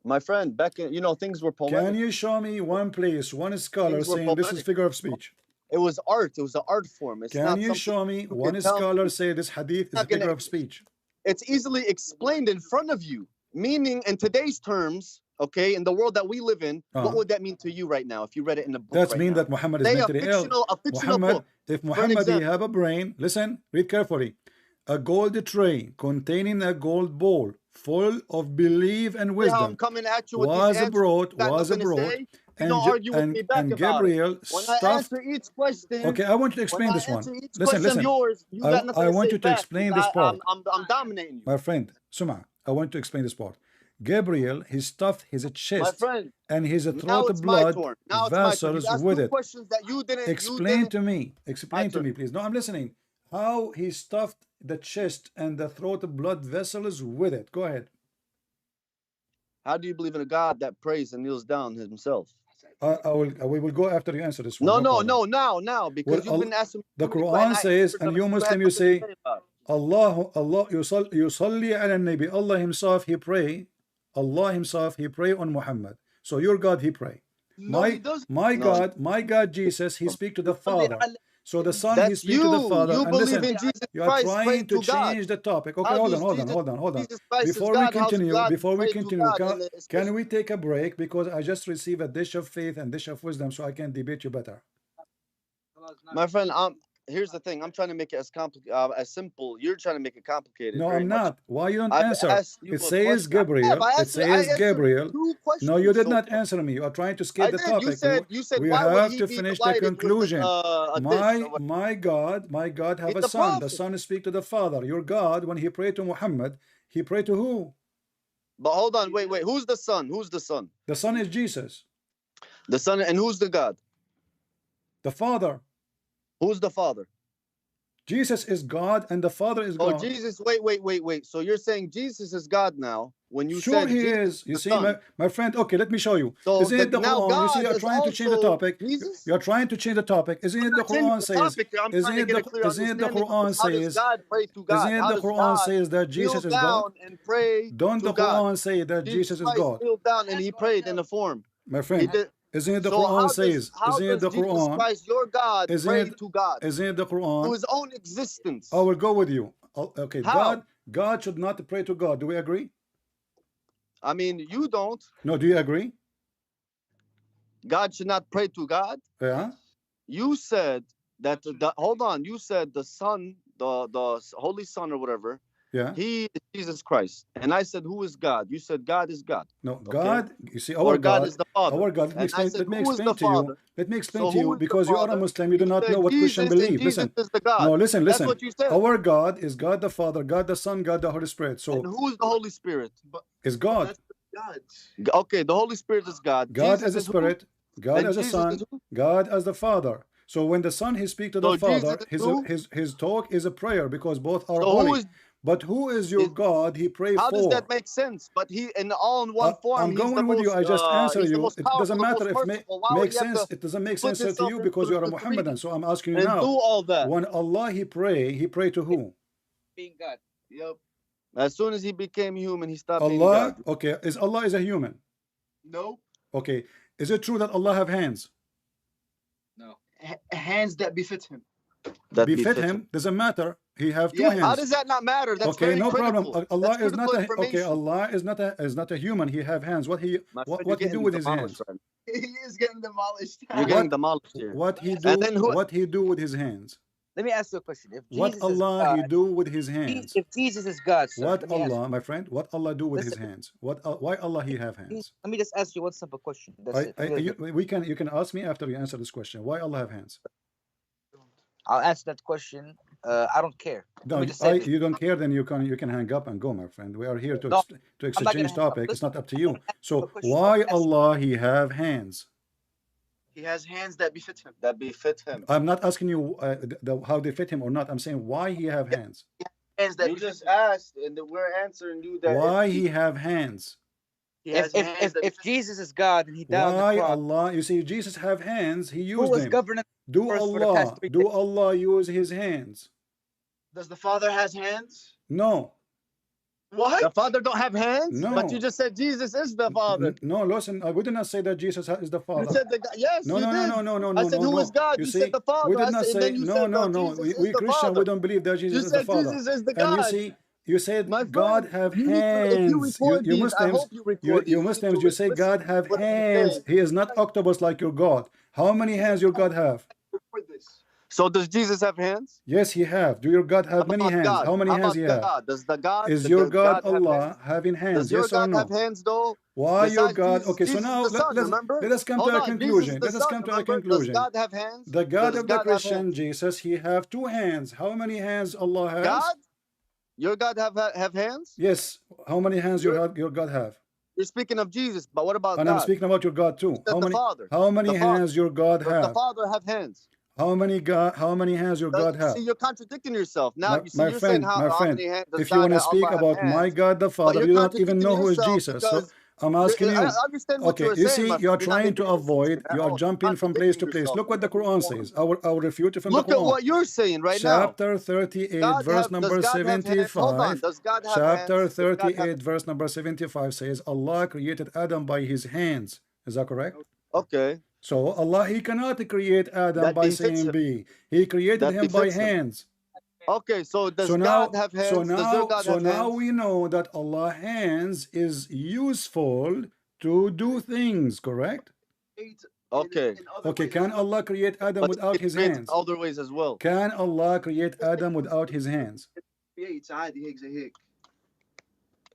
My friend, back in, things were poetic. Can you show me one place, one scholar Things were saying this is poetic. figure of speech? It was art. It was an art form. It's Can not you something show me you one can tell scholar me. say this hadith is a Not gonna- figure of speech? It's easily explained in front of you. Meaning, in today's terms, okay, in the world that we live in, what would that mean to you right now if you read it in a book? That's right mean now? that Muhammad is Say mentally ill. a fictional Muhammad, book. if For an Muhammad he example. have a brain, listen, read carefully. A gold tray containing a gold bowl full of belief and How I'm wisdom coming at you with was these answers. brought, You got nothing to say. You don't argue with me back and about it. Gabriel When I stuffed. answer each question, Okay, I want you to when explain I this one. answer each Listen, question of listen. yours, you got nothing I to want say you to back. explain this part. I'm dominating you. My friend, Suma, I want to explain this part. Gabriel, he stuffed his My chest friend, and his now throat it's my blood turn. Now it's my turn. vessels You asked with two it. questions that you didn't. Explain to me. Explain My to turn. me, please. No, I'm listening. How he stuffed the chest and the throat blood vessels with it. Go ahead. How do you believe in a God that prays and kneels down himself? We will go after you answer this one. No, now, because Well, you've been asking. The Quran says, and you Muslim, you say, Allah yusalli ala nabi. Allah himself, he pray. Allah himself, he pray on Muhammad. So your God, he pray. My God, Jesus, he speak to the Father. So the Son, he speak to the Father. You And believe listen, in Jesus you are Christ, trying to God. change the topic. Okay, How hold does on. Jesus Christ is God? Before we Pray to continue, God can we take a break? Because I just received a dish of faith and dish of wisdom, so I can debate you better. My friend, here's the thing. I'm trying to make it as simple. You're trying to make it complicated. No, very I'm much. not. Why you don't I've answer? asked you It a says question. Gabriel. I It says answered Gabriel. two questions No, you did so not far. answer me. You are trying to skip I the did. topic. You said We why would have he to be finish the delighted with conclusion. a dish or My God have He's a a son. The prophet. son speak to the Father. Your God, when he prayed to Muhammad, he prayed to who? But hold on, wait. Who's the son? Who's the son? The son is Jesus. The son, and who's the God? The Father. Who's the father? Jesus is God and the Father is God. Oh, Jesus. Wait. So you're saying Jesus is God now? When you Sure said he Jesus is. You see, my friend, okay, let me show you. So Isn't it the now Quran? God You see, you're is trying to change the also topic. Jesus? You're trying to change the topic. Isn't it the Quran says? I'm trying to get a clear Isn't it the understanding Quran of how does says? God pray to God? Isn't it How the does Quran God says that kneel Jesus is God? down and pray Don't to the God? Quran say that Jesus is Christ God? kneeled down and he prayed in the form. My friend, isn't it the So Quran says? how Isn't it does the Jesus Quran? Christ, your God, pray to God? Isn't it the To Quran? his own existence. I will go with you. Okay, How? God should not pray to God. Do we agree? I mean, you don't. No, do you agree? God should not pray to God. Yeah. You said that hold on. You said the Son, the Holy Son or whatever. Yeah. He is Jesus Christ. And I said, who is God? You said God is God. No, Okay? God, you see, our God is the Father. Our God, let me explain to you. Let me explain to you, because you are a Muslim, you do not know what Christian believe. Listen. Jesus is the God. No, listen. That's what you said. Our God is God the Father, God the Son, God the Holy Spirit. So and who is the Holy Spirit? Is God. Okay, the Holy Spirit is God. God Jesus as a spirit, God as a son, God as the Father. So when the Son he speak to the Father, his talk is a prayer, because both are holy. But who is your God he pray for? How does that make sense? But he in one form. I'm going with you. I just answer you. It doesn't matter if it makes sense. It doesn't make sense to you because you are a Muhammadan. So I'm asking you now. Do all that. When Allah he pray to who? Being God. Yep. As soon as he became human, he stopped being Allah. God. Okay. Is Allah is a human? No. Okay. Is it true that Allah have hands? No. hands that befit him. That Befit him doesn't matter. He have two hands. How does that not matter? That's okay, very no critical. problem. Allah That's is not a information. Allah is not a human. He have hands. What he My what, friend, what he do with his hands? friend. He is getting demolished. You're getting demolished here. What he do? And then who? What he do with his hands? Let me ask you a question. If What Jesus Allah is God, he do with his hands? if Jesus is God, sir, What let me ask Allah, you. my friend? What Allah do with his Listen. hands? Why Allah he have hands? Let me just ask you one simple question. That's it. You can ask me after you answer this question. Why Allah have hands? I'll answer that question. I don't care. No, you don't care, then you can hang up and go, my friend. We are here to exchange topic. It's not up to you. So why Allah he have hands? He has hands that befit him. That befit him. I'm not asking you how they fit him or not. I'm saying why he have hands. Hands that You befit just him. asked, and we're answering you that. Why he have hands? He has hands that If befit him. Jesus is God and he died on Why the cross, Allah? You see, Jesus have hands. He who used was them. governing Do first for the past 3 days? Allah use his hands? Does the Father has hands? No. What? The Father don't have hands? No. But you just said Jesus is the Father. No, listen, I would not say that Jesus is the You Father. said yes, No, you no, did. no, no, no, no, I said no, who no. is God? You You see, said the Father. we did not and say then you no, said, no, no. Jesus is We the Christian, Father. we don't believe that Jesus You is the said Father. Jesus is the And you God. see, you said My God friend, have you need to- if you hands. record You these, I Muslims, hope you record these. you need Muslims, to you say listen God to have what I'm hands. saying. He is not octopus like your God. How many hands your God have? Record this. So does Jesus have hands? Yes, he have. Do your God How have many about hands? God? How many How hands about he have? God? Does the God? Is your does God have Allah hands? having hands? Does your Yes or God have no? hands though? Why your Besides God? Jesus, Okay, so Jesus now is the Son. Remember? let us come Hold to a on, Jesus is conclusion. the Let us Son. come to a Remember? Does conclusion. God have hands? The God Does of the God have Christian hands? Jesus, he have two hands. How many hands Allah has? God? Your God have hands? Yes. How many hands your God have? You're speaking of Jesus, but what about And I'm God? speaking about your God too. Said the Father. How many The Father. hands your God Does the have? Father have hands? How many hands your God have? See, you're contradicting yourself. Now, you see, My you're saying friend, my how friend, many hands does if you want God to have, speak Allah have about my hands? God the But Father, you're you don't even contradicting know who is yourself Jesus. So because I'm asking you. I understand what Okay, you were you saying, see, my you're friend. You're not trying to making any sense avoid, at you are all. jumping from place Contradicting to place. yourself. Look what the Quran says. I will refute it from the Look at Quran. what you're saying right now. Chapter 38, verse Does number God have hands? Hold on. 75. Does God have Chapter hands? Does God have 38, verse number 75 says, Allah created Adam by his hands. Is that correct? Okay. So Allah, he cannot create Adam That by befits saying him. be. He created That him by befits him. hands. Okay, so does So God now, have hands? Does your God have hands? we know that Allah hands is useful to do things, correct? Okay. Okay, can Allah create Adam But without it his creates hands? other ways as well. Can Allah create Adam without his hands?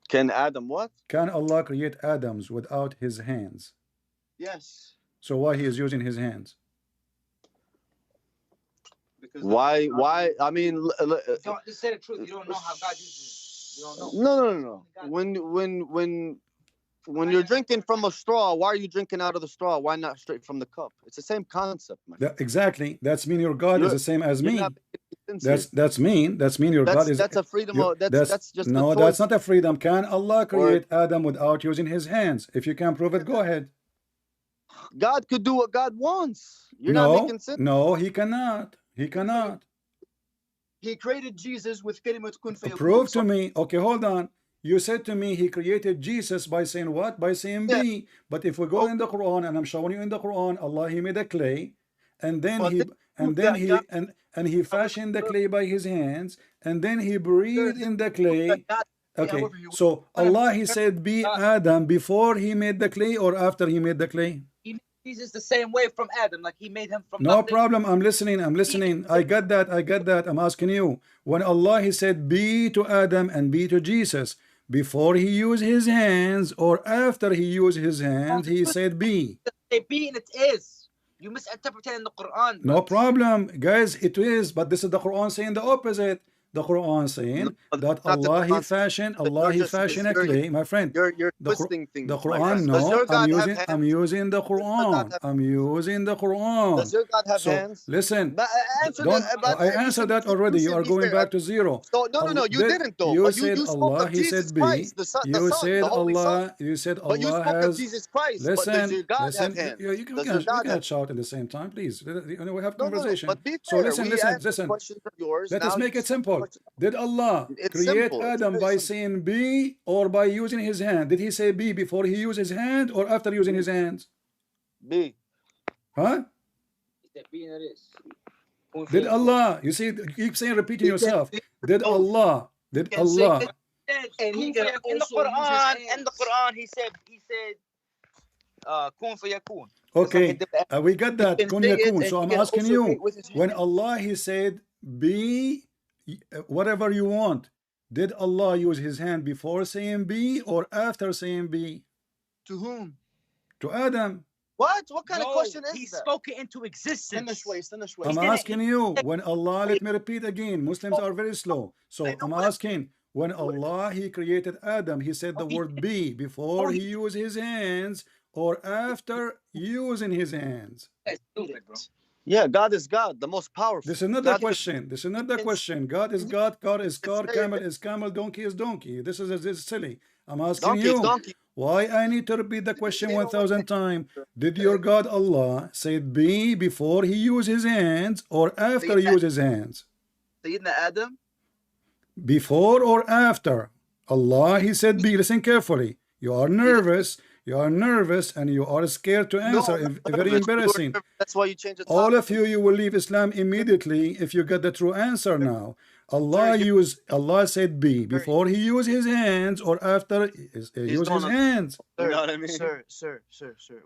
Can Adam what? Can Allah create Adams without his hands? Yes. So why he is using his hands? Because Why? I mean, Just say the truth. You don't know how God uses it. You don't know. No. When you're drinking from a straw, why are you drinking out of the straw? Why not straight from the cup? It's the same concept, my friend. Exactly. That's mean your God is the same as me. That's mean your God is. That's a freedom. That's just no. a choice. That's not a freedom. Can Allah create Adam without using his hands? If you can prove it, go ahead. God could do what God wants. You're not making sense. No, he cannot. He cannot. He created Jesus with kalimat kun fayakun. Prove to me. Okay, hold on. You said to me he created Jesus by saying what? By saying be. But if we go in the Quran, and I'm showing you in the Quran, Allah he made a clay, and then he fashioned the clay by his hands, and then he breathed in the clay. Okay, so Allah he said be Adam before he made the clay or after he made the clay? He made Jesus the same way from Adam, like he made him from No nothing. problem. I'm listening. I got that. I'm asking you. When Allah he said be to Adam and be to Jesus, before he used his hands or after he used his hands, he said be. Be and it is. You misinterpreted in the Quran. No problem, guys. It is, but this is the Quran saying the opposite. The Quran saying that Allah he fashioned a clay, my friend. You're twisting things. The Quran, no. I'm using the Quran. I'm using the Quran. Does your God have hands? Listen, I answered that already. You are going back to zero. So, no, you didn't though. You But said you spoke Allah, of he Jesus said be. Christ, the Son, You said the Holy Son. Allah, you said But you Allah spoke of has. Jesus Christ. But does your God have hands? You cannot shout at the same time, please. We have conversation. But be So fair. listen. Questions of yours. Let Now us make you it simple. Did Allah It's create simple. Adam by saying be or by using his hand? Did he say be before he used his hand or after using his hands? B. Huh? Did Allah, you see, you keep saying, repeating yourself. Did Allah, did Allah. And he can in the Quran, he said, kun fayakun. Okay, we got that. Kun yakun. So I'm asking you, when hand. Allah, he said, be whatever you want. Did Allah use his hand before saying be or after saying be? To whom? To Adam. What? What kind of question is He that? spoke it into existence. I'm asking you, when Allah, let me repeat again, Muslims are very slow. So I'm asking, when Allah, he created Adam, he said the word be before he used his hands or after using his hands? Yeah, God is God, the most powerful. This is another question. This is another question. God is God, God is God, camel is camel, donkey is donkey. This is silly. I'm asking you, why I need to repeat the question 1,000 times? Did your God Allah say be before he used his hands or after he used his hands? Sayyidina Adam? Before or after? Allah, he said be. Listen carefully. You are nervous. You are nervous and you are scared to answer. Very embarrassing. That's why you change the topic. All of you will leave Islam immediately if you get the true answer now. Allah said be before he used his hands or after he used his hands. Sir, You know what I mean? sir.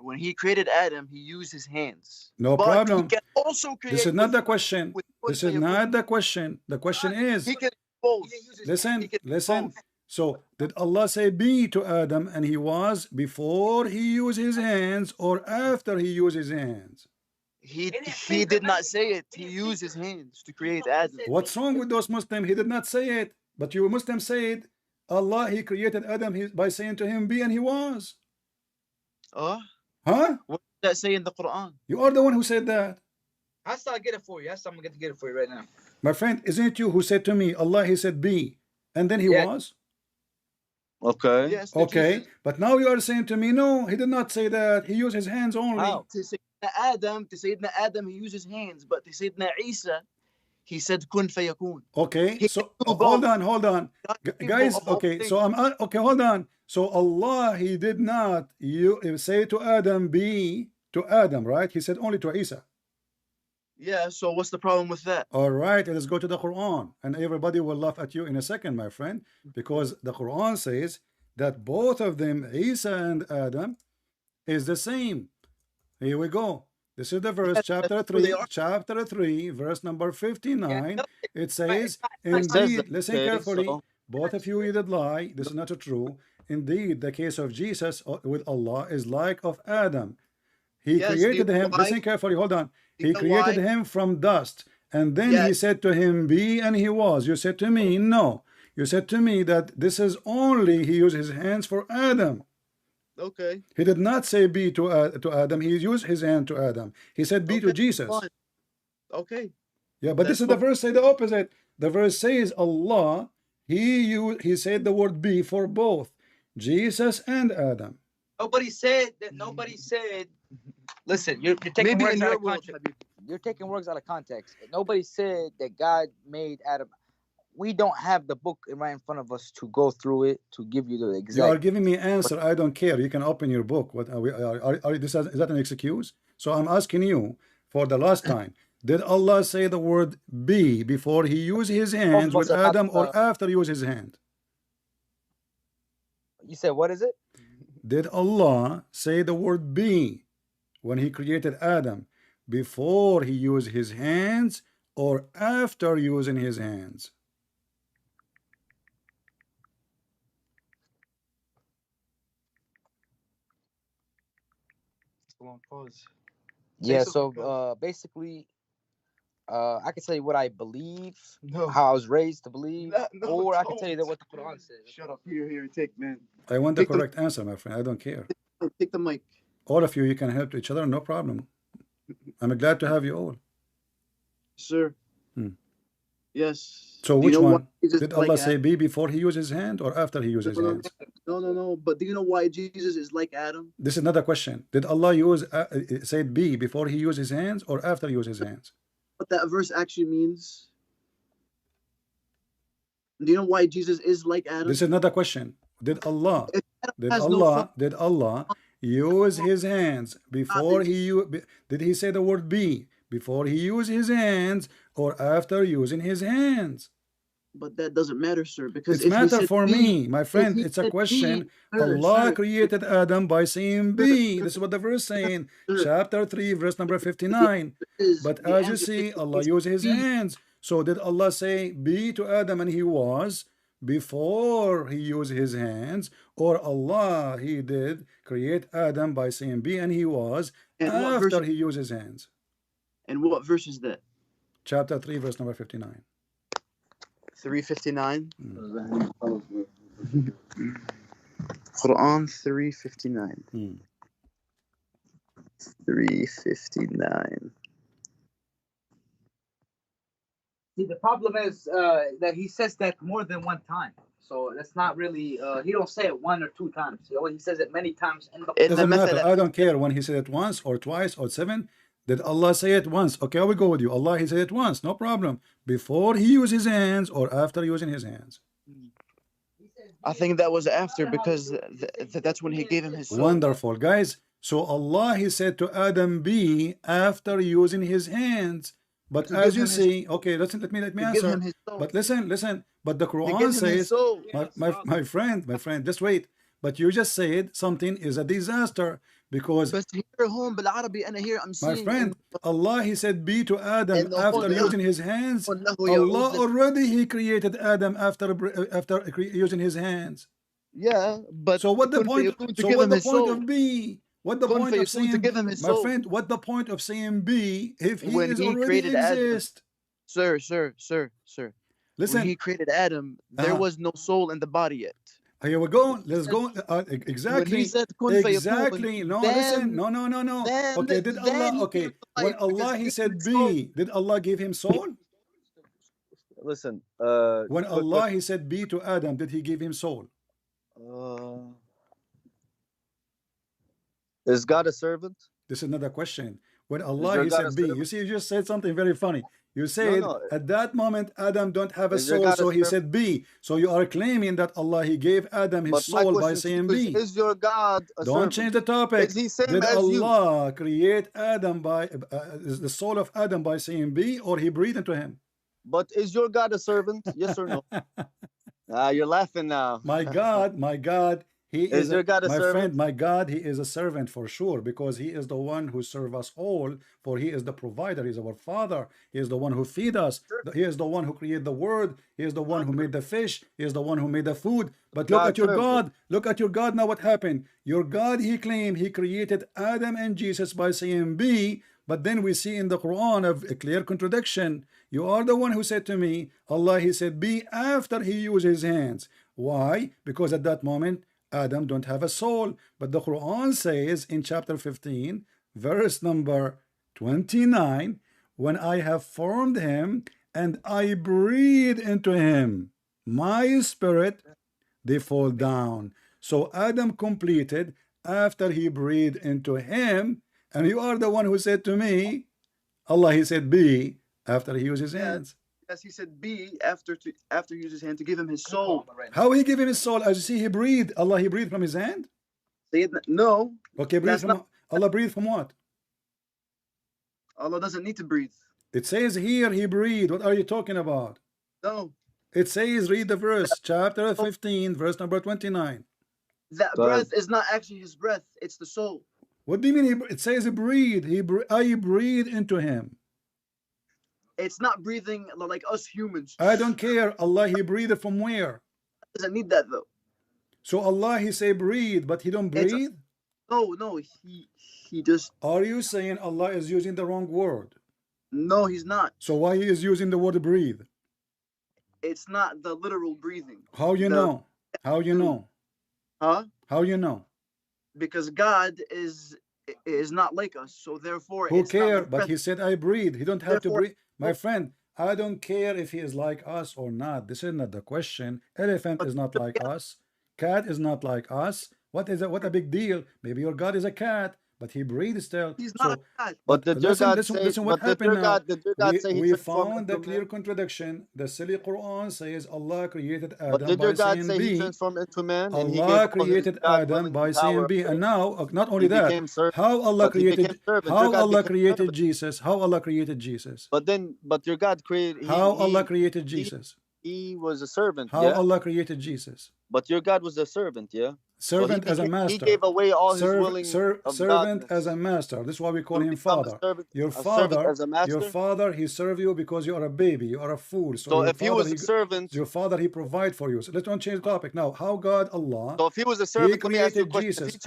When he created Adam, he used his hands. No But problem. He can also create This is not the question. with This is not the question. The question is, He can both. listen. So did Allah say be to Adam and he was before he used his hands or after he used his hands? He did not say it. He used his hands to create Adam. What's wrong with those Muslims? He did not say it. But you Muslims say it. Allah, he created Adam by saying to him be and he was. Huh? What does that say in the Quran? You are the one who said that. I'm gonna get it for you. I'm gonna get it for you right now. My friend, isn't it you who said to me, Allah, he said be, and then he was? Okay. Yes. Okay, but now you are saying to me, no, he did not say that. He used his hands only. How? To Sayyidina Adam, he used his hands, but to Sayyidina Isa, he said kun fayakun. Okay, so hold on. Guys, okay, so okay, hold on. So Allah, he did not say to Adam, be to Adam, right? He said only to Isa. Yeah, so what's the problem with that? All right, let's go to the Quran, and everybody will laugh at you in a second, my friend, because the Quran says that both of them, Isa and Adam, is the same. Here we go. This is the verse, chapter 3, verse number 59. It says, indeed, listen carefully, both of you did lie. This is not true. Indeed, the case of Jesus with Allah is like of Adam. He created him, listen carefully, hold on. He created him from dust. And then he said to him, be, and he was. You said to me, no. You said to me that this is only, he used his hands for Adam. Okay. He did not say be to Adam. He used his hand to Adam. He said be to Jesus. Fine. Okay. Yeah, but this is the verse say the opposite. The verse says Allah, he said the word be for both Jesus and Adam. Nobody said that. Nobody said. Listen, you're taking words out of context. You're taking words out of context. Nobody said that God made Adam. We don't have the book right in front of us to go through it to give you the exact. You are giving me answer. I don't care. You can open your book. What is that an excuse? So I'm asking you for the last time. Did Allah say the word be before he used his hands with Adam or after he used his hand? You said what is it? Did Allah say the word be when he created Adam before he used his hands or after using his hands? Long pause. Yeah, so basically I can tell you what I believe, how I was raised to believe, or I can tell you that what the Quran says. Shut up. Here, take, man. I want the correct answer, my friend. I don't care. Take the mic. All of you can help each other, no problem. I'm glad to have you all. Sir. Yes. So which one? Did Allah say be before he used his hand or after he used his hands? No. But do you know why Jesus is like Adam? This is another question. Did Allah say be before he used his hands or after he used his hands? What that verse actually means? Do you know why Jesus is like Adam? This is another question. Did Allah use his hands before did he say the word be before he used his hands or after using his hands? But that doesn't matter, sir, because It's if he matter said for B, me, my if friend. he It's a said B, question. sir, Allah sir, created Adam by saying sir, B. sir, This is what the verse saying. sir, Chapter 3, verse number the 59. But the as you answer is see, if Allah he said used his B. hands. So did Allah say be to Adam and he was before he used his hands, or Allah he did create Adam by saying be and he was And what verse? after he used his hands? And what verse is that? Chapter 3, verse number 59. 359. Quran 359. 359. See, the problem is that he says that more than one time. So that's not really, he don't say it one or two times. He says it many times in the In the Doesn't matter. method, I don't care when he said it once or twice or seven. Did Allah say it once? Okay, I will go with you. Allah, he said it once, no problem. Before he used his hands or after using his hands? I think that was after, because that's when he gave him his soul. Wonderful, guys. So Allah, he said to Adam, be after using his hands. But To as give you him his- see, okay, listen, let me to give answer. him his soul. But listen. But the To Quran give him his says, soul. my friend, just wait. But you just said something is a disaster because بس here home بالعربي أنا here I'm my seeing friend, Allah, he said be to Adam إنه after هو using his hands. إنه Allah يعوز. already he created Adam after using his hands. Yeah, but So what the كن point? فيكون to So give what him the his point soul. of B? What the كن point of فيكون to saying, give him his my soul. friend? What the point of saying B if he When is he already created Adam. exist? Sir. Listen, When he created Adam, there was no soul in the body yet. here we go. Let's go. When he Exactly. said kun fayakun, Exactly. No, then, listen. No. Then, Okay, did then Allah? he Okay, came to when life because Allah he he gave said him his soul. B, did Allah give him soul? Listen, When Allah he said B to Adam, did he give him soul? is God a servant? This is another question. When Is Allah your he God a said B, servant? you see, you just said something very funny. You said no. at that moment Adam don't have a Is your soul, God a so he servant? said B. So you are claiming that Allah he gave Adam his But my soul by question to saying you B. is your God a Don't servant? change the topic. Is he same Did as you? Allah create Adam by is the soul of Adam by saying B, or he breathed into him? But is your God a servant? Yes or no? You're laughing now. My God, he Is is your God a my servant? friend, my God, he is a servant for sure, because he is the one who serves us all, for he is the provider, he is our father, he is the one who feed us, he is the one who created the word, he is the one who made the fish, he is the one who made the food. But look at your God, look at your God now, what happened? Your God, he claimed he created Adam and Jesus by saying be, but then we see in the Quran a clear contradiction. You are the one who said to me, Allah, he said be after he used his hands. Why? Because at that moment Adam don't have a soul. But the Quran says in chapter 15, verse number 29, when I have formed him and I breathe into him my spirit, they fall down. So Adam completed after he breathed into him, and you are the one who said to me, Allah, he said be after he used his hands. Yes, he said be after he used his hand to give him his soul. How he give him his soul? As you see, he breathed. Allah, he breathed from his hand. No. Okay, breathe from Allah. Breathe from what? Allah doesn't need to breathe. It says here he breathed. What are you talking about? No. It says, read the verse, chapter 15, verse number 29. That breath is not actually his breath. It's the soul. What do you mean? It says he breathed. I breathe into him. It's not breathing like us humans. I don't care. Allah, he breathed from where? Doesn't need that though. So Allah, he say breathe, but he don't breathe? No, he just... Are you saying Allah is using the wrong word? No, he's not. So why he is using the word breathe? It's not the literal breathing. How you know? How you know? Huh? How you know? Because God is not like us, so therefore who care? But he said I breathe. He don't have to breathe. My friend, I don't care if he is like us or not. This is not the question. Elephant is not like us. Cat is not like us. What is it? What a big deal. Maybe your God is a cat, but he breathed still. He's not So, a God. But did your listen, God listen, say? listen. What But did happened your now? God? Did your God say he We transformed found the into clear man? contradiction. The silly Quran says Allah created But Adam did by your God saying say he B. transformed into man and he gave Allah all his created God Adam willing by saying power of B, and faith? now not only He that, became servant. how Allah But he became created, servant. Your how God Allah became created servant. Jesus, how Allah created Jesus, But your God created. how Allah created Jesus, He was a servant. how Yeah. Allah created Jesus. But your God was a servant. Yeah. So Servant as a he master. gave away all his willing of Servant godness as a master. This is why we call to him become father. a servant as a Your master. father, he serve you because you are a baby, you are a fool. So So your if he father, was a servant, he provide for you. So let's not change the topic now. How God Allah, so if he was a he servant, let me ask you a created question. If he Jesus.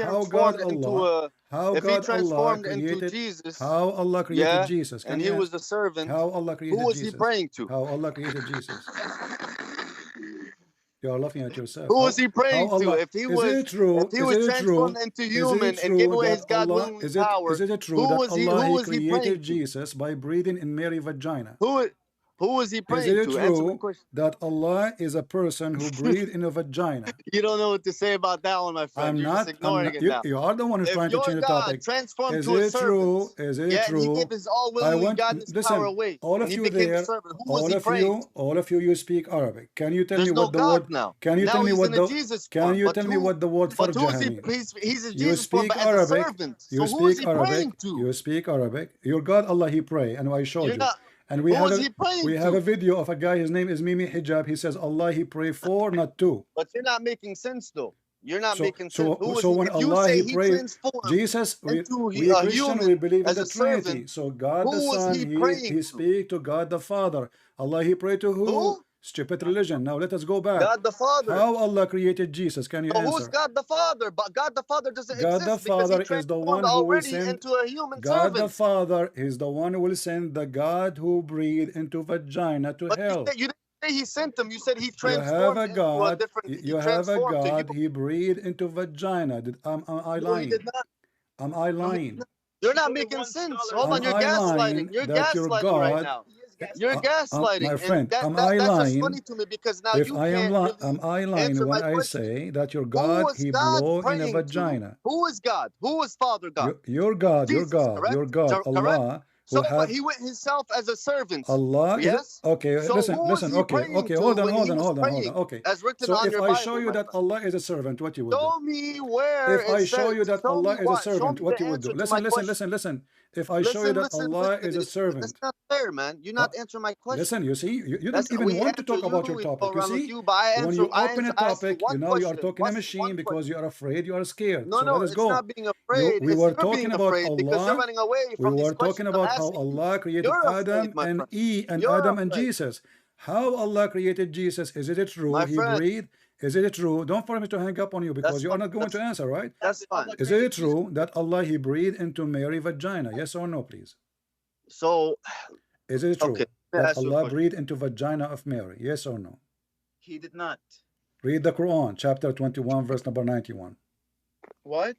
transformed into created, Jesus, how Allah created yeah, Jesus? Can and he you was a servant, how Allah who created was he Jesus? praying to? How Allah created Jesus? You are laughing at yourself. Who was he praying to? Allah, If he is was it true? Is it transformed true? into Is it human and gave true away that his God Allah willing power, is it true who that was he Allah praying created to? Jesus by breathing in Mary's vagina? Who was he Is praying it to? Answer my true question. that Allah is a person who breathed in a vagina? You don't know what to say about that one, my friend. You're just ignoring it now. You are the one who's If trying to your change the God topic. transformed Is to a it servant, true? Is it yeah, and he true? gave his all I willingly want, godness power listen, away, all and of he you became a there, servant, who was he praying to? all of you speak Arabic. Can you tell me There's no what the word, God now. can you Now tell me he's what in a the, Jesus can form. you tell me what the word But who is farjaha he? means? He's a You Jesus form, speak but as a Arabic. servant. You So who is speak he praying Arabic. to? You speak Arabic. Your God Allah He pray, and I showed You're you. not. And Who is he praying we have a to? video of a guy. His name is Mimi Hijab. He says Allah He pray for, not to. But you're not making sense, though. You're not So making sense. Who is so he? when If you Allah say He he pray, transformed Jesus, into we a Christian, we human believe in as the a servant, Trinity. So God the who was Son, he praying He to? speak to God the Father. Allah He pray to who? Who? Stupid religion. Now let us go back. God the Father. How Allah created Jesus? Can you So who's answer? God the Father? But God the Father doesn't God the exist because he Father is the transformed one who will already send. into a human God the servant. Father is the one who will send the God who breathed into vagina to But hell. you didn't say he sent him. You said he You have transformed a into a God. different. You He have a transformed to God. you. He breathed into vagina. Am I No, he did lying? not. Am I No, he did lying? not. You're not making sense. Hold Am on, you're I gaslighting. lying You're that your gaslighting right God, now. You're my gaslighting, and friend, am I that's just lying? funny to me because now If you I am can't lying, really am I lying answer when my I question. say that your Who God, was he God blow in a praying to? vagina? Who was God? Who was Father God? Your God, Jesus, your correct? God, Correct? Allah, So, who but have he went himself as a servant. Allah is it? Yes? Okay, So who was listen, he praying okay, to when he was hold on, praying? okay. As written So on if your I show Bible, you my that friend. Allah is a servant, what you would do? Show me where If it I show says, you that show Allah me is a what? Show servant, me what the you would do? answer to my question. Listen. If I show you that Allah is a That's servant, not fair, man. You're not answering my question. listen, you see, you don't That's even we want to answer talk about you, your we go topic. You around with see, you, but I when answer you open a I ask you topic, one you are question. talking a machine One because question. you are afraid, you are scared. No, So let no, us it's go. not being afraid. We It's were you're talking being about afraid because you're Allah. running away We from these were talking questions I'm about how asking you. Allah created You're Adam afraid, my and friend. You're Adam and afraid. Jesus. How Allah created Jesus? Is it true? My He friend, breathed. Is it true? Don't for me to hang up on you because that's you are fine. not going to answer, right? That's fine. Is it true that Allah He breathed into Mary vagina? Yes or no, please? So, Is it okay, true let me that ask you a Allah question. breathed into vagina of Mary? Yes or no? He did not. Read the Quran, chapter 21, verse number 91. What?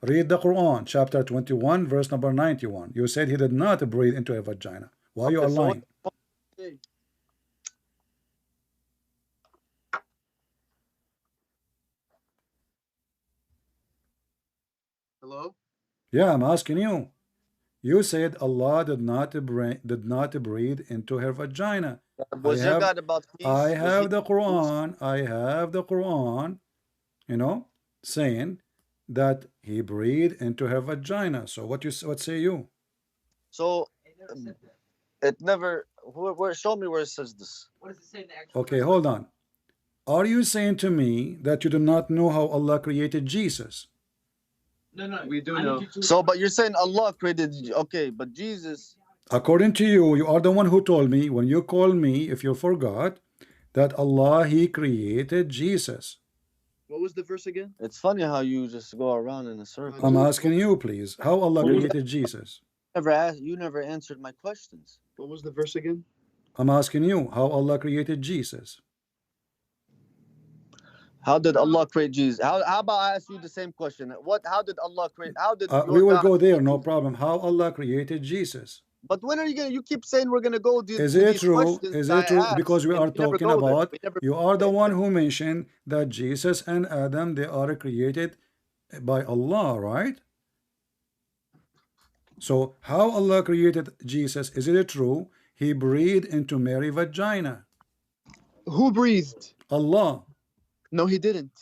Read the Quran, chapter 21, verse number 91. You said he did not breathe into a vagina. Why you are So lying? Hello? Yeah, I'm asking you. You said Allah did not breathe into her vagina. was your God about peace? I Was have he the Quran. I have the Quran. You know, saying that he breathed into her vagina. So what say you? So it never. Where? Show me where it says this. What does it say in the actual Okay, hold on. Are you saying to me that you do not know how Allah created Jesus? No, we do know. So, but you're saying Allah created. Okay, but Jesus. According to you, you are the one who told me when you called me, if you forgot, that Allah He created Jesus. What was the verse again? It's funny how you just go around in a circle. I'm asking you, please, how Allah created Jesus. You never answered my questions. What was the verse again? I'm asking you how Allah created Jesus. How did Allah create Jesus? How about I ask you the same question? How did Allah create? How did your We will God go there, create no Jesus? problem. How Allah created Jesus. But when are you gonna? You keep saying we're gonna go to Is these it true? questions Is that it I true? asked, Because we and are we never talking go there. about, We never you are the one who mentioned that Jesus and Adam, they are created by Allah, right? So how Allah created Jesus? Is it true? He breathed into Mary's vagina. Who breathed? Allah. No, he didn't.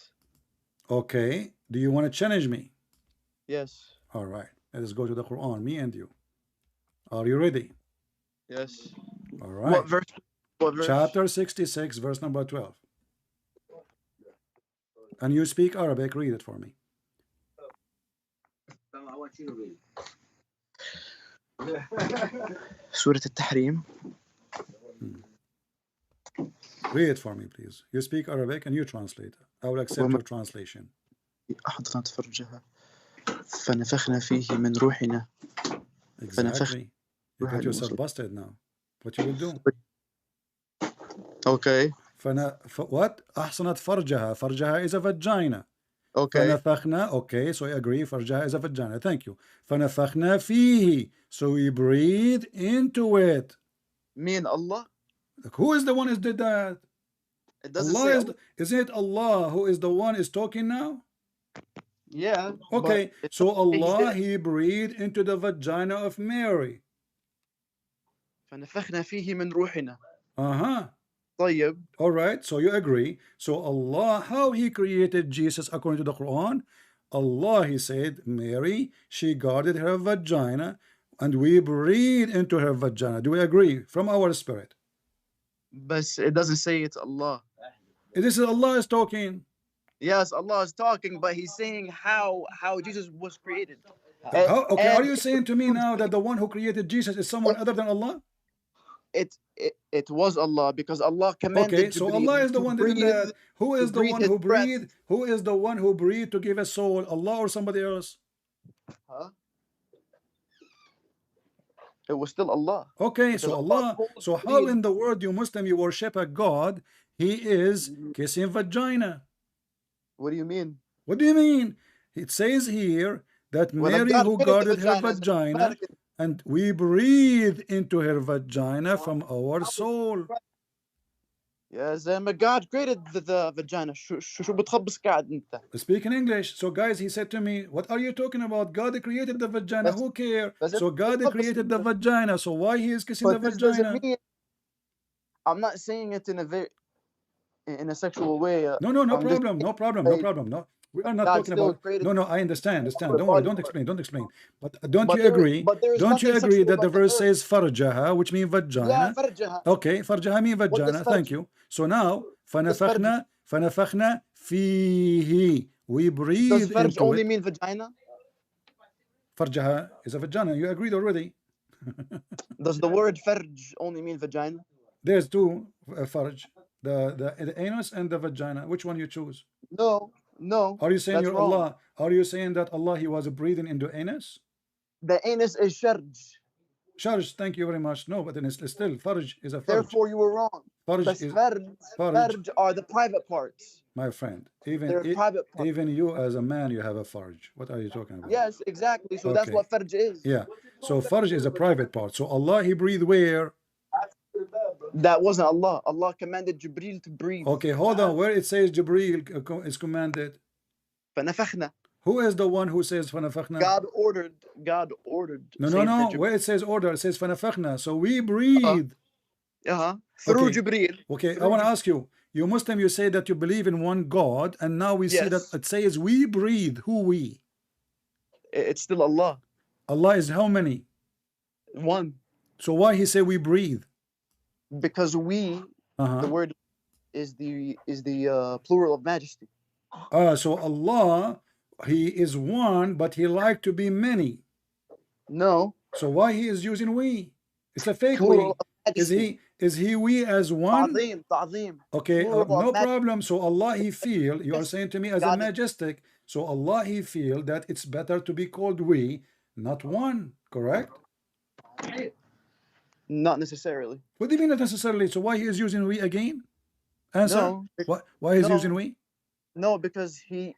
Okay. Do you want to challenge me? Yes. All right. Let's go to the Quran, me and you. Are you ready? Yes. All right. What verse? What verse? Chapter 66, verse number 12. And you speak Arabic, read it for me. I want you to read. Surah Al-Tahrim. Read it for me, please. You speak Arabic and you translate. I will accept your translation. أحضنت فرجها فنفخنا فيه من روحنا. Exactly. You got yourself busted now. What you will do? Okay. What? أحصنت فرجها. فرجها is a vagina. Okay. فنفخنا. Okay, so I agree. فرجها is a vagina. Thank you. فنفخنا فيه. So we breathe into it. Me and Allah? Who is the one who did that? It doesn't Allah say is, isn't it Allah who is the one is talking now? Yeah. Okay, so Allah, he breathed into the vagina of Mary. فنفخنا فيه من روحنا. طيب. All right, so you agree. So Allah, how he created Jesus according to the Quran? Allah, he said, Mary, she guarded her vagina and we breathe into her vagina. Do we agree? From our spirit. But it doesn't say it's Allah. This is Allah is talking. Yes, Allah is talking, but he's saying how Jesus was created. Okay, are you saying to me now that the one who created Jesus is someone other than Allah? It was Allah, because Allah commanded. Okay, so Allah is the one that did that. Who is the one who breathed? Who is the one who breathed to give a soul? Allah or somebody else? Huh? It was still Allah. Okay, so Allah. So how in the world you Muslim you worship a God? He is kissing vagina. What do you mean? What do you mean? It says here that Mary who guarded her vagina, and we breathe into her vagina from our soul. Yes, God created the vagina. شو بتخبص قاعد انت? Speak in English. So guys, he said to me, what are you talking about? God created the vagina. Who cares? So God created the vagina. So why he is kissing the vagina? I'm not saying it in a sexual way. No problem. No, we are not talking about. No, I understand. Don't worry. Don't explain. But don't you agree? Don't you agree that the verse says farjaha, which means vagina? Yeah, farjaha. Okay, farjaha means vagina. Thank you. So now, فنفخنا فيه. We breathe Does farj into only it. mean vagina? Farjaha is a vagina. You agreed already. Does the word farj only mean vagina? There's two farj. The anus and the vagina. Which one you choose? No. Are you saying you're wrong. Allah? Are you saying that Allah he was breathing into anus? The anus is sharj. Sharj, thank you very much. No, but then it's still farj is a farj. Therefore, you were wrong. Farj are the private parts. My friend, even you as a man, you have a farj. What are you talking about? Yes, exactly. So that's what farj is. Yeah. So farj is a private part. So Allah he breathed where? That wasn't Allah. Allah commanded Jibreel to breathe. Okay, hold on. Where it says Jibreel is commanded? فنفخنا. Who is the one who says فنفخنا? God ordered. No. Where it says order, it says فنفخنا. So we breathe. Through Jibreel. Okay, I want to ask you. You Muslim, you say that you believe in one God, and now we see that it says we breathe. Who we? It's still Allah. Allah is how many? One. So why he say we breathe? Because we, the word is the plural of majesty. So Allah, he is one, but he like to be many. No. So why he is using we? It's a fake we. Is he we as one? Ta'zim. Okay, no problem. So Allah he feel, you are saying to me as a majestic. So Allah he feel that it's better to be called we, not one, correct? Not necessarily. What do you mean not necessarily? So why he is using we again? Answer. No. Why is he using we? No, because he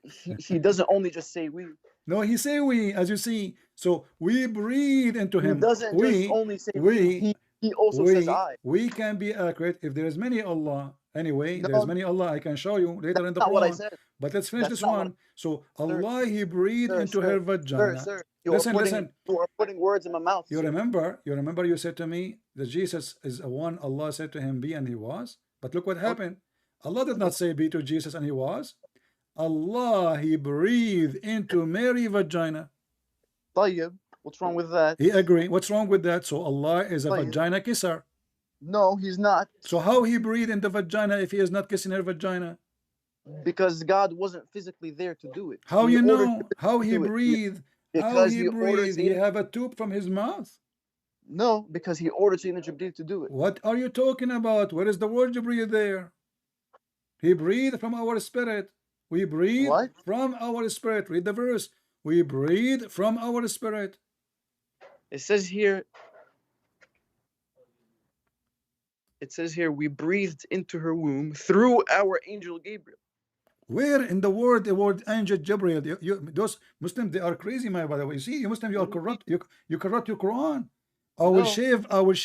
doesn't only just say we. No, he say we, as you see. So we breathe into him. He doesn't just only say we. He also says I. We can be accurate if there is many Allah Anyway, No, there's many Allah I can show you later in that's the not what I Quran. said. But let's finish That's this not what one. So Sir, Allah, He breathed sir, into her sir, vagina. sir. Listen. You are putting words in my mouth. You Sir. remember you said to me that Jesus is a one. Allah said to him, be, and he was. But look what Okay. happened. Allah did not say be to Jesus and he was. Allah, He breathed into Mary's vagina. طيب. What's wrong with that? He agreed. What's wrong with that? So Allah is a طيب. vagina kisser. No, He's not. So how He breathed in the vagina if He is not kissing her vagina? Because God wasn't physically there to do it. How He you ordered know? How He do it. breathed? How Because He He ordered breathed? He Sayyidina, have a tube from His mouth. no, because He ordered Sayyidina Jibreel to do it. What are you talking about? Where is the word Jibreel there? He breathed from our spirit. We breathe What? from our spirit. Read the verse. We breathe from our spirit. It says here, we breathed into her womb through our angel Gabriel. Where in the word angel Gabriel? Those Muslims, they are crazy, my brother. You see, you Muslims, you are corrupt. You corrupt your Quran. I will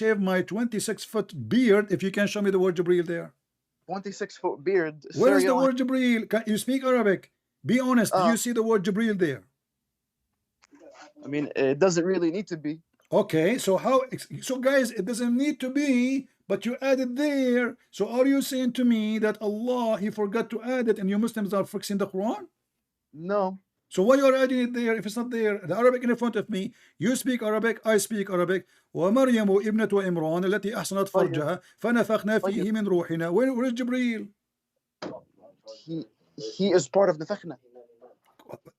shave my 26-foot beard if you can show me the word Jibreel there. 26-foot beard. Where is the word Jibreel? Can you speak Arabic? Be honest. Do you see the word Jibreel there? I mean, it doesn't really need to be. Okay, so guys, it doesn't need to be, but you add it there. So are you saying to me that Allah, He forgot to add it and you Muslims are fixing the Quran? No. So why you are adding it there if it's not there? The Arabic in front of me. You speak Arabic, I speak Arabic. ومريم ابنة عمران التي أحصنت فرجها فنفخنا فيه من روحنا. Where is Jibreel? He is part of the Nafakhna.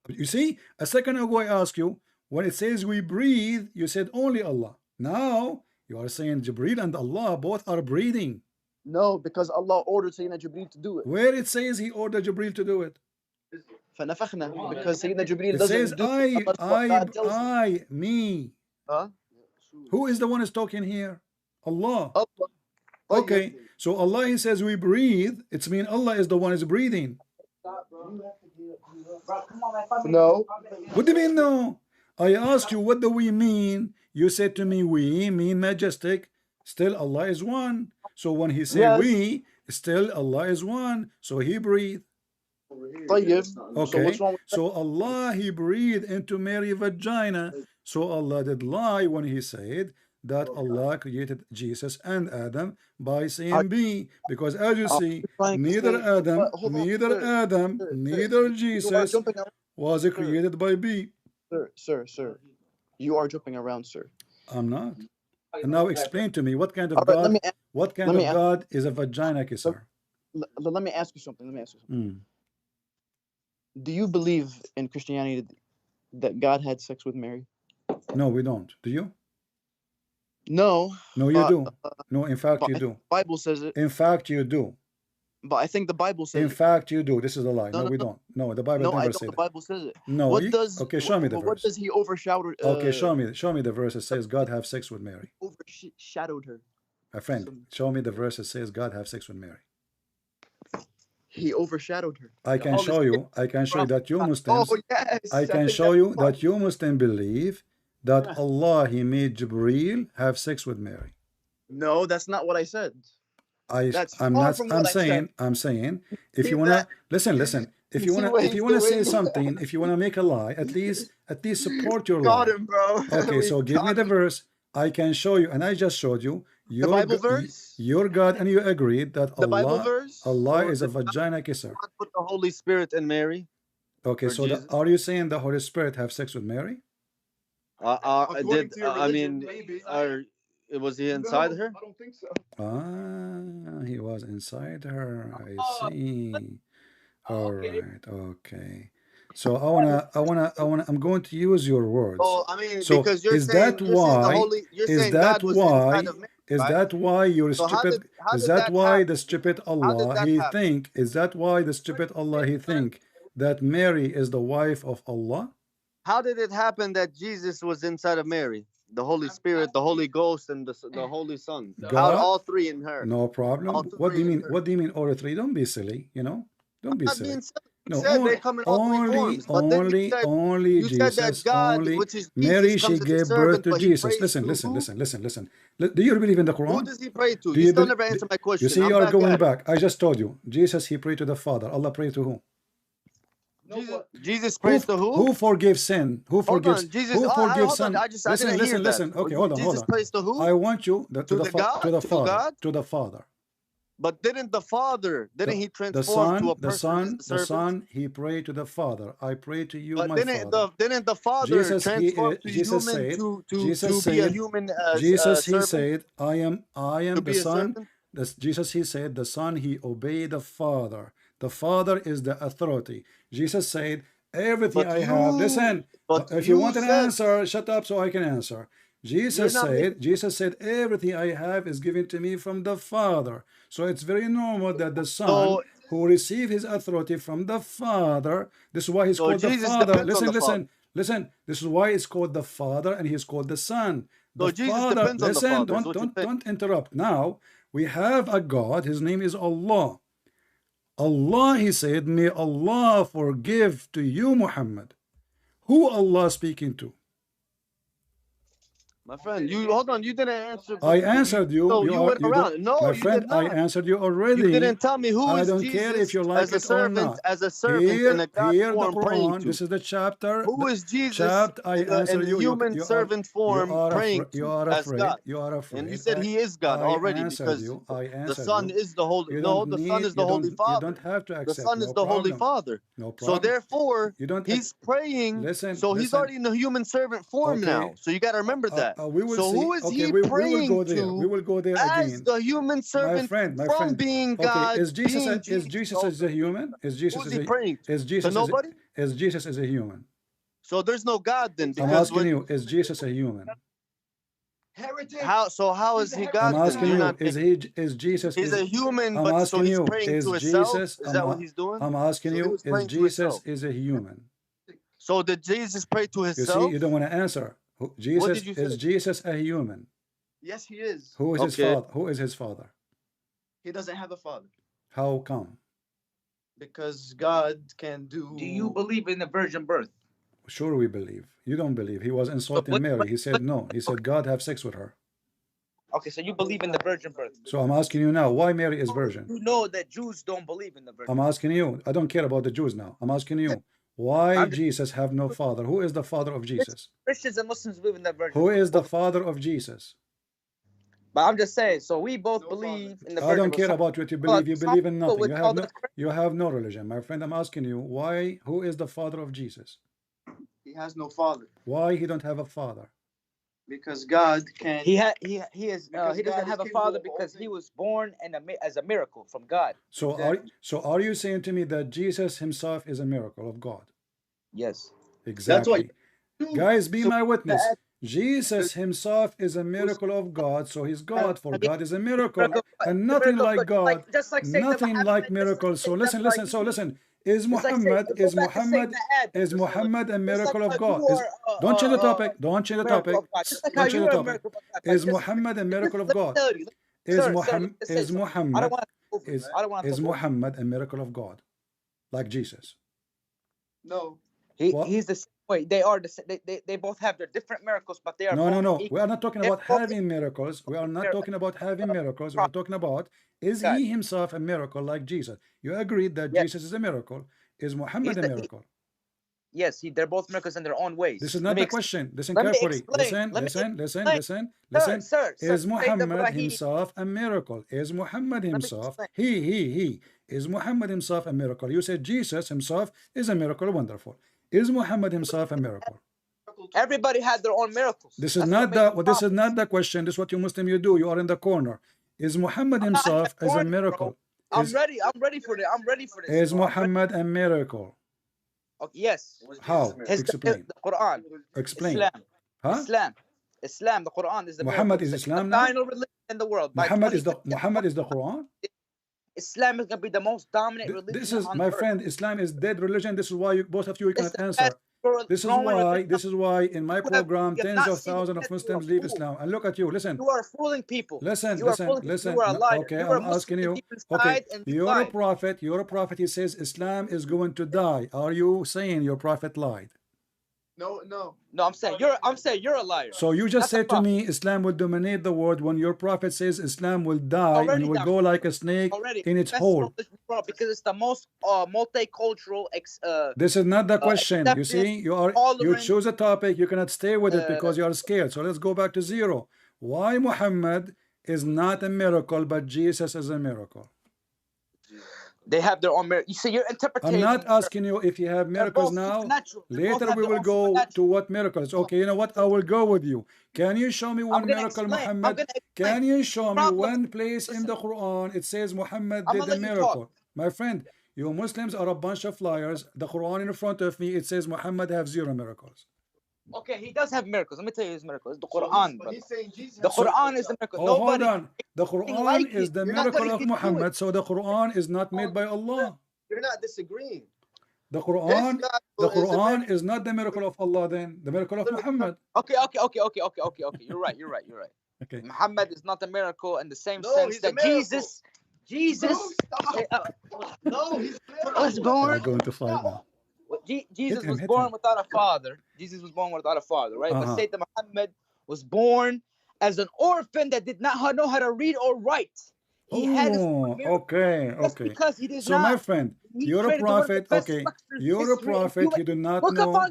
You see, a second ago I asked you, when it says we breathe, you said only Allah. Now you are saying Jibreel and Allah both are breathing. No, because Allah ordered Sayyidina Jibreel to do it. Where it says He ordered Jibreel to do it? فنفخنا, because Sayyidina Jibreel It doesn't says do it unless what God tells him. I, me. Huh? Who is the one who's talking here? Allah. Allah. Okay, so Allah, He says we breathe. It's mean Allah is the one who's breathing. No. What do you mean no? I asked you what do we mean? You said to me we mean majestic. Still Allah is one. So when He said we, still Allah is one. So He breathed. Okay. Okay. So Allah, He breathed into Mary's vagina. So Allah did lie when He said that Allah created Jesus and Adam by saying be, because as you see, neither Adam, neither Jesus was created by be. Sir, you are jumping around, sir. I'm not. And now explain to me what kind of God, God is a vagina kisser? Let me ask you something. Do you believe in Christianity that God had sex with Mary? No, we don't. Do you? No. No, you do. No, in fact, you do. The Bible says it. In fact, you do. But I think the Bible says it. In fact, you do. This is a lie. No, we don't. No, the Bible never said it. The Bible says it. No. Okay, show me the verse. What does He overshadow? Okay, show me the verse that says God have sex with Mary. Overshadowed her. My friend, show me the verse that says God have sex with Mary. He overshadowed her. I can show you that you Muslims. Oh yes. I can show you that you Muslims believe that Allah, He made Jibreel have sex with Mary. No, that's not what I said. I'm saying if you wanna listen, if you wanna say something, if you wanna make a lie, at least support your lie. Got him, bro. Okay, so give me the verse. I can show you, and I just showed you the Bible verse. Your God, and you agreed that the Bible verse. Allah is a vagina kisser. God put the Holy Spirit in Mary. Okay, so are you saying the Holy Spirit have sex with Mary? Was he inside her? I don't think so. Ah, he was inside her. I see. All right. Okay. So I'm going to use your words. Oh, I mean, so because you're is saying, that why? Is that why you're stupid? Is that why the stupid Allah he think? Is that why the stupid Allah he think that Mary is the wife of Allah? How did it happen that Jesus was inside of Mary? The Holy Spirit, the Holy Ghost, and the Holy Son. God, all three in her. No problem. What do you mean? What do you mean all three? Don't be silly. Don't be silly. No, said they come in all three forms, but then only you said that Jesus, God, only which is Mary, Jesus, she comes as a gave birth servant, to but he Jesus. prays Listen, to listen, who? listen, listen, listen. Do you believe in the Who Quran? does he pray to? Do You you still never answered my You question. see, you I'm are back going at it. back. I just told you. Jesus, he prayed to the Father. Allah prayed to who? Jesus prays to who? Who forgives sin? Who forgives? Hold on, Jesus. Who forgives Hold on. sin? I Listen, didn't hear listen, that. listen. Okay, hold on, hold Jesus on. prays to who? I want you to the God? To Father, God? to the Father. But didn't the Father, didn't he The transform to Son, a person as a servant? Son, he prayed to the Father. I pray to you, But my Father. didn't the Father Jesus, transform to Jesus human said, to be a human as a Jesus, he servant? said, I To am the be a Son. servant? Jesus, he said, the Son, he obeyed the Father. The Father is the authority. Jesus said, everything But I have, listen, if you you want an said answer, shut up so I can answer. you're not making. Jesus said, everything I have is given to me from the Father. So it's very normal that the Son So who received his authority from the Father, this is why he's so called the Jesus Father. depends on Listen, the Father. listen, listen. This is why it's called the Father and he's called the Son. The So Jesus Father, depends on the listen, Father, is what you're saying. don't interrupt. Now we have a God, his name is Allah. Allah, he said, may Allah forgive to you, Muhammad. Who Allah speaking to? My friend, you hold on. You didn't answer. I answered you. So you went You don't, around. No, my you friend. did I not. answered you You already. didn't tell me who I is don't care if Jesus you like it or not. as a servant in a God Here the form praying Quran. to. This is the chapter. Who is Jesus Chapter. I in answer the you. human servant form praying You to are as afraid. God? You are And you afraid. said he is God I already answered because you. I the answered Son you. is the Holy. You No, don't the Son need. is the Holy You Father. don't have to The accept. Son is No the Holy problem. Father. No So problem. therefore, You don't. he's praying. Listen. So he's Listen. already in the human servant form Okay. now. So you got to remember that. We will So see. who is Okay. he We will praying go there. We to will go there as again. the human servant My from friend. being Okay, God, being is Jesus? Jesus So as a human? who's he praying to? To Is nobody? Jesus as a human? So there's no God then, I'm because asking when you, is Jesus a human? how is he I'm God then? asking You're you, not making. is Jesus He's a human, I'm but so asking he's you, praying is to himself. Jesus Is that what he's doing? I'm asking So he you, was is praying to Jesus himself. is a human? So did Jesus pray to You see, himself? you don't want to answer. What did you Is say? Jesus a human? Yes, he is. Who is his Okay. father? Who is his father? He doesn't have a father How come? because God can do. Do you believe in the virgin birth? Sure, we believe. You don't believe. He was insulting Mary. He said no. He said God have sex with her. Okay, so you believe in the virgin birth. So I'm asking you now, why Mary is virgin? You know that Jews don't believe in the virgin I'm birth. asking you. I don't care about the Jews now. I'm asking you, why Jesus have no father? Who is the father of Jesus? Christians and Muslims believe in the virgin Who birth. is the father of Jesus? But I'm just saying, so we both believe in the virgin I don't birth. care about what you believe. You believe in nothing. You have no religion. My friend, I'm asking you, who is the father of Jesus? He has no father Why he don't have a father? because God can. He doesn't have a father because he was born as a miracle from God. So are you saying to me that Jesus himself is a miracle of God? Yes. Exactly. Guys, be my witness. that- Jesus himself is a miracle of God, so he's God, for God is a miracle, Miracle, and the nothing miracle, like God, just like saying that nothing like Muhammad, miracles. So listen, listen. Is It's like saying, Muhammad, go back to saying that is Muhammad a just like miracle of how God? you are Don't change the topic. Don't change the miracle topic. of God. Just like how Don't change you're the a topic. miracle of God. Is Muhammad a miracle of Let me God? tell you, Is sir, Muhammad let me say something. I don't want to over. I don't want to is over. Muhammad a miracle of God, like Jesus? No. He's the same way. They are the same. They both have their different miracles, but they are both No. equal. We are not talking about having miracles. We are not talking about having miracles. We are talking about, is he himself a miracle like Jesus? You agreed that Jesus is a miracle. Is Muhammad a miracle? Yes, they're both miracles in their own ways. This is not the question. Listen Let me carefully. explain. Listen. Sir, Is Sayyid Muhammad Ibrahim. himself a miracle? Is Muhammad Let me himself, explain. he, is Muhammad himself a miracle? You said Jesus himself is a miracle. Wonderful. Is Muhammad himself a miracle? Everybody had their own miracles. This is not the question. This is what you Muslim you do. You are in the corner. Is Muhammad himself as a miracle? I'm ready for this. Is Muhammad a miracle? Okay, yes. How? Explain. The Quran. Explain. Islam. Huh? Islam. The Quran is the Muhammad miracle. is Islam the now? final religion in the world. Muhammad is the Quran? Islam is going to be the most dominant religion. This is, my friend, Islam is dead religion. This is why both of you cannot answer. This is why in my program tens of thousands of Muslims leave Islam. And look at you. Listen. You are fooling people. Listen. You are a liar. Okay, you are I'm asking you. Okay, you're a prophet. You're a prophet. He says Islam is going to die. Are you saying your prophet lied? No, I'm saying you're a liar. So you just said to me Islam will dominate the world when your prophet says Islam will die and will go like a snake in its hole. Because it's the most multicultural. This is not the question. You see, you choose a topic, you cannot stay with it because you are scared. So let's go back to zero. Why Muhammad is not a miracle, but Jesus is a miracle? They have their own miracle. You see, you're interpreting. I'm not asking you if you have miracles now. Later we will go to what miracles. Okay, you know what? I will go with you. Can you show me one miracle, Muhammad? Can you show me one place in the Quran it says Muhammad did a miracle? My friend, you Muslims are a bunch of liars. The Quran in front of me, it says Muhammad have 0 miracles. Okay, he does have miracles. Let me tell you his miracles. The Quran. The Quran is the miracle. Oh, hold on. The Quran is the miracle of Muhammad. So the Quran is not made by Allah. You're not disagreeing. The Quran is not the miracle of Allah then. The miracle of Muhammad. Okay. You're right. Okay. Muhammad is not a miracle in the same sense that Jesus was born. We're going to fight now. Jesus was born without a father. Jesus was born without a father, right? But Sayyidina Muhammad was born as an orphan that did not know how to read or write. He had his okay. because he did so not. My friend, you're a prophet. Okay, you're a prophet. You do not look know. Look up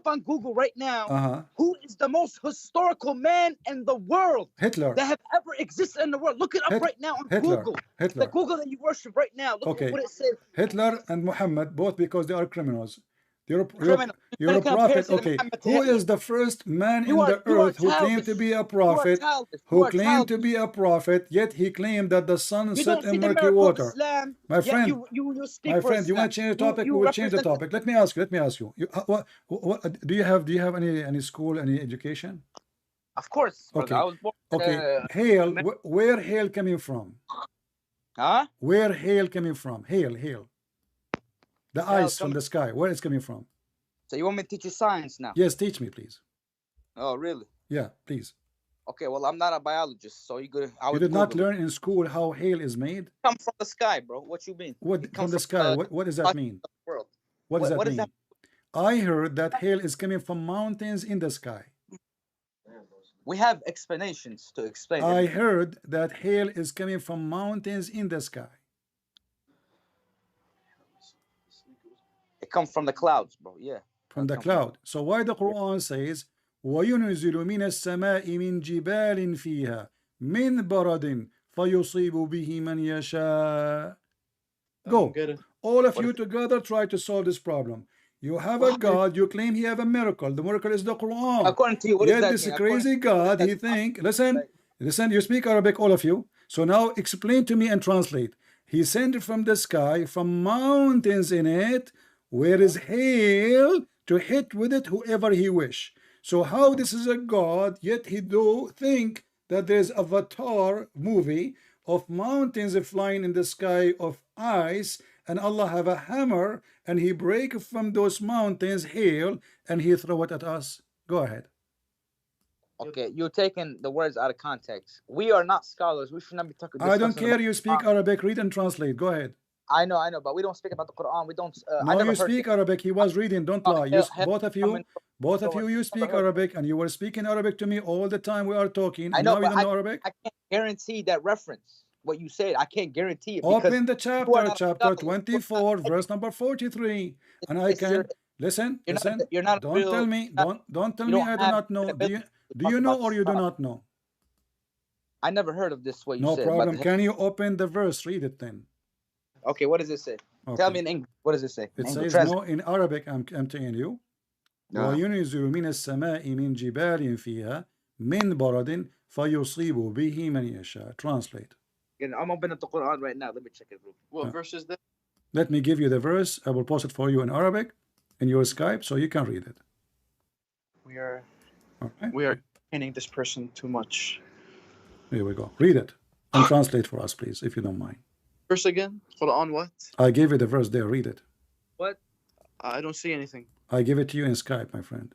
on Google right now. Who is the most historical man in the world? Hitler. That have ever existed in the world. Look it up right now on Google. Hitler. The Google that you worship right now. Look at what it says. Hitler and Muhammad, both because they are criminals. You're a prophet. Okay, who is the first man in the earth who claimed to be a prophet? Who claimed to be a prophet, yet he claimed that the sun set in murky water. My friend, you want to change the topic? We will change the topic. Let me ask you. Do you have any school, any education? Of course. Okay. I was born, hail. Where hail coming from? Huh? Where hail coming from? Hail. The ice from the sky, where it's coming from? So you want me to teach you science now? Yes, teach me, please. Oh, really? Yeah, please. Okay, well, I'm not a biologist, so you did not learn in school how hail is made? Come from the sky, bro. What you mean? What from the sky? What does that mean? What does that mean? I heard that hail is coming from mountains in the sky. We have explanations to explain. I heard that hail is coming from mountains in the sky. It comes from the clouds, bro. Yeah. From the cloud. So why the Quran says وَيُنْزِلُ مِنَ السَّمَاءِ مِنْ جِبَالٍ فِيهَا مِنْ بَرَدٍ فَيُصِيبُ بِهِ مَنْ يَشَاءُ. Go. All of you together try to solve this problem. You have a God, you claim he have a miracle. The miracle is the Quran. According to you, what Yet is this crazy God, he think, listen, you speak Arabic, all of you. So now explain to me and translate. He sent it from the sky, from mountains in it, where is hail to hit with it whoever he wish. So how this is a God, yet he do think that there's Avatar movie of mountains flying in the sky of ice, and Allah have a hammer and he break from those mountains hail and he throw it at us. Go ahead. Okay, you're taking the words out of context. We are not scholars. We should not be talking. I don't care. You speak Arabic. Read and translate. Go ahead. I know, but we don't speak about the Quran. We don't. No, you speak Arabic. He was reading. Don't lie. Both of you, you speak Arabic, and you were speaking Arabic to me all the time. We are talking. I know, now you don't know Arabic. I can't guarantee that reference. What you said, I can't guarantee it. Open the chapter 24, verse number 43, and I can listen. You're not. Don't tell me. Don't tell me. I do not know. Do you know or you do not know? I never heard of this. What you said. No problem. Can you open the verse? Read it then. Okay, what does it say? Okay. Tell me in English. What does it say? It says no in Arabic. I'm telling you. وَيُنْزِلُ مِنَ السَّمَاءِ مِنْ جِبَالٍ فِيهَا مِنْ بَرَدٍ فَيُصِيبُ بِهِ مَنْ يَشَاءُ. Translate. I'm opening up the Quran right now. Let me check it. What verse is that? Let me give you the verse. I will post it for you in Arabic in your Skype so you can read it. We are okay. entertaining this person too much. Here we go. Read it and translate for us, please, if you don't mind. Verse again? Quran what? I gave you the verse there. Read it. What? I don't see anything. I give it to you in Skype, my friend.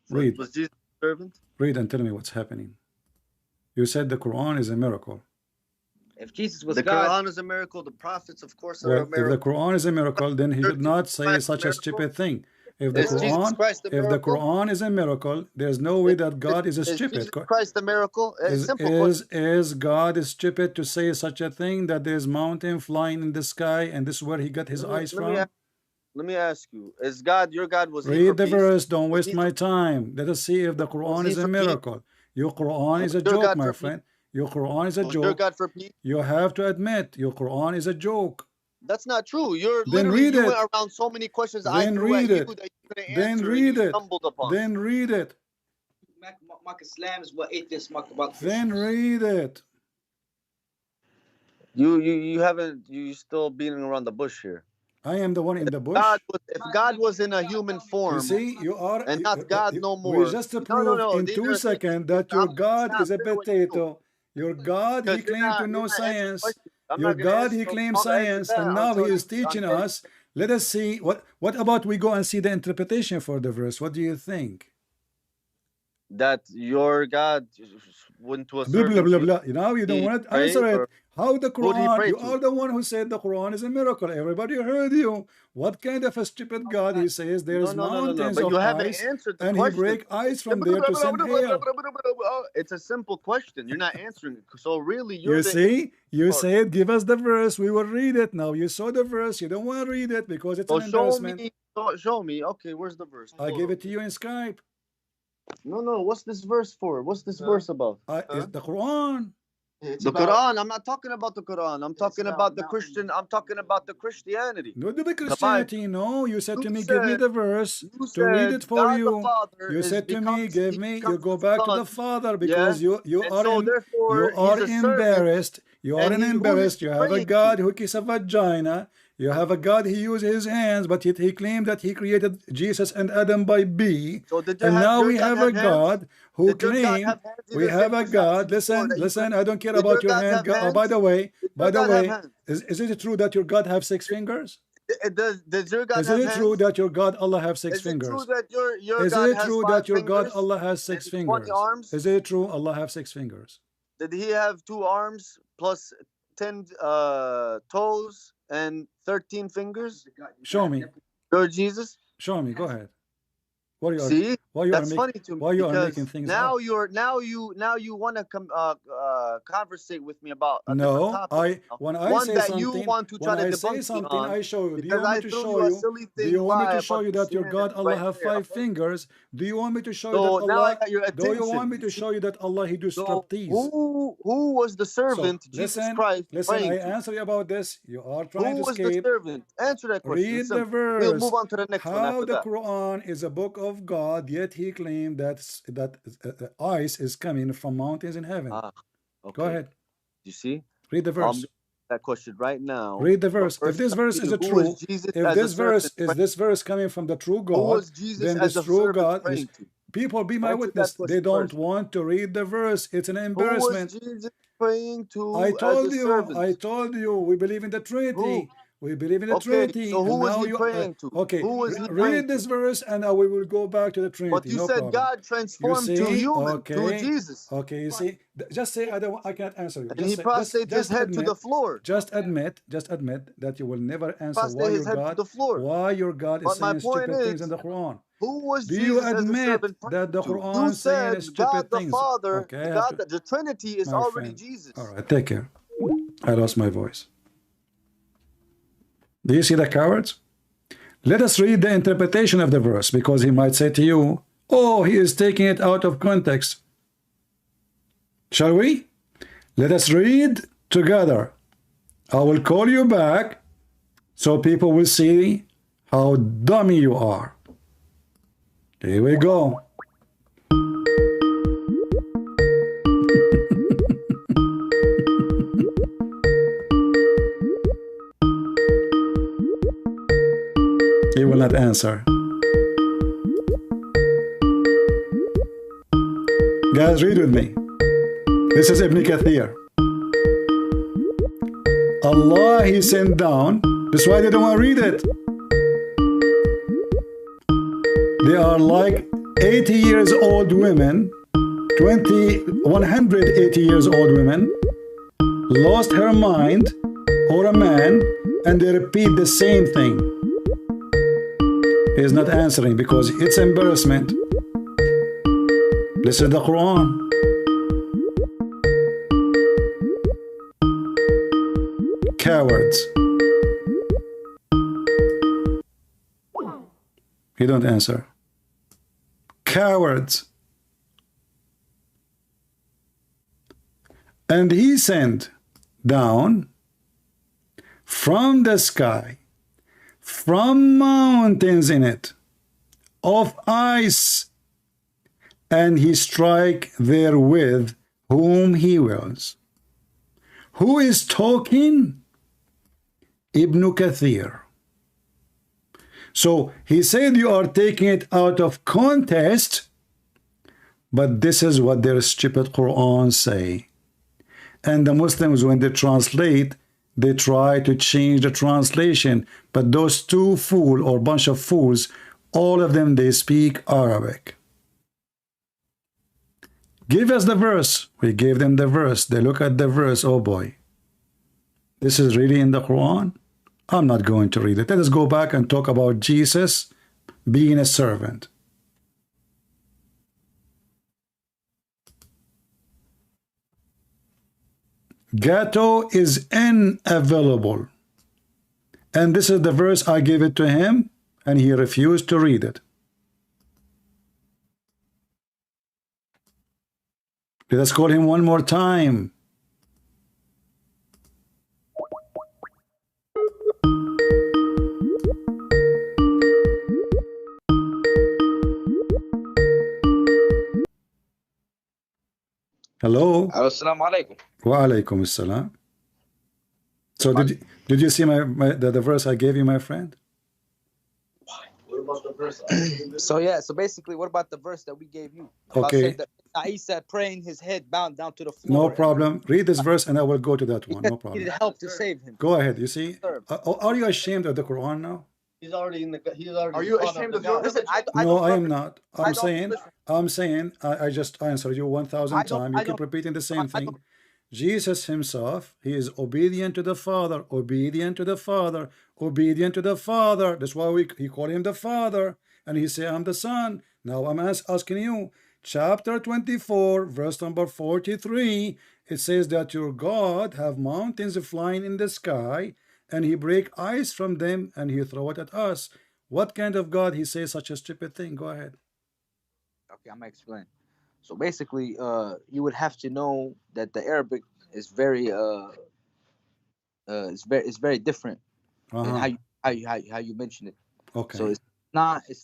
Read. Was Jesus a servant? Read and tell me what's happening. You said the Quran is a miracle. If Jesus was The God, Quran is a miracle. The prophets, of course, are Well, a if the miracle. Quran is a miracle, then he should not say Christ such a a miracle? stupid thing. If the Is Jesus Quran, Christ a if the miracle? Quran is a miracle, there's no way that God is a Is stupid. Jesus Christ a miracle? Simple question. Is God stupid to say such a thing, that there's mountain flying in the sky and this is where he got his eyes from? Let me ask you: Is God your God? Was he for Read the peace? verse. Don't Was waste he my for, time. Let us see if the was Quran he is a for peace? miracle. Your Quran is a Was your joke, God my for peace? friend. Your Quran is a Was your joke. God for peace? You have to admit your Quran is a joke. That's not true. You're Then literally read you went it. around so many questions I Then threw at read you it. that you couldn't Then answer read and you it. stumbled upon. Then read it. Mark Islam is what atheists mark about Then Christians. read it. You haven't you still beating around the bush here. I am the one in the bush. If God was in a human form, You see, you are. and not God no We more. just No, prove in These 2 are seconds that your God stop. is a Bear with you. potato. Your God, he Because claimed to you're know not answering science. questions. I'm Your not going to God, answer. he So claims I'll answer science, that and now until he is you teaching until us. Let us see what about we go and see the interpretation for the verse. What do you think? that your God went to a Blah blah servant. blah blah. Now you don't He want to prayed, answer it. or How the who did he Quran? pray You to? are the one who said the Quran is a miracle. Everybody heard you. What kind of a stupid God he says there's mountains But of you haven't ice answered the and he question. break ice from there to send hail. It's a simple question. You're not answering it. So really, you're You the see, you part. said give us the verse, we will read it. Now you saw the verse, you don't want to read it because it's So an embarrassment. show me. Okay, where's the verse? I gave it to you in Skype. No. What's this verse for? What's this verse about? It's the Quran. The Quran. I'm not talking about the Quran. I'm talking about the Christian. I'm talking about the Christianity. Not the Christianity, no. You said to me, give me the verse You to read said it for God the you. Father You said to me, give he me. You becomes go the back to the Son. Father because Yeah? you And are so in, therefore, you are he's a servant. embarrassed. You are And embarrassed. You have a praying God to? who kisses a vagina. You have a God he uses his hands, but yet he claimed that he created Jesus and Adam by B. So did And now your we God have a have hands? God who Did your God claimed have hands in we the have same a verse that I God. read before that you Listen. could? I don't care Did about your your God hand. have hands? By the way, Did your God have hands? is it true that your God have 6 fingers? Does your God Is have it true hands? that your God Allah have 6 Is it true fingers? that your Is God it has true 5 that your God fingers Allah has 6 and 20 fingers? arms? Is it true Allah have 6 fingers? Did he have 2 arms plus 10 toes and 13 fingers? Show me. Lord Jesus? Show me. Go ahead. What are you See, why you that's are funny to me why you are because making things now up? you want to conversate with me about a different No, topic. when I One say that you something, want to try when to I say debunk me something, on I show you. Do you because want me I to threw show you a you? silly Do thing you want me to live show on you that your Christianity God Allah right have there. 5 fingers? Do you want me to show you So that now I Allah? got your Do you want attention. me to show you that Allah he do So striptease? who was the So servant Jesus Christ listen. I praying to? answer you about this. You are trying to Who was the escape. servant? Answer that question. It's Read the simple. We'll move verse. on to the next one How after the that. Quran is a book of God, yet he claimed that ice is coming from mountains in heaven. Okay. Go ahead. You see? Read the verse. That question right now. Read the verse. If this verse is a true, if this verse coming from the true God, then this true God is. People be my witness. They don't want to read the verse. It's an embarrassment. Who was Jesus praying to I as a servant? I told you, we believe in the Trinity. We believe in the Trinity. So who and was now he praying to? Okay, Who was he read this verse and now we will go back to the Trinity. But you no said problem. God transformed to human, to Jesus. Okay, you see, just say I can't answer you. And he prostrated his head to the floor. Just admit that you will never answer why your God is saying stupid things in the Quran. Who was Do Jesus you as a admit servant that the to? Quran You saying said stupid God the things? Father, Okay, the Trinity is my already friend. Jesus. All right, take care. I lost my voice. Do you see the cowards? Let us read the interpretation of the verse, because he might say to you, oh, he is taking it out of context. Shall we? Let us read together. I will call you back so people will see how dummy you are. Here we go. He will not answer. Guys, read with me. This is Ibn Kathir. Allah He sent down. That's why they don't want to read it. They are like 80 years old women, 180 years old women, lost her mind, or a man, and they repeat the same thing. He is not answering because it's embarrassment. This is the Quran. Cowards. He don't answer. Cowards. And he sent down from the sky, from mountains in it, of ice, and he strike therewith whom he wills. Who is talking? Ibn Kathir. So he said you are taking it out of context, but this is what their stupid Quran say. And the Muslims, when they translate, they try to change the translation, but those two fools or bunch of fools, all of them, they speak Arabic. Give us the verse. We gave them the verse. They look at the verse. Oh boy, this is really in the Quran? I'm not going to read it. Let us go back and talk about Jesus being a servant. Gato is unavailable. And this is the verse I gave it to him, and he refused to read it. Let us call him one more time. Hello. Assalamu alaikum. Wa alaikum assalam. So did you see the verse I gave you, my friend? What about the verse? So basically, what about the verse that we gave you? Okay. That Isa praying his head bound down to the floor. No problem. Read this verse and I will go to that one. No problem. He needed help to save him. Go ahead. You see? Are you ashamed of the Quran now? He's already in the. He's already. Are you ashamed of your Listen, No, I am not. I'm saying, I just answered you 1,000 times. You keep repeating the same thing. Jesus himself, he is obedient to the Father, obedient to the Father, obedient to the Father. That's why he call him the Father. And he say, I'm the Son. Now I'm asking you, chapter 24, verse number 43, it says that your God have mountains flying in the sky, and he break ice from them, and he throw it at us. What kind of God he says such a stupid thing? Go ahead. Okay, I'm gonna explain. So basically, you would have to know that the Arabic is very it's very different in how you mention it. Okay. So it's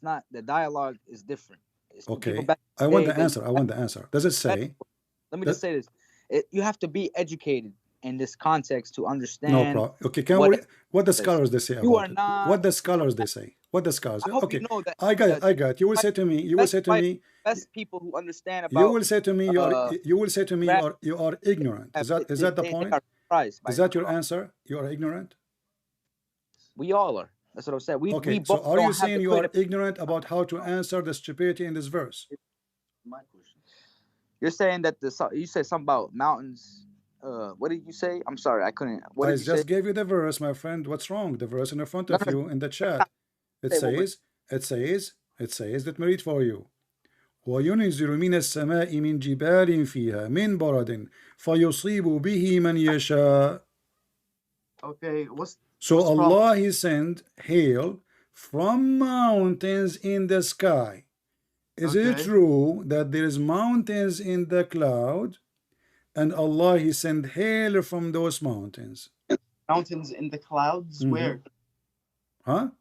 not the dialogue is different. Okay. I want the answer. Does it say? Let me just say this. You have to be educated in this context to understand. No problem. Okay, what the scholars they say about it? What the scholars they say? What the scholars? Okay, you know that, I got it. You will say to me. Best people who understand about. You will say to me. You are ignorant. Is that the point? Is that your answer? You are ignorant. We all are. That's what I'm saying. Okay. So are you saying you are ignorant about how to answer the stupidity in this verse? My question. You're saying that you said something about mountains. What did you say? I'm sorry, I couldn't. I just gave you the verse, my friend. What's wrong? The verse in front of you in the chat. It says, let me read for you. وَيُنْزِلُ مِنَ السَّمَاءِ مِنْ جِبَالٍ فِيهَا مِنْ بَرَدٍ فَيُصِيبُ بِهِ مَنْ يَشَاءُ. Okay, so Allah He sent hail from mountains in the sky. Is it true that there is mountains in the cloud, and Allah He sent hail from those mountains? Mountains in the clouds? Where? Huh?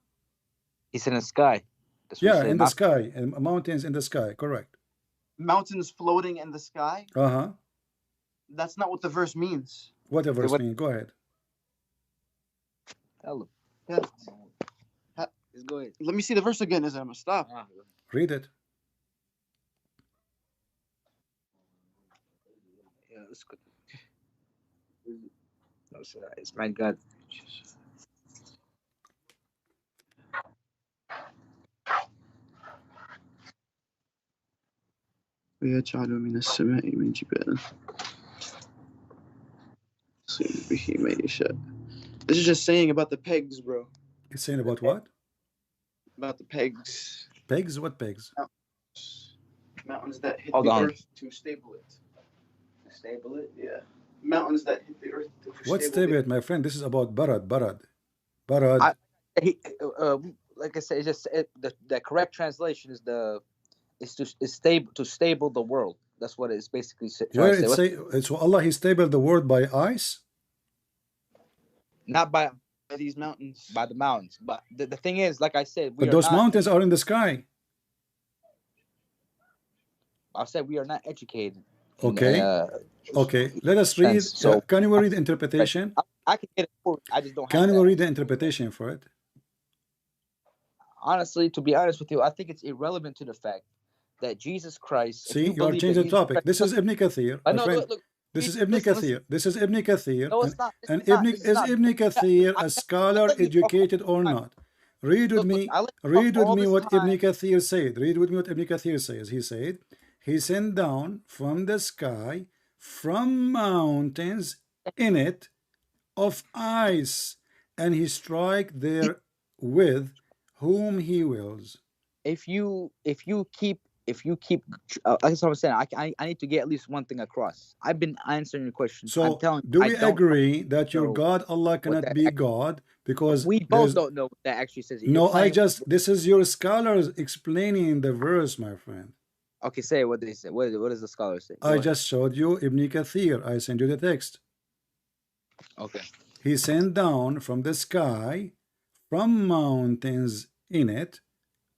It's in the sky. Yeah, in the sky. Mountains in the sky, correct. Mountains floating in the sky? That's not what the verse means. What the verse means? Go ahead. Tell him. Yeah. Just go ahead. Let me see the verse again. Is I'm gonna stop. Read it. Yeah, it's good. It's my God. ويجعل من السماء من جبال يصيب به من يشاء. This is just saying about the pegs, bro. It's saying about what? About the pegs. Pegs? What pegs? Mountains that hit Hold the on. earth to stable it. To stable it? Yeah. Mountains that hit the earth to What stable stable it, my friend? This is about barad. Barad. Like I said, it's just the correct translation is to stable the world. That's what it's basically Where trying it to say. so Allah, He stabled the world by ice? Not by these mountains. By the mountains. But the thing is, like I said, But those mountains are in the sky. I said we are not educated. Okay. Okay. Let us read. So can we read the interpretation? I can get it for it. I just don't have Can we read the interpretation for it? Honestly, to be honest with you, I think it's irrelevant to the fact that Jesus Christ. See, you are changing the topic. This is Ibn Kathir. I know, look, this is Ibn Kathir. This is Ibn Kathir. No, it's not. And Ibn Kathir a scholar, educated or not? Read with me. Read with me what Ibn Kathir said. Read with me what Ibn Kathir says. He said, He sent down from the sky, from mountains in it, of ice, and He strike there with whom He wills. If you keep that's what I'm saying. I need to get at least one thing across. I've been answering your question. So do we agree that your God Allah cannot be God? Because we both don't know what that actually says. No, this is your scholars explaining the verse, my friend. Okay, say what they say. What does the scholar say? I just showed you Ibn Kathir. I sent you the text. Okay. He sent down from the sky, from mountains in it,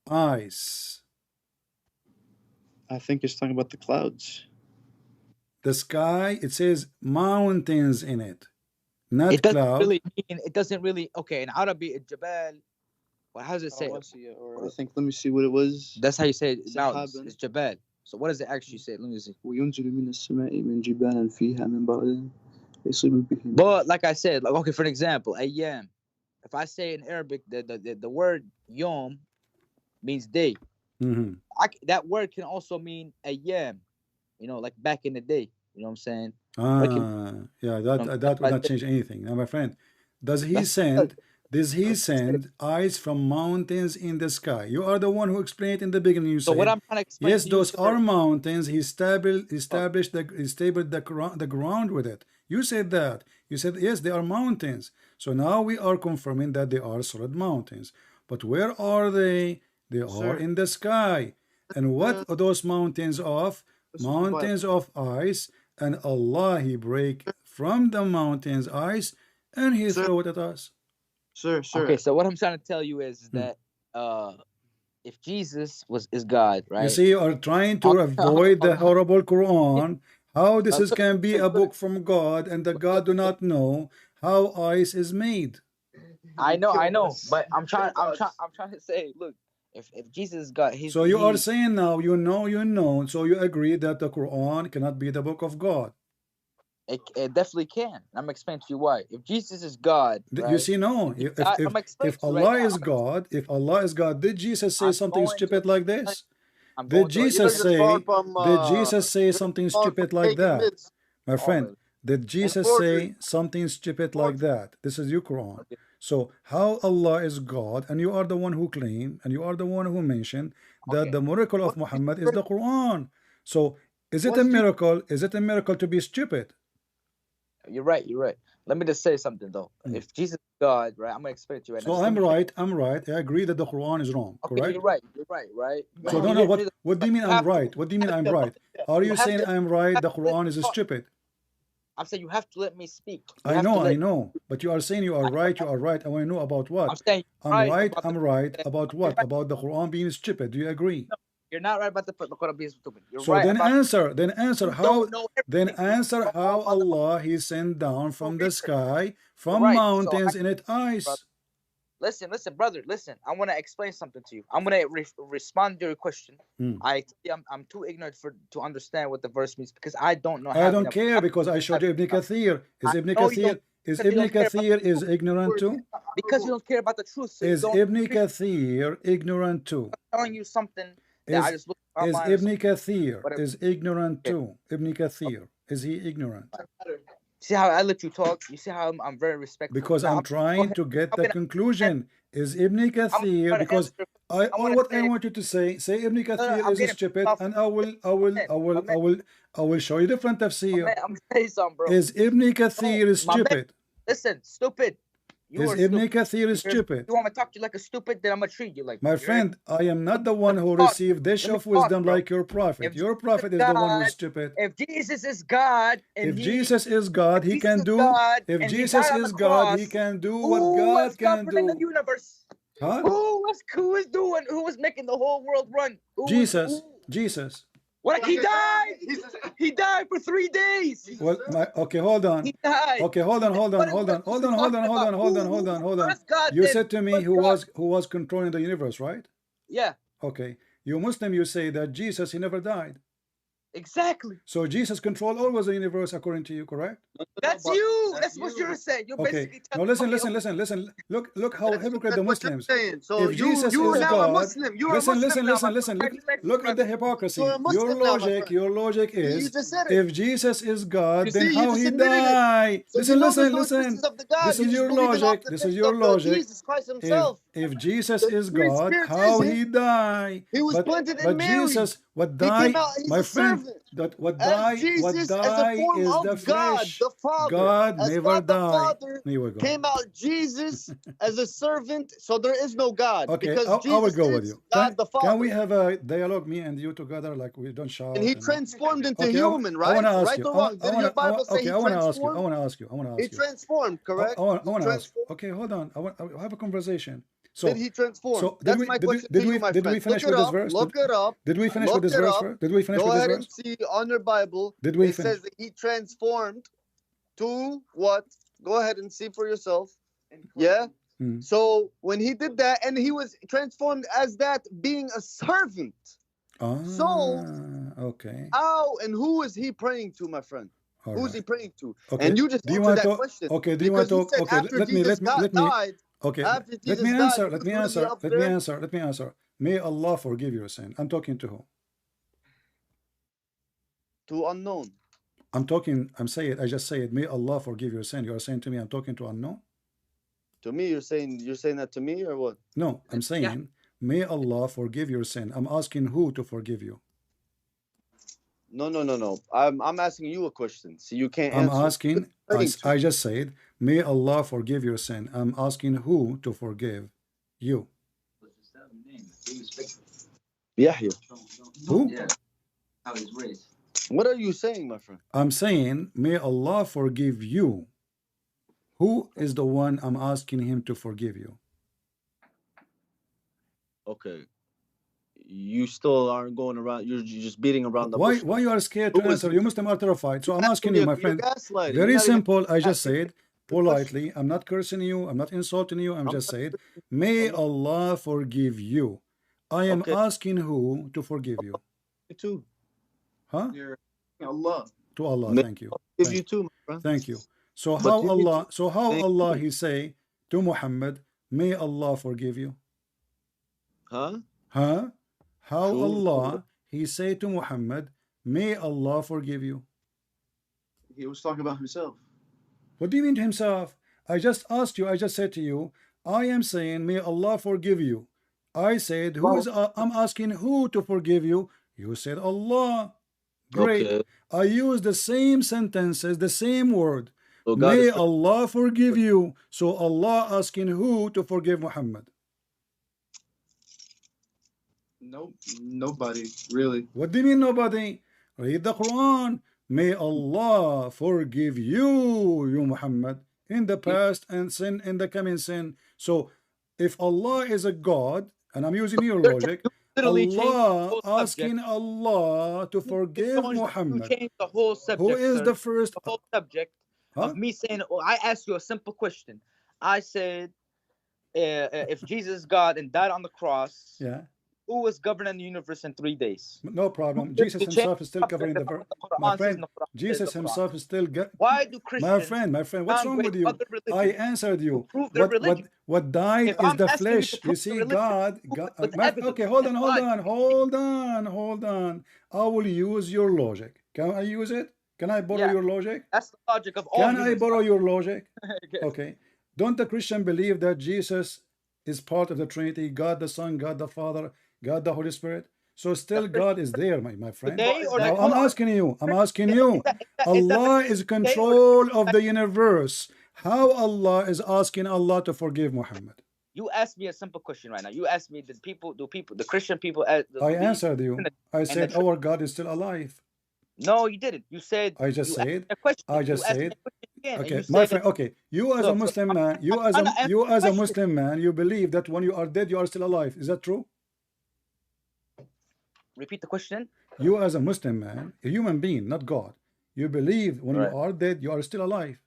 ice. I think it's talking about the clouds. The sky, it says mountains in it, not it doesn't cloud. Really mean, it doesn't really, okay, in Arabic, Jabal, well, how does it say it? Or I think, let me see what it was. That's how you say it. Mountains. It's Jabal. So what does it actually say? Let me see. But like I said, like, okay, for an example, ayyam. If I say in Arabic, the word yom means day. Mm-hmm. That word can also mean ayyam, like back in the day. You know what I'm saying? Yeah, that would not change anything. Now, my friend, does he send ice from mountains in the sky? You are the one who explained it in the beginning. You said, what I'm trying to explain yes, to those you, are mountains. He stabled the ground with it. You said that. You said, yes, they are mountains. So now we are confirming that they are solid mountains. But where are they? They are in the sky. And what are those mountains of? Mountains of ice. And Allah, He break from the mountains ice and He throw it at us. Sir. Okay, so what I'm trying to tell you is that if Jesus is God, right? You see, you are trying to avoid the horrible Quran. How this can be a book from God, and the God do not know how ice is made. I know, but I'm trying to say, look, if Jesus is God, so you are saying now, you know, so you agree that the Quran cannot be the book of God. It definitely can. I'm explaining to you why. If Jesus is God, right? You see, no. If Allah is God, did Jesus say something stupid like this? Did Jesus say something stupid like that? My friend, did Jesus say something stupid like that? This is your Quran. So how Allah is God, and you are the one who claim, and you are the one who mentioned that the miracle of Muhammad is the Quran. So is it a miracle? Is it a miracle to be stupid? You're right. Let me just say something though. If Jesus is God, right? I'm gonna explain it to you right now. So I'm right. I agree that the Quran is wrong. Okay, correct? You're right. So no. What do you mean I'm right? What do you mean I'm right? Are you saying I'm right? The Quran is stupid. I'm saying you have to let me speak. I know. But you are saying you are right. I want to know about what? I'm saying I'm right about what? About the Quran being stupid. Do you agree? No, you're not right about the Quran being stupid. You're so right. Then answer how Allah He sent down from the sky, from mountains in it ice. Listen, brother. Listen, I want to explain something to you. I'm gonna respond to your question. I'm too ignorant to understand what the verse means because I don't know. I don't care because I showed you Ibn Kathir. Is Ibn Kathir is ignorant too? Because you don't care about the truth. So is Ibn Kathir ignorant too? I'm telling you something that I just looked online. Is Ibn Kathir is ignorant too? Ibn Kathir, is he ignorant? See how I let you talk? You see how I'm very respectful? Because I'm trying to get the conclusion. Is Ibn Kathir, because what I want you to say Ibn Kathir is stupid, and I will show you different tafsir. I'm saying something, bro. Is Ibn Kathir stupid? Listen, stupid. Is Ibn Kathir stupid? You want me to talk to you like a stupid, then I'm going to treat you like my friend. I am not the one who received dish of wisdom like your prophet. Your prophet is the one who's stupid. If Jesus is God, if Jesus is God, he can do. If Jesus is God, he can do what God can do. The universe. Huh? Who was making the whole world run? Jesus. What? He died. He died for 3 days. Well, okay, hold on. He died. Okay, hold on. You said to me who was controlling the universe, right? Yeah. Okay. You Muslim, you say that Jesus, he never died. Exactly. So Jesus controlled always the universe according to you, correct? That's you. That's what you're saying. You're okay. Now listen. Look how hypocrite the Muslims. So if Jesus you is now God, a Muslim. You're listen. Look at the hypocrisy. Your logic is if Jesus is God, then how he died? Listen. This is your logic. Jesus Christ himself. If Jesus is God, how he died? He was planted in Mary. Jesus, what died, my friend, that what died is the flesh. The Father, God never died. Came out Jesus as a servant, so there is no God. Okay, because I will go with you. God the Father. Can we have a dialogue, me and you together, like we don't shout? And he transformed into human, right? I want to ask you. Or wrong? Did your Bible say he transformed? I want to ask you. He transformed, correct? I want to ask. Okay, hold on. I have a conversation. So, did he transform? So that's my question to you, my friend. Did we finish with this verse? Look it up. Did we finish with this verse? Did we finish with this verse? Go ahead and see on your Bible. It says that he transformed to what? Go ahead and see for yourself. Yeah? So when he did that, and he was transformed as that being a servant. So, okay. How and who is he praying to, my friend? Who's he praying to? Okay. And you just answered that question. Okay, do you want to talk? Okay, let me okay, let me answer. May Allah forgive your sin. I'm talking to who? To unknown. I'm saying, I just say it. May Allah forgive your sin. You are saying to me, I'm talking to unknown? To me, you're saying that to me or what? No, I'm saying, may Allah forgive your sin. I'm asking who to forgive you. No. I'm asking you a question. So you can't answer. I'm asking, I just said, may Allah forgive your sin. I'm asking who to forgive you. Yahya. Who? Yeah. How he's raised. What are you saying, my friend? I'm saying, may Allah forgive you. Who is the one I'm asking him to forgive you? Okay. You still aren't going around. You're just beating around the bush. Why you are scared to answer? You Muslim are terrified. So I'm asking you, my friend. Very simple. I just said politely. I'm not cursing you. I'm not insulting you. I'm just saying, may Allah forgive you. I am asking who to forgive you. You too. Huh? Allah. To Allah. Thank you. Give you too, my friend. Thank you. So how Allah? So how Allah he say to Muhammad, may Allah forgive you? Huh? Huh? How Allah he say to Muhammad, may Allah forgive you? He was talking about himself. What do you mean to himself? I just asked you, I just said to you, I am saying may Allah forgive you. I said, I'm asking who to forgive you. You said Allah. Great. Okay. I use the same sentences, the same word. So may Allah forgive you. So Allah asking who to forgive Muhammad? Nope, nobody, really. What do you mean nobody? Read the Quran. May Allah forgive you, Muhammad, in the past and sin in the coming sin. So if Allah is a God, and I'm using your logic, Allah asking Allah to forgive Muhammad. The whole subject, who is the first? The whole subject of me saying, I asked you a simple question. I said, if Jesus is God and died on the cross, who was governing the universe in 3 days? No problem. Jesus himself is still covering the verse. My friend, Jesus himself is still... Why do Christians... My friend, what's wrong with you? I answered you. What died is the flesh. You see, God... Okay, hold on. I will use your logic. Can I use it? Can I borrow your logic? That's the logic of all. Can I borrow your logic? Okay. Don't the Christian believe that Jesus is part of the Trinity, God the Son, God the Father, God the Holy Spirit? So still God is there, my friend. Now I'm asking you, Allah is control of the universe. How Allah is asking Allah to forgive Muhammad? You asked me a simple question right now. You asked me, the Christian people... I answered you. I said our God is still alive. No, you didn't. You said... I just said... Okay, my friend. Okay, you as a Muslim man, you as a Muslim man, you believe that when you are dead, you are still alive. Is that true? Repeat the question. You as a Muslim man, a human being, not God, you believe when you are dead, you are still alive.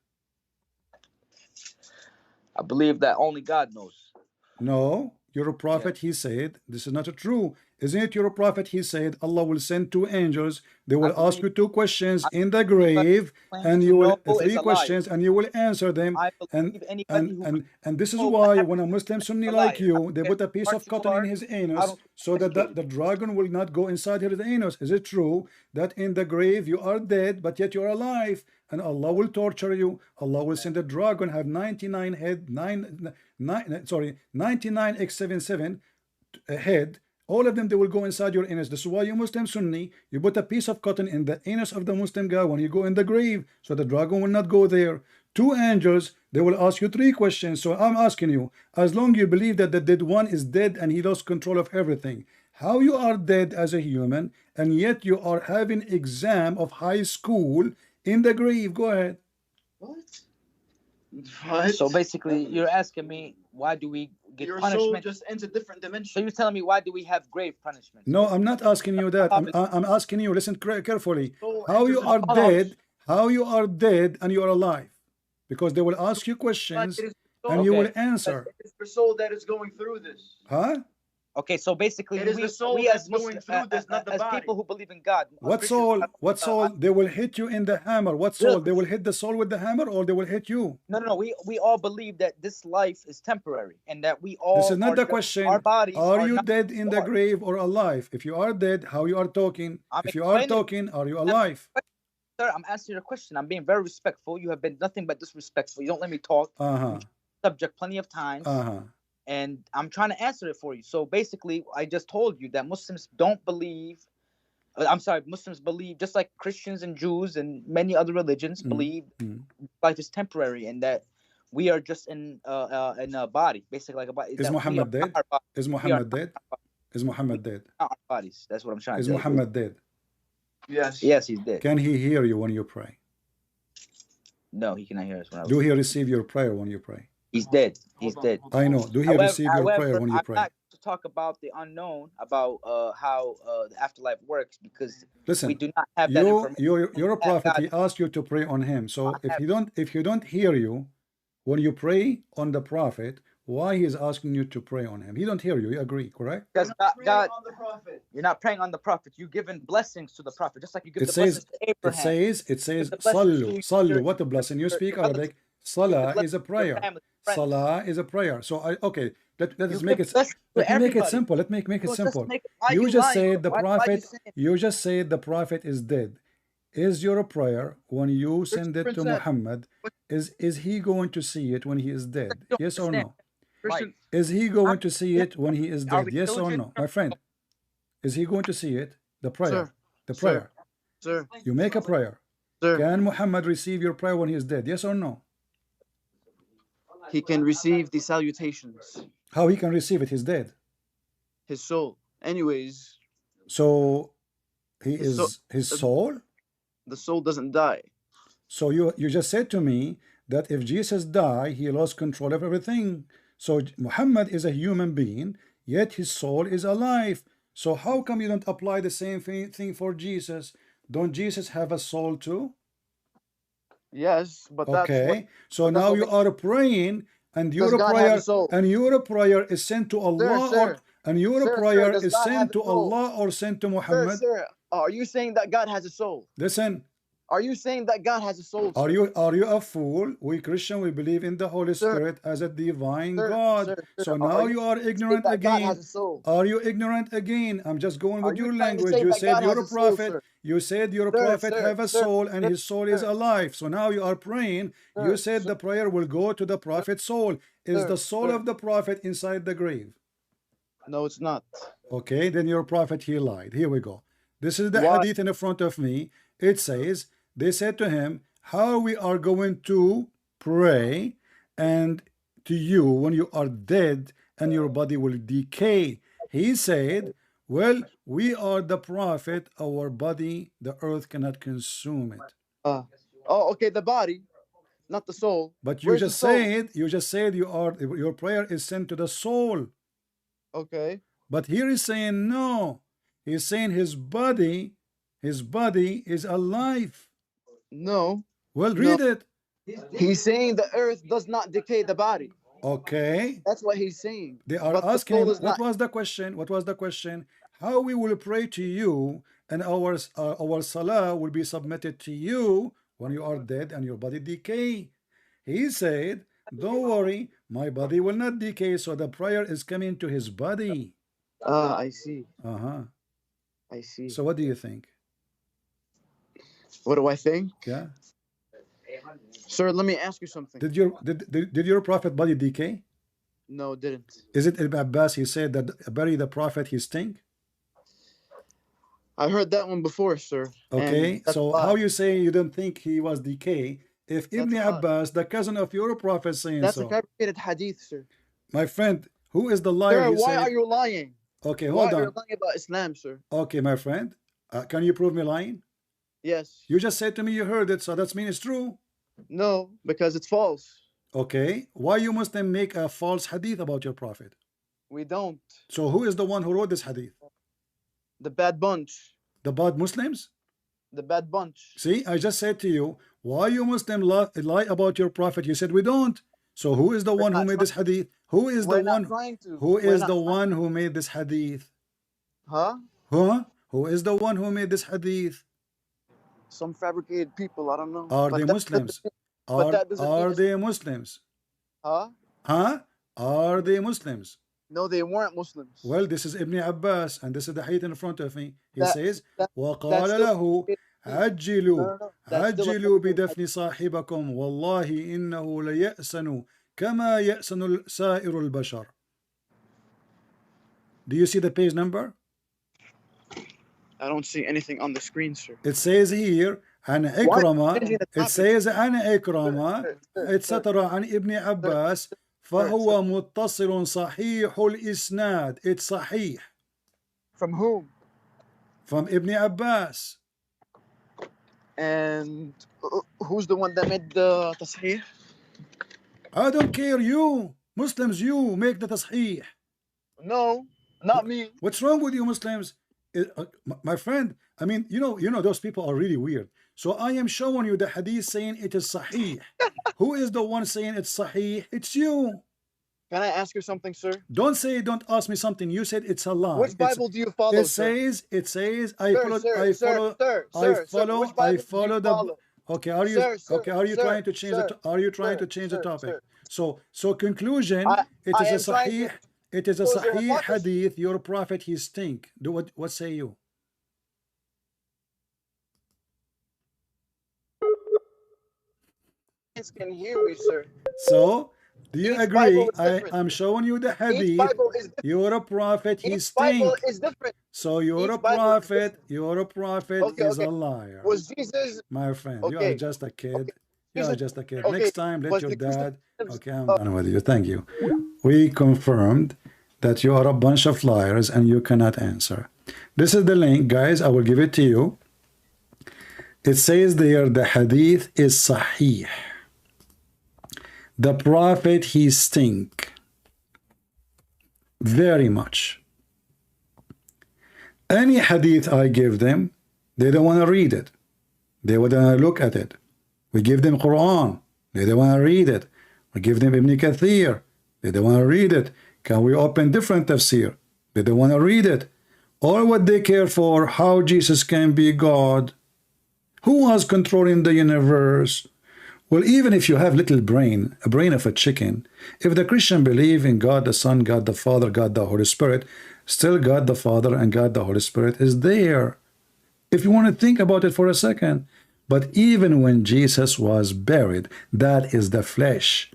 I believe that only God knows. No, you're a prophet. He said this is not true. Isn't it your prophet? He said Allah will send 2 angels. They will ask you 2 questions in the grave, and you will 3 questions, and you will answer them. And this is why when a Muslim Sunni like you, they put a piece of cotton in his anus so that the dragon will not go inside his anus. Is it true that in the grave you are dead, but yet you are alive? And Allah will torture you. Allah will send a dragon, have 99 head, 99x77 head. All of them, they will go inside your anus. This is why you Muslim Sunni, you put a piece of cotton in the anus of the Muslim guy when you go in the grave, so the dragon will not go there. 2 angels, they will ask you 3 questions. So I'm asking you, as long you believe that the dead one is dead and he lost control of everything, how you are dead as a human, and yet you are having exam of high school in the grave? Go ahead. What? So basically, you're asking me, why do we get your punishment? soul just enters a different dimension. So you're telling me, why do we have grave punishment? No, I'm not asking you that. I'm asking you, listen carefully. How you are dead, and you are alive. Because they will ask you questions and you will answer. It's the soul that is going through this. Huh? Okay, so basically, we as Muslims, as people who believe in God. What soul? What soul? They will hit you in the hammer. What soul? They will hit the soul with the hammer, or they will hit you? No. We all believe that this life is temporary, and that we all... This is not the question. Our bodies are you dead in the grave or alive? If you are dead, how you are talking? If you are talking, are you alive? Sir, I'm answering your question. I'm being very respectful. You have been nothing but disrespectful. You don't let me talk. Subject plenty of times. And I'm trying to answer it for you. So basically, I just told you that Muslims don't believe... Muslims believe, just like Christians and Jews and many other religions believe life is temporary, and that we are just in a body, basically like a body. Is Muhammad dead? Is Muhammad dead? Is Muhammad dead? Not our bodies. That's what I'm trying to say. Is Muhammad dead? Yes. Yes, he's dead. Can he hear you when you pray? No, he cannot hear us. Do he receive your prayer when you pray? He's dead. He's dead. I know. Do he receive your prayer when you pray? I'm not to talk about the unknown, about how the afterlife works, because listen, we do not have that information. You're a prophet. He asked you to pray on him. So if you don't hear you when you pray on the prophet, why he is asking you to pray on him? He don't hear you. You agree, correct? Because God, you're not praying on the prophet. You're giving blessings to the prophet, just like you give the blessings to Abraham. It says, Sallu. What a blessing. You speak Arabic. Salah is a prayer. Salah is a prayer. So okay, let us make it. Let me make it simple. Let me make it simple. You just said the prophet. You just said the prophet is dead. Is your prayer when you send it to Muhammad? Is he going to see it when he is dead? Yes or no? Is he going to see it when he is dead? Yes or no, my friend? Is he going to see it? The prayer. The prayer. Sir. You make a prayer. Sir. Can Muhammad receive your prayer when he is dead? Yes or no? He can receive the salutations. How he can receive it? He's dead. His soul. Anyways. So his soul? The soul doesn't die. So you just said to me that if Jesus died, he lost control of everything. So Muhammad is a human being, yet his soul is alive. So how come you don't apply the same thing for Jesus? Don't Jesus have a soul too? Yes, but okay. So now you are praying, and your prayer is sent to Allah. And your prayer is sent to Allah or sent to Muhammad? Sir, are you saying that God has a soul? Listen. Are you saying that God has a soul? Are you a fool? We Christian, we believe in the Holy Spirit as a divine God. So now you are ignorant again. Are you ignorant again? I'm just going with your language. You said you're a prophet. You said your prophet have a soul and his soul is alive. So now you are praying. You said the prayer will go to the prophet's soul. Is the soul of the prophet inside the grave? No, it's not. Okay, then your prophet, he lied. Here we go. This is the hadith in front of me. It says, they said to him, how we are going to pray and to you when you are dead and your body will decay. He said, well, we are the prophet, our body, the earth cannot consume it. Okay, the body, not the soul. But you just said, your prayer is sent to the soul. Okay. But here he's saying no. He's saying his body is alive. No. Well, read it. He's saying the earth does not decay the body. Okay. That's what he's saying. They are asking him, what was the question? What was the question? How we will pray to you and our salah will be submitted to you when you are dead and your body decay. He said, don't worry, my body will not decay, so the prayer is coming to his body. I see. I see. So what do you think? What do I think? Yeah. Sir, let me ask you something. Did your prophet body decay? No, it didn't. Is it Ibn Abbas, he said that bury the prophet, he stink? I heard that one before, sir. Okay, so how you say you don't think he was decay if Ibn Abbas, the cousin of your prophet, saying that's so? That's a fabricated hadith, sir. My friend, who is the liar? Sir, why are you lying? Okay, hold on. Why are you lying about Islam, sir? Okay, my friend, can you prove me lying? Yes. You just said to me you heard it, so that means it's true. No, because it's false. Okay, why you Muslim make a false hadith about your prophet? We don't. So who is the one who wrote this hadith? The bad bunch. The bad Muslims? The bad bunch. See, I just said to you, why you Muslim lie about your prophet? You said we don't. So who is the one who made this hadith? Who is the one? Who is the one who made this hadith? Huh? Who is the one who made this hadith? Some fabricated people, I don't know. Are they Muslims? Are they Muslims? Huh? Are they Muslims? No, they weren't Muslims. Well, this is Ibn Abbas, and this is the hadith in front of me. He says, وَقَالَ لَهُ عَجِّلُوا بِدَفْنِ صَاحِبَكُمْ وَاللَّهِ إِنَّهُ لَيَأْسَنُ كَمَا يَأْسَنُ سَائِرُ الْبَشَرِ. Do you see the page number? I don't see anything on the screen, sir. It says here, عن إكرمة. It says عن إكرمة etc. عن ابن عباس فهو متصل صحيح الإسناد. It's صحيح. From whom? From Ibn Abbas. And who's the one that made the tasheeh? I don't care. You Muslims, you make the tasheeh. No, not me. What's wrong with you Muslims? My friend, I mean, you know those people are really weird. So I am showing you the hadith saying it is sahih. Who is the one saying it's sahih? It's you. Can I ask you something, sir? Don't ask me something. You said it's a lie. Which Bible do you follow? It says I follow the. Okay, are you trying to change the topic? So conclusion, it is a sahih. It is a sahih hadith. Your prophet, he stink. What say you? Can hear me, sir. So, do you agree? I'm showing you the hadith. You're a prophet, he stink. So you're a prophet, is a liar. Was Jesus? My friend, you are just a kid. You are just a kid. Next time, let your dad. Okay, I'm done with you. Thank you. We confirmed that you are a bunch of liars and you cannot answer. This is the link, guys. I will give it to you. It says there the hadith is sahih. The prophet, he stink very much. Any hadith I give them, they don't want to read it. They want to look at it. We give them Qur'an. They don't want to read it. We give them Ibn Kathir. They don't want to read it. Can we open different tafsir? They don't want to read it. All what they care for, how Jesus can be God. Who was controlling the universe? Well, even if you have little brain, a brain of a chicken, if the Christian believe in God the Son, God the Father, God the Holy Spirit, still God the Father and God the Holy Spirit is there. If you want to think about it for a second. But even when Jesus was buried, that is the flesh.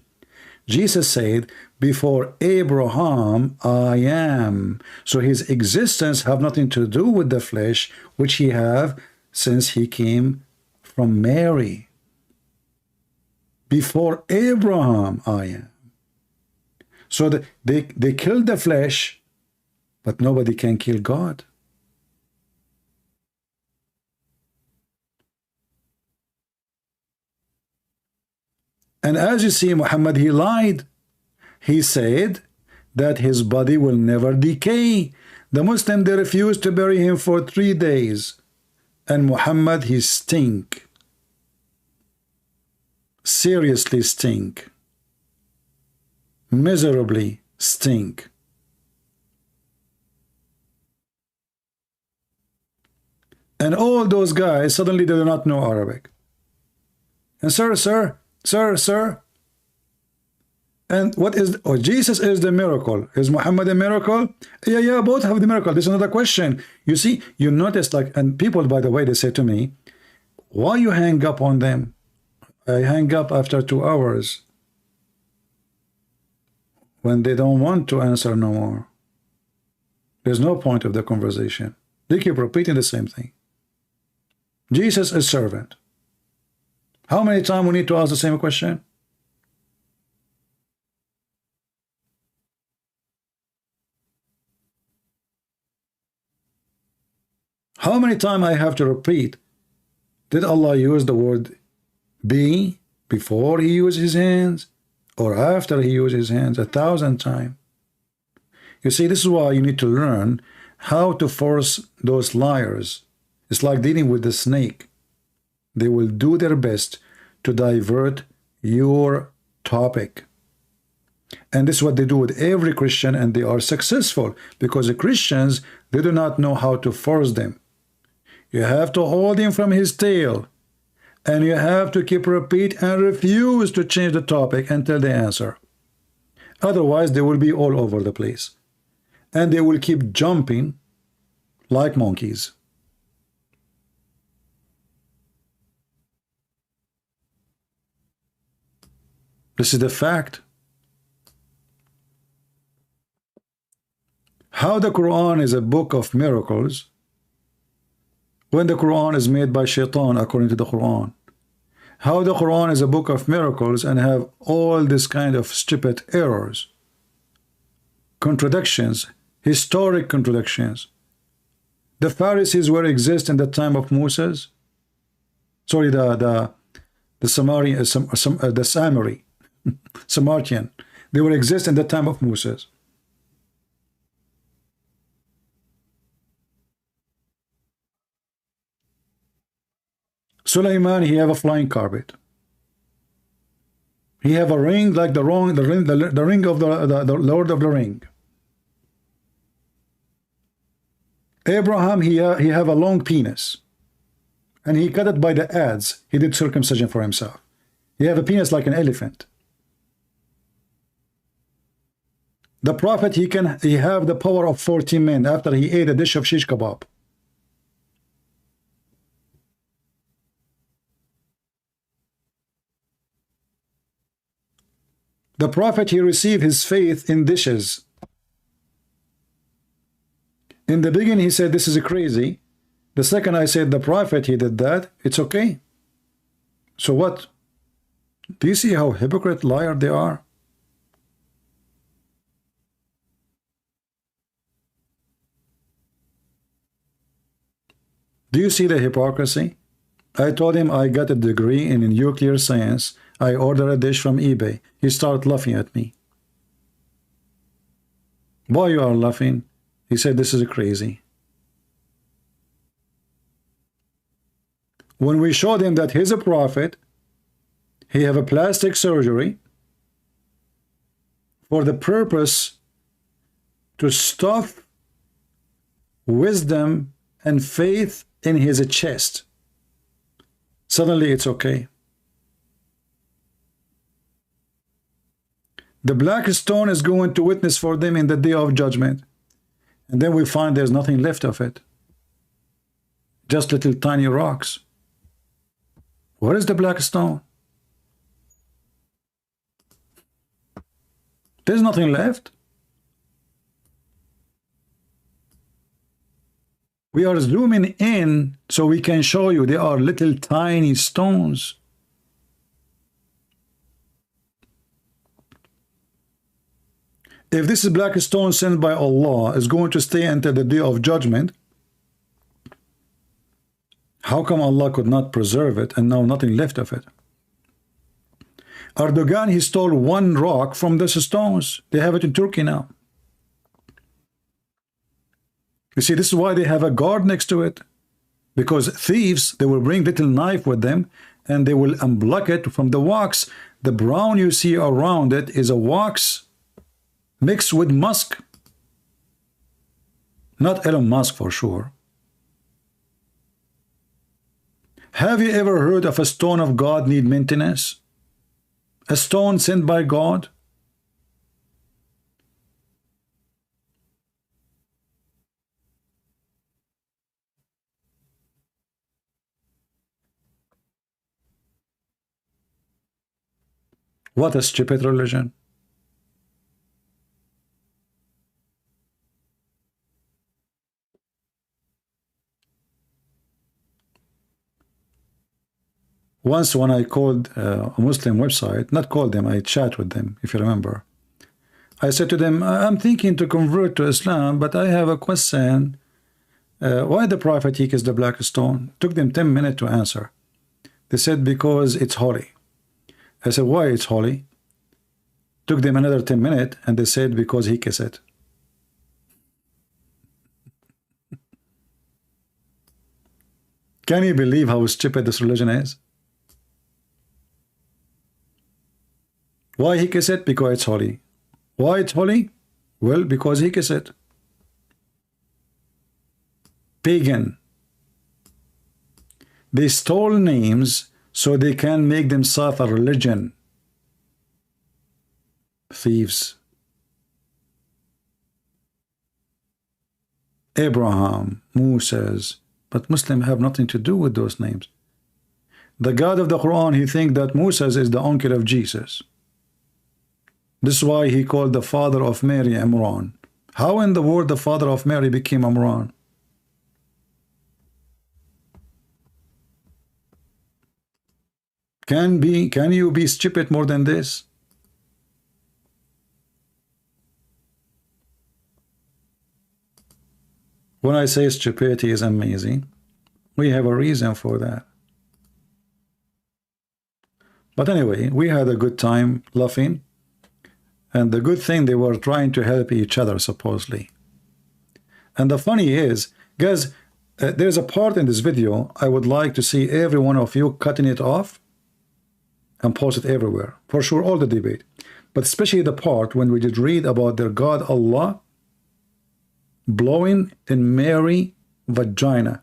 Jesus said, before Abraham, I am. So his existence have nothing to do with the flesh, which he have since he came from Mary. Before Abraham, I am. So they killed the flesh, but nobody can kill God. And as you see, Muhammad, he lied. He said that his body will never decay. The Muslim, they refused to bury him for 3 days. And Muhammad, he stink. Seriously stink. Miserably stink. And all those guys, suddenly they do not know Arabic. And sir, and what is, oh, Jesus is the miracle. Is Muhammad a miracle? Yeah, both have the miracle. This is another question. You see, you notice, like, and people, by the way, they say to me, why you hang up on them? I hang up after 2 hours when they don't want to answer no more. There's no point of the conversation. They keep repeating the same thing. Jesus is servant. How many times we need to ask the same question? How many times I have to repeat? Did Allah use the word be before he used his hands or after he used his hands? 1,000 times. You see, this is why you need to learn how to force those liars. It's like dealing with the snake. They will do their best to divert your topic. And this is what they do with every Christian, and they are successful because the Christians, they do not know how to force them. You have to hold him from his tail, and you have to keep repeat and refuse to change the topic until they answer. Otherwise, they will be all over the place, and they will keep jumping like monkeys. This is the fact. How the Quran is a book of miracles when the Quran is made by Shaitan according to the Quran. How the Quran is a book of miracles and have all this kind of stupid errors, contradictions, historic contradictions. The Pharisees were exist in the time of Moses. Sorry, the Samaritan. They will exist in the time of Moses. Sulaiman, he have a flying carpet. He have a ring like the ring of the Lord of the Ring. Abraham, he have a long penis, and he cut it by the adze. He did circumcision for himself. He have a penis like an elephant. The Prophet, he have the power of 40 men after he ate a dish of shish kebab. The Prophet, he received his faith in dishes. In the beginning, he said, this is crazy. The second I said, the Prophet, he did that, it's okay. So what? Do you see how hypocrite liar they are? Do you see the hypocrisy? I told him I got a degree in nuclear science. I ordered a dish from eBay. He started laughing at me. Why you are laughing? He said, this is crazy. When we showed him that he's a prophet, he have a plastic surgery for the purpose to stuff wisdom, and faith in his chest, suddenly it's okay. The black stone is going to witness for them in the day of judgment. And then we find there's nothing left of it. Just little tiny rocks. What is the black stone? There's nothing left. We are zooming in so we can show you they are little tiny stones. If this is black stone sent by Allah is going to stay until the day of judgment, how come Allah could not preserve it and now nothing left of it? Erdogan, he stole one rock from these stones. They have it in Turkey now. You see, this is why they have a guard next to it. Because thieves, they will bring little knife with them and they will unblock it from the wax. The brown you see around it is a wax mixed with musk. Not Elon Musk for sure. Have you ever heard of a stone of God need maintenance? A stone sent by God? What a stupid religion. Once when I called a Muslim website, not called them, I chat with them, if you remember. I said to them, I'm thinking to convert to Islam, but I have a question. Why the Prophet he kissed the black stone? Took them 10 minutes to answer. They said, because it's holy. I said, why it's holy? Took them another 10 minutes, and they said, because he kissed it. Can you believe how stupid this religion is? Why he kissed it? Because it's holy. Why it's holy? Well, because he kissed it. Pagan. They stole names so they can make themselves a religion. Thieves. Abraham, Moses, but Muslims have nothing to do with those names. The God of the Quran, he thinks that Moses is the uncle of Jesus. This is why he called the father of Mary Imran. How in the world the father of Mary became Imran? Can you be stupid more than this? When I say stupidity is amazing, we have a reason for that. But anyway, we had a good time laughing. And the good thing, they were trying to help each other, supposedly. And the funny is, guys, there's a part in this video I would like to see every one of you cutting it off and post it everywhere. For sure, all the debate. But especially the part when we did read about their God Allah blowing in Mary vagina.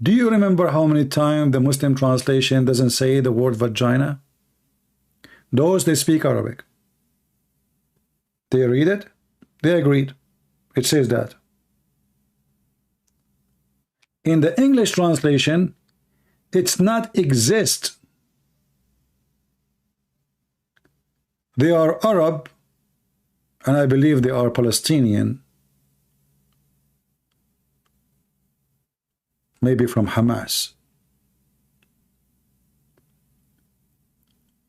Do you remember how many times the Muslim translation doesn't say the word vagina? Those, they speak Arabic. They read it, they agreed. It says that. In the English translation, it's not exist. They are Arab, and I believe they are Palestinian. Maybe from Hamas.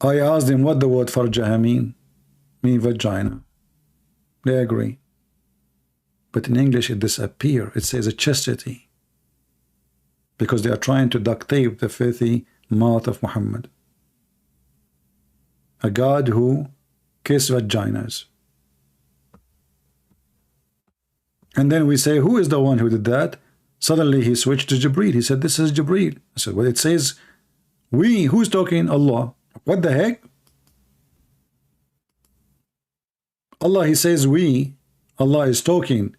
I asked them what the word farjaha mean vagina. They agree. But in English it disappears. It says a chastity. Because they are trying to duct tape the filthy mouth of Muhammad. A God who kissed vaginas. And then we say, who is the one who did that? Suddenly he switched to Jibreel. He said, this is Jibreel. I said, well, it says, we, who's talking? Allah. What the heck? Allah, he says we, Allah is talking.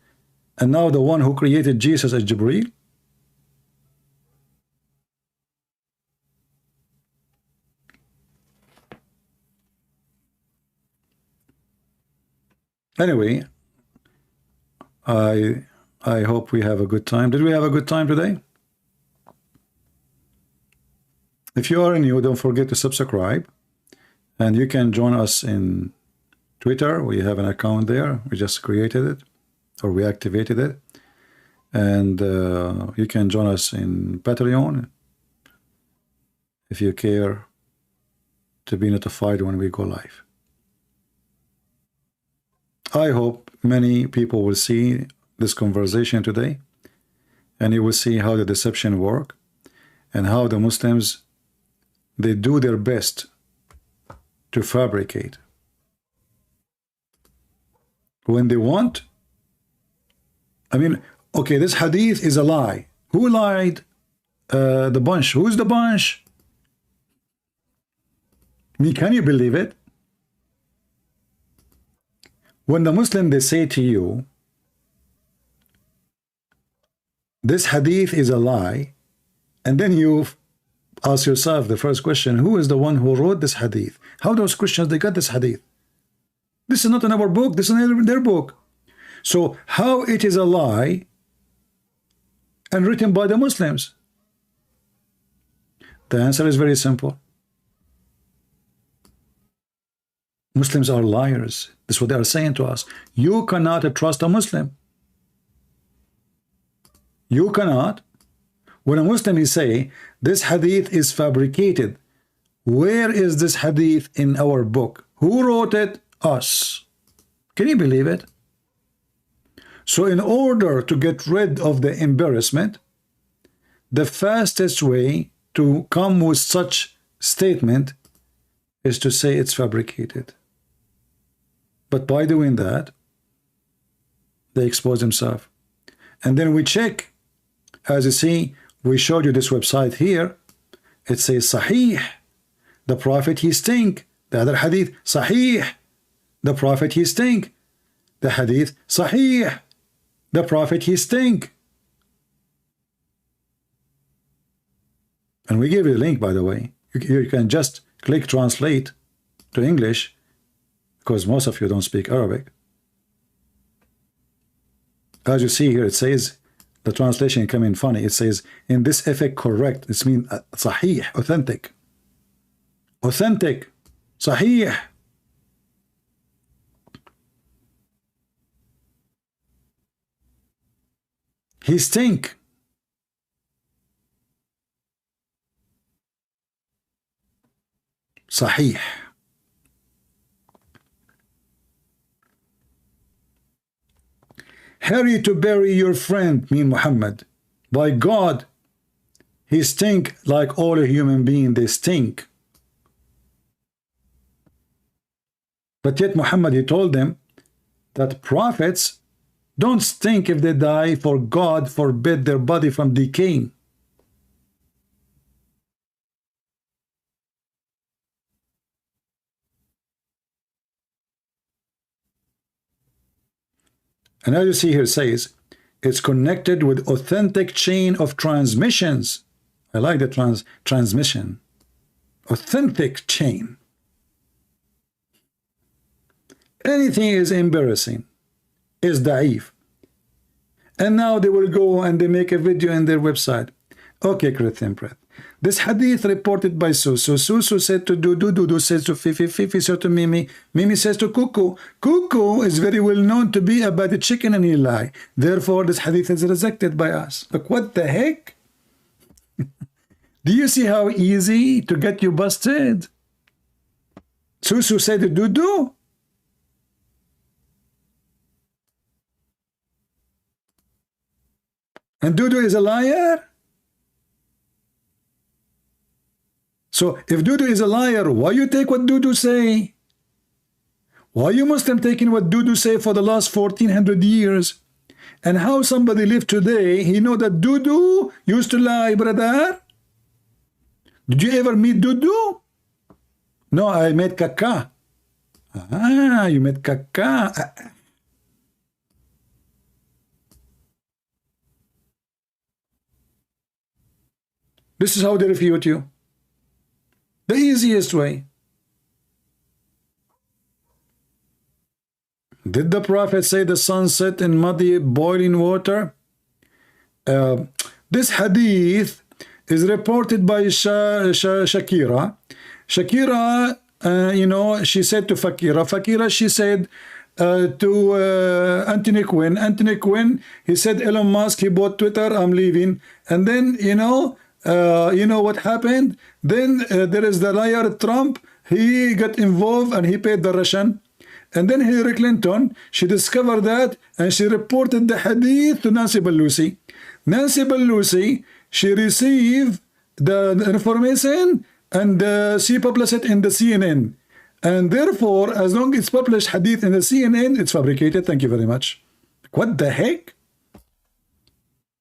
And now the one who created Jesus is Jibreel? Anyway, I hope we have a good time. Did we have a good time today? If you are new, don't forget to subscribe. And you can join us in Twitter. We have an account there. We just created it, or we activated it. And you can join us in Patreon if you care to be notified when we go live. I hope many people will see this conversation today, and you will see how the deception works and how the Muslims, they do their best to fabricate. When they want, I mean, okay, this hadith is a lie. Who lied? The bunch. Who's the bunch? Me, can you believe it? When the Muslim, they say to you, this hadith is a lie, and then you ask yourself the first question, who is the one who wrote this hadith? How those Christians, they got this hadith? This is not in our book, this is in their book. So how it is a lie and written by the Muslims? The answer is very simple. Muslims are liars. That's what they are saying to us. You cannot trust a Muslim. You cannot. When a Muslim is saying, this hadith is fabricated, where is this hadith in our book? Who wrote it? Us. Can you believe it? So in order to get rid of the embarrassment, the fastest way to come with such statement is to say it's fabricated. But by doing that, they expose themselves. And then we check. As you see, we showed you this website here. It says Sahih. The Prophet, he stink. The other hadith, Sahih. The Prophet, he stink. The hadith, Sahih. The Prophet, he stink. And we give you the link, by the way. You can just click translate to English, because most of you don't speak Arabic. As you see here, it says, the translation come in funny. It says, in this effect, correct. It means sahih, authentic. Authentic, sahih. He stink. Sahih. Hurry to bury your friend, mean Muhammad. By God, he stink like all human beings, they stink. But yet Muhammad, he told them that prophets don't stink if they die, for God forbid their body from decaying. And as you see here, it says, it's connected with authentic chain of transmissions. I like the transmission. Authentic chain. Anything is embarrassing, is da'if. And now they will go and they make a video in their website. Okay, Christian Pratt. This hadith reported by Susu. Susu said to Dudu. Dudu says to Fifi. Fifi said to Mimi. Mimi says to Cuckoo. Cuckoo is very well known to be about the chicken and he lie. Therefore, this hadith is rejected by us. Look, what the heck? Do you see how easy to get you busted? Susu said to Dudu. And Dudu is a liar? So if Dudu is a liar, why you take what Dudu say? Why you Muslim taking what Dudu say for the last 1400 years? And how somebody live today, he know that Dudu used to lie, brother? Did you ever meet Dudu? No, I met Kaka. Ah, you met Kaka. This is how they refute you. The easiest way. Did the Prophet say the sun set in muddy boiling water? This hadith is reported by Shakira. Shakira, you know, she said to Fakira, she said to Anthony Quinn. Anthony Quinn, he said, Elon Musk, he bought Twitter, I'm leaving. And then, you know what happened? Then there is the liar Trump, he got involved and he paid the Russian. And then Hillary Clinton, she discovered that and she reported the hadith to Nancy Pelosi. Nancy Pelosi, she received the information and she published it in the CNN. And therefore, as long as it's published hadith in the CNN, it's fabricated. Thank you very much. What the heck?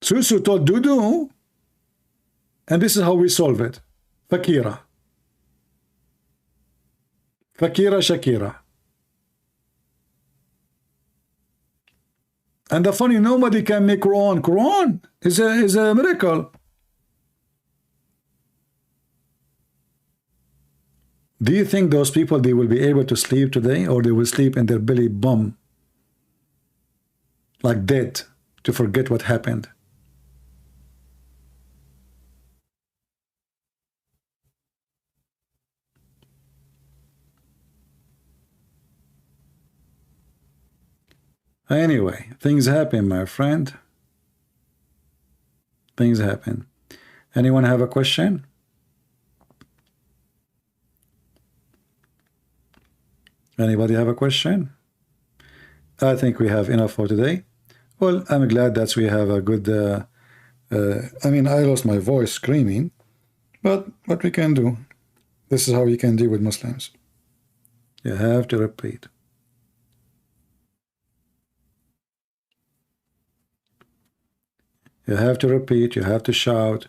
Susu told Dudu. And this is how we solve it. Fakira. Fakira Shakira. And the funny, nobody can make Quran. Quran is a miracle. Do you think those people, they will be able to sleep today, or they will sleep in their belly bum like dead to forget what happened? Anyway, things happen, my friend. Things happen. Anyone have a question? Anybody have a question? I think we have enough for today. Well, I'm glad that we have a good... I mean, I lost my voice screaming, but what we can do. This is how you can deal with Muslims. You have to repeat. You have to repeat, you have to shout,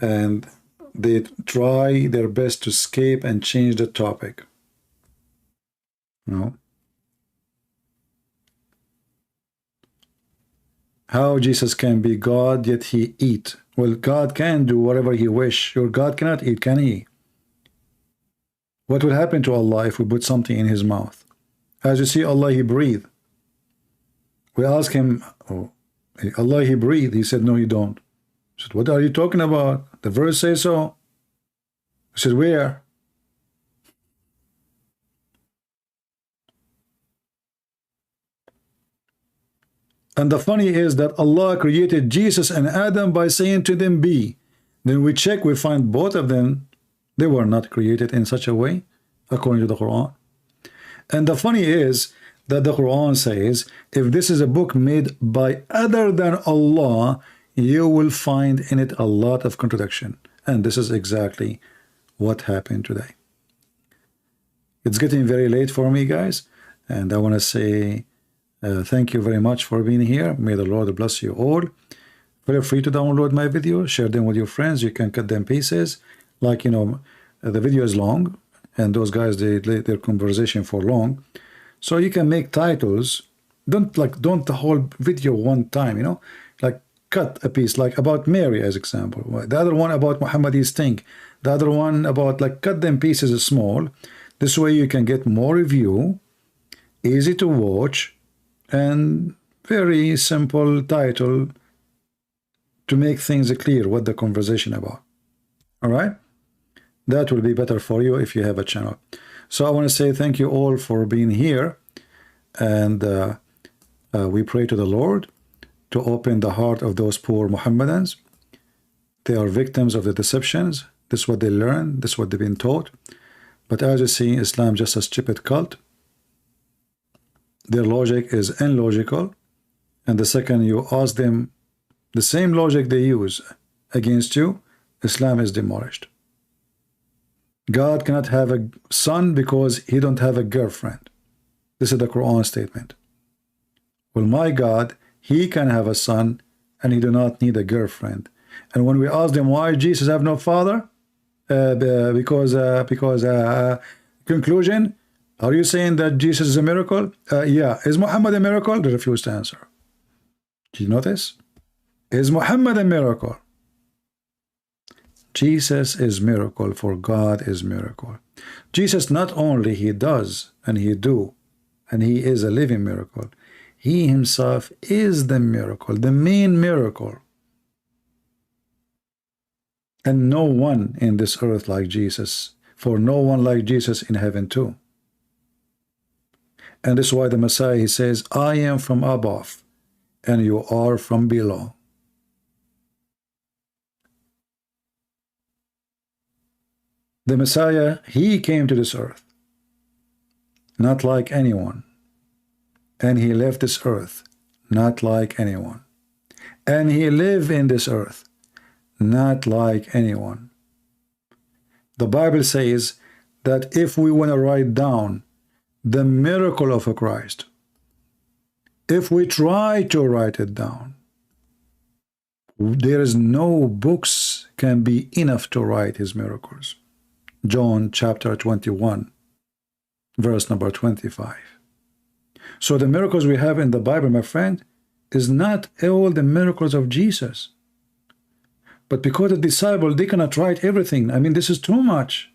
and they try their best to escape and change the topic. No. How Jesus can be God, yet he eat? Well, God can do whatever he wish. Your God cannot eat, can he? What will happen to Allah if we put something in his mouth? As you see, Allah, he breathed. We ask him, oh, Allah, he breathed. He said, no, you don't. I said, what are you talking about? The verse says so. I said, where? And the funny is that Allah created Jesus and Adam by saying to them, be. Then we check, we find both of them, they were not created in such a way, according to the Quran. And the funny is that the Quran says, if this is a book made by other than Allah, you will find in it a lot of contradiction. And this is exactly what happened today. It's getting very late for me, guys. And I want to say thank you very much for being here. May the Lord bless you all. Feel free to download my videos, share them with your friends. You can cut them pieces. Like, you know, the video is long, and those guys, they let their conversation for long. So you can make titles. Don't the whole video one time, you know, like cut a piece, like about Mary as example. The other one about Muhammad's thing. The other one about, like, cut them pieces small. This way you can get more review, easy to watch, and very simple title to make things clear what the conversation about. All right? That will be better for you if you have a channel. So I want to say thank you all for being here, and we pray to the Lord to open the heart of those poor Mohammedans. They are victims of the deceptions. This is what they learn. This is what they've been taught. But as you see, Islam just a stupid cult. Their logic is illogical, and the second you ask them the same logic they use against you, Islam is demolished. God cannot have a son because he don't have a girlfriend. This is the Quran statement. Well, my God, he can have a son and he do not need a girlfriend. And when we ask them why Jesus have no father, conclusion, are you saying that Jesus is a miracle? Yeah. Is Muhammad a miracle? They refuse to answer. Did you notice? Is Muhammad a miracle? Jesus is miracle, for God is miracle. Jesus not only he does and he do, and he is a living miracle, he himself is the miracle, the main miracle. And no one in this earth like Jesus, for no one like Jesus in heaven too. And this is why the Messiah, he says, I am from above, and you are from below. The Messiah, he came to this earth, not like anyone. And he left this earth, not like anyone. And he lived in this earth, not like anyone. The Bible says that if we want to write down the miracle of a Christ, if we try to write it down, there is no books can be enough to write his miracles. John chapter 21, verse number 25. So the miracles we have in the Bible, my friend, is not all the miracles of Jesus. But because the disciple, they cannot write everything. I mean, this is too much.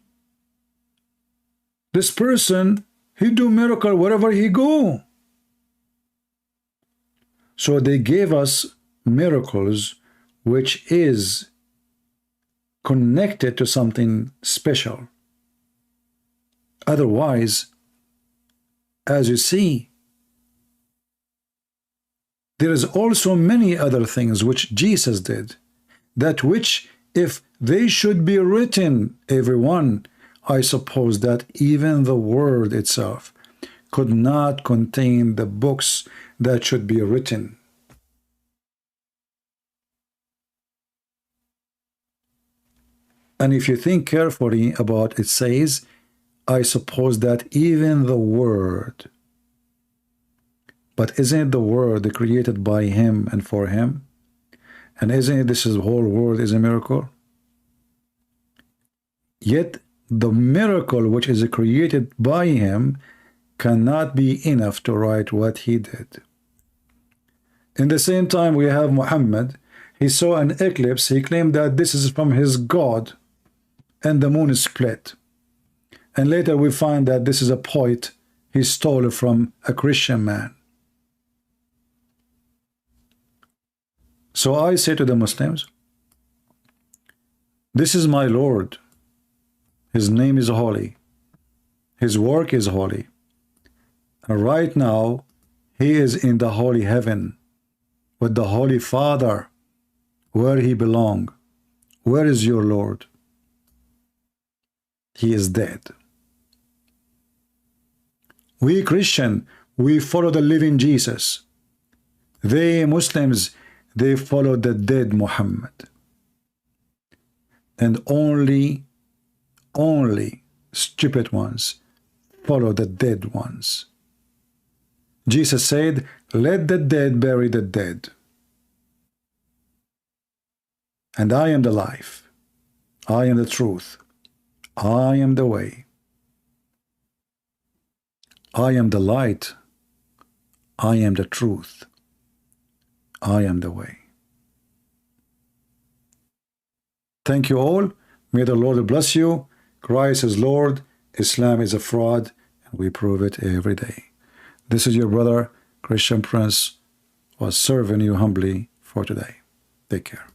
This person, he do miracle wherever he go. So they gave us miracles which is connected to something special. Otherwise, as you see, there is also many other things which Jesus did, that which, if they should be written, everyone, I suppose that even the word itself could not contain the books that should be written. And if you think carefully about it, says, I suppose that even the word, but isn't it the word created by him and for him? And isn't it this whole world is a miracle? Yet the miracle which is created by him cannot be enough to write what he did. In the same time, we have Muhammad. He saw an eclipse. He claimed that this is from his God, and the moon is split. And later we find that this is a poet he stole from a Christian man. So I say to the Muslims, this is my Lord. His name is holy. His work is holy. And right now, he is in the holy heaven with the Holy Father, where he belongs. Where is your Lord? He is dead. We Christian, we follow the living Jesus. They Muslims, they follow the dead Muhammad. And only stupid ones follow the dead ones. Jesus said, let the dead bury the dead. And I am the life. I am the truth. I am the way. I am the light. I am the truth. I am the way. Thank you all. May the Lord bless you. Christ is Lord. Islam is a fraud, and we prove it every day. This is your brother, Christian Prince, was serving you humbly for today. Take care.